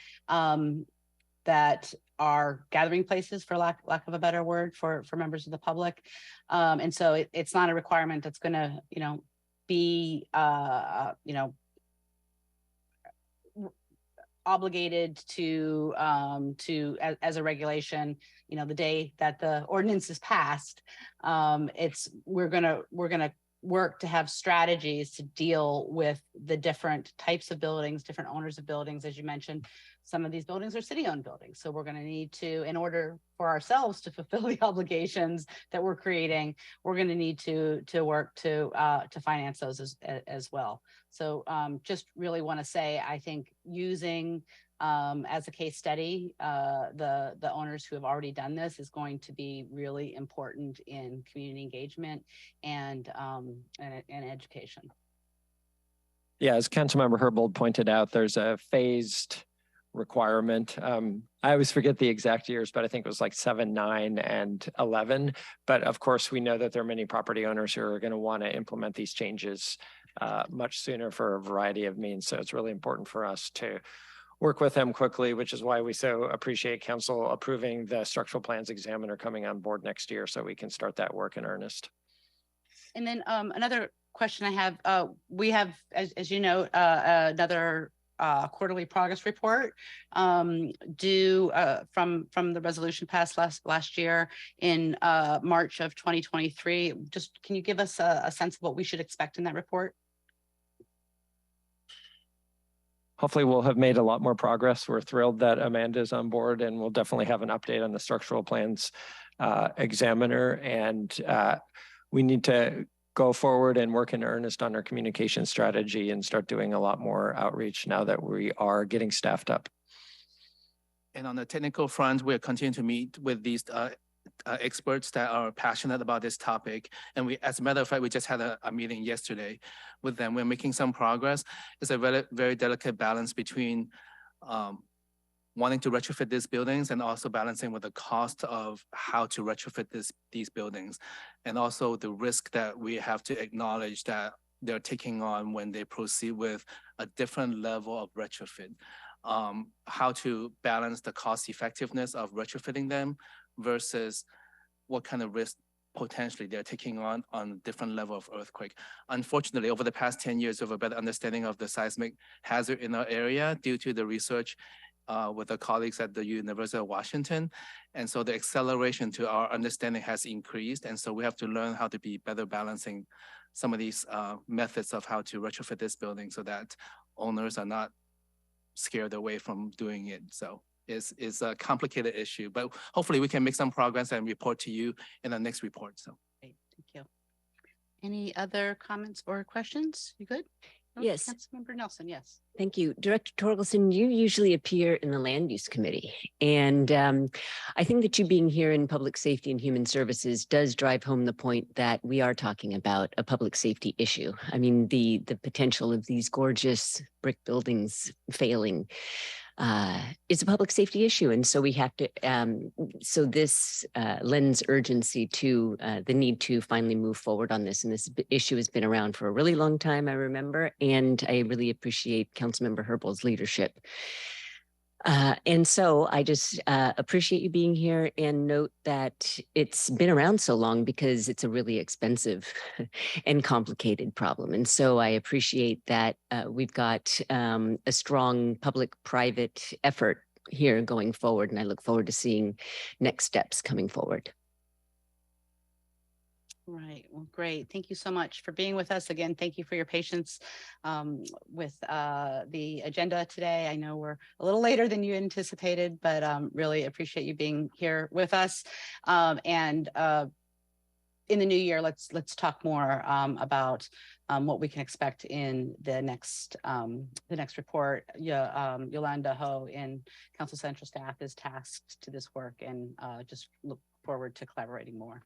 are gathering places, for lack of a better word, for members of the public. And so it's not a requirement that's going to, be, obligated to as a regulation, the day that the ordinance is passed. We're gonna work to have strategies to deal with the different types of buildings, different owners of buildings. As you mentioned, some of these buildings are city-owned buildings. So we're going to need to, in order for ourselves to fulfill the obligations that we're creating, we're going to need to work to finance those as well. So just really want to say, I think using as a case study, the owners who have already done this is going to be really important in community engagement and education. Yeah, as Councilmember Herbold pointed out, there's a phased requirement. I always forget the exact years, but I think it was like 7, 9, and 11. But of course, we know that there are many property owners who are going to want to implement these changes much sooner for a variety of means. So it's really important for us to work with them quickly, which is why we so appreciate council approving the structural plans examiner coming on board next year so we can start that work in earnest. And then another question I have, we have, as you know, another quarterly progress report due from the resolution passed last year in March of 2023. Just can you give us a sense of what we should expect in that report? Hopefully we'll have made a lot more progress. We're thrilled that Amanda's on board, and we'll definitely have an update on the structural plans examiner. And we need to go forward and work in earnest on our communication strategy and start doing a lot more outreach now that we are getting staffed up. And on the technical front, we're continuing to meet with these experts that are passionate about this topic. And we, as a matter of fact, we just had a meeting yesterday with them. We're making some progress. It's a very, very delicate balance between wanting to retrofit these buildings and also balancing with the cost of how to retrofit these buildings. And also the risk that we have to acknowledge that they're taking on when they proceed with a different level of retrofit. How to balance the cost effectiveness of retrofitting them versus what kind of risk potentially they're taking on different level of earthquake. Unfortunately, over the past 10 years, we have a better understanding of the seismic hazard in our area due to the research with our colleagues at the University of Washington. And so the acceleration to our understanding has increased. And so we have to learn how to be better balancing some of these methods of how to retrofit this building so that owners are not scared away from doing it. So it's a complicated issue, but hopefully we can make some progress and report to you in the next report. So great, thank you. Any other comments or questions? You good? Oh, yes. Councilmember Nelson, yes. Thank you. Director Torkelson, you usually appear in the Land Use Committee. And I think that you being here in Public Safety and Human Services does drive home the point that we are talking about a public safety issue. I mean, the potential of these gorgeous brick buildings failing is a public safety issue. And so we have to, so this lends urgency to the need to finally move forward on this. And this issue has been around for a really long time, I remember, and I really appreciate Councilmember Herbold's leadership. And so I just appreciate you being here and note that it's been around so long because it's a really expensive and complicated problem. And so I appreciate that we've got a strong public-private effort here going forward. And I look forward to seeing next steps coming forward. Right. Well, great. Thank you so much for being with us again. Thank you for your patience with the agenda today. I know we're a little later than you anticipated, but really appreciate you being here with us. And in the new year, let's talk more about what we can expect in the next report. Yeah, Yolanda Ho in Council Central staff is tasked to this work, and just look forward to collaborating more.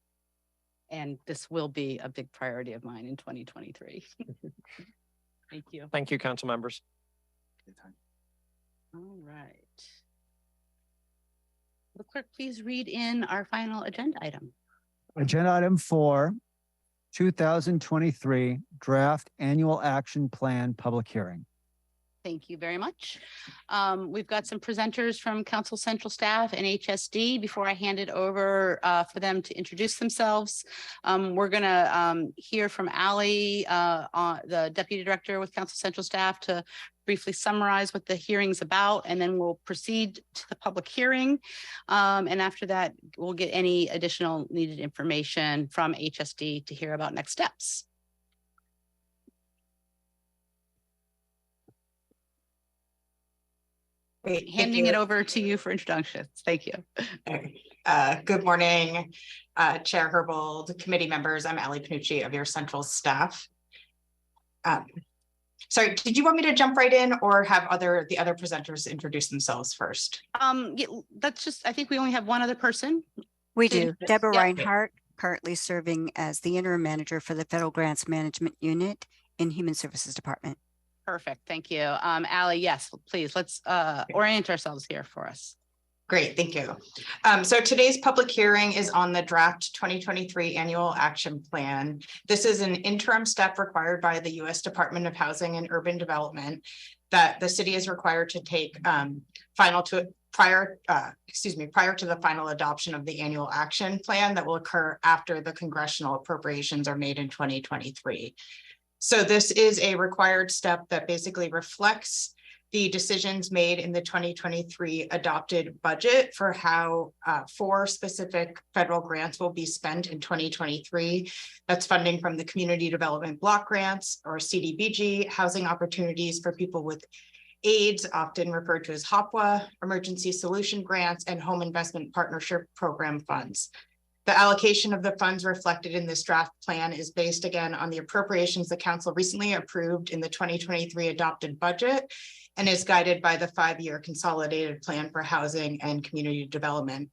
And this will be a big priority of mine in 2023. Thank you. Thank you, council members. All right. The clerk, please read in our final agenda item. Agenda item 4, 2023 draft annual action plan public hearing. Thank you very much. We've got some presenters from Council Central staff and HSD. Before I hand it over for them to introduce themselves, we're going to hear from Allie, the Deputy Director with Council Central staff, to briefly summarize what the hearing's about, and then we'll proceed to the public hearing. And after that, we'll get any additional needed information from HSD to hear about next steps. Great, handing it over to you for introductions. Thank you. Good morning, Chair Herbold, committee members. I'm Allie Panucci of your central staff. Sorry, did you want me to jump right in or have the other presenters introduce themselves first? Yeah, that's just, I think we only have one other person. We do. Deborah Yep. Reinhardt, currently serving as the interim manager for the Federal Grants Management Unit in Human Services Department. Perfect. Thank you. Allie, yes, please, let's orient ourselves here for us. Great, thank you. So today's public hearing is on the draft 2023 annual action plan. This is an interim step required by the U.S. Department of Housing and Urban Development that the city is required to take prior to the final adoption of the annual action plan that will occur after the congressional appropriations are made in 2023. So this is a required step that basically reflects the decisions made in the 2023 adopted budget for how 4 specific federal grants will be spent in 2023. That's funding from the Community Development Block Grants, or CDBG, Housing Opportunities for People with AIDS, often referred to as HOPWA, Emergency Solution Grants, and Home Investment Partnership Program funds. The allocation of the funds reflected in this draft plan is based again on the appropriations the council recently approved in the 2023 adopted budget and is guided by the 5-year consolidated plan for housing and community development.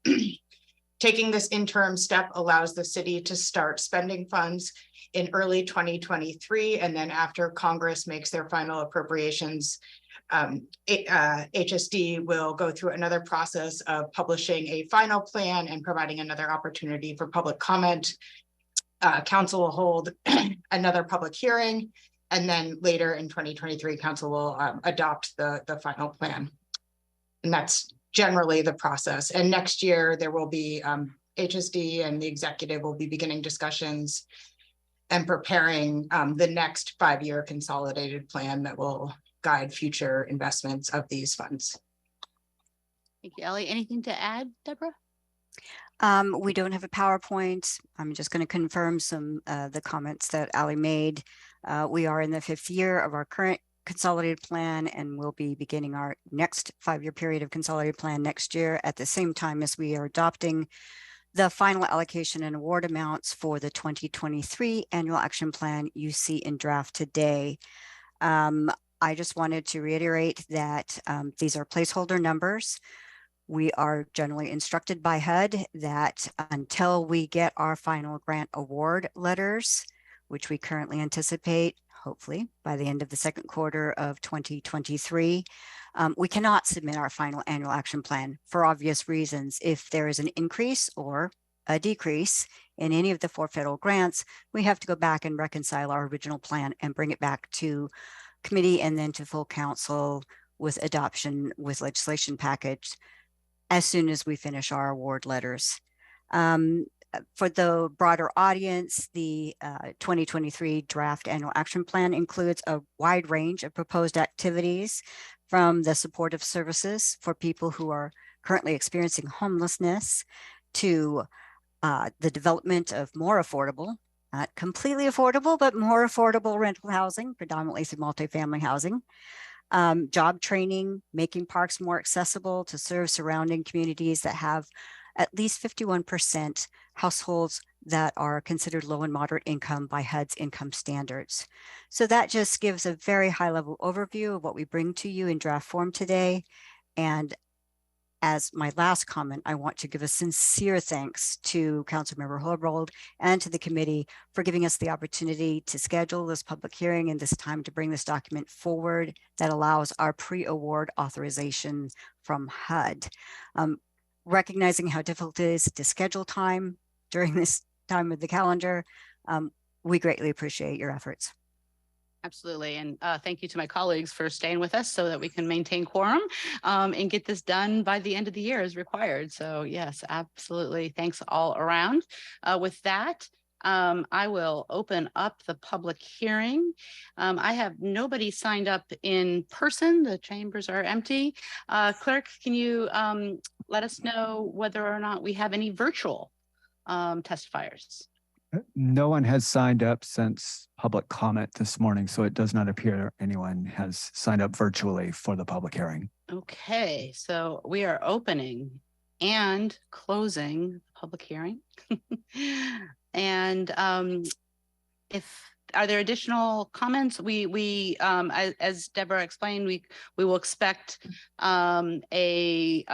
Taking this interim step allows the city to start spending funds in early 2023, and then after Congress makes their final appropriations, HSD will go through another process of publishing a final plan and providing another opportunity for public comment. Council will hold another public hearing, and then later in 2023, council will adopt the final plan. And that's generally the process. And next year there will be HSD and the executive will be beginning discussions and preparing the next 5-year consolidated plan that will guide future investments of these funds. Thank you, Ellie. Anything to add, Deborah? We don't have a PowerPoint. I'm just going to confirm some the comments that Ali made. We are in the 5th year of our current consolidated plan, and we'll be beginning our next 5-year period of consolidated plan next year at the same time as we are adopting the final allocation and award amounts for the 2023 annual action plan you see in draft today. I just wanted to reiterate that these are placeholder numbers. We are generally instructed by HUD that until we get our final grant award letters, which we currently anticipate, hopefully by the end of the 2nd quarter of 2023, we cannot submit our final annual action plan for obvious reasons. If there is an increase or a decrease in any of the 4 federal grants, we have to go back and reconcile our original plan and bring it back to committee and then to full council with adoption with legislation package as soon as we finish our award letters. For the broader audience, the 2023 draft annual action plan includes a wide range of proposed activities, from the supportive services for people who are currently experiencing homelessness to the development of more affordable Not completely affordable, but more affordable rental housing, predominantly through multifamily housing. Job training, making parks more accessible to serve surrounding communities that have at least 51% households that are considered low and moderate income by HUD's income standards. So that just gives a very high level overview of what we bring to you in draft form today. And as my last comment, I want to give a sincere thanks to Councilmember Herbold and to the committee for giving us the opportunity to schedule this public hearing and this time to bring this document forward that allows our pre-award authorization from HUD. Recognizing how difficult it is to schedule time during this time of the calendar, we greatly appreciate your efforts. Absolutely. And thank you to my colleagues for staying with us so that we can maintain quorum and get this done by the end of the year as required. So yes, absolutely. Thanks all around. With that, I will open up the public hearing. I have nobody signed up in person. The chambers are empty. Clerk, can you let us know whether or not we have any virtual testifiers? No one has signed up since public comment this morning, so it does not appear anyone has signed up virtually for the public hearing. Okay, so we are opening and closing the public hearing. And are there additional comments? As Deborah explained, we will expect a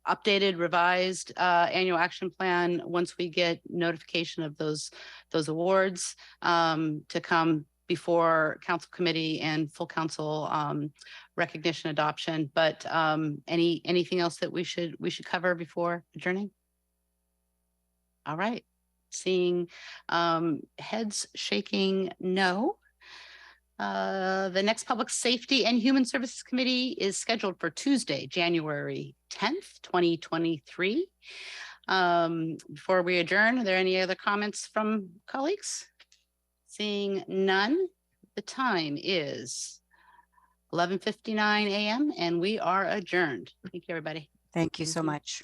updated, revised annual action plan once we get notification of those awards to come before council committee and full council recognition adoption. But anything else that we should cover before adjourning? All right. Seeing heads shaking no. The next Public Safety and Human Services Committee is scheduled for Tuesday, January 10th, 2023. Before we adjourn, are there any other comments from colleagues? Seeing none, the time is 11:59 a.m. and we are adjourned. Thank you, everybody. Thank you so much.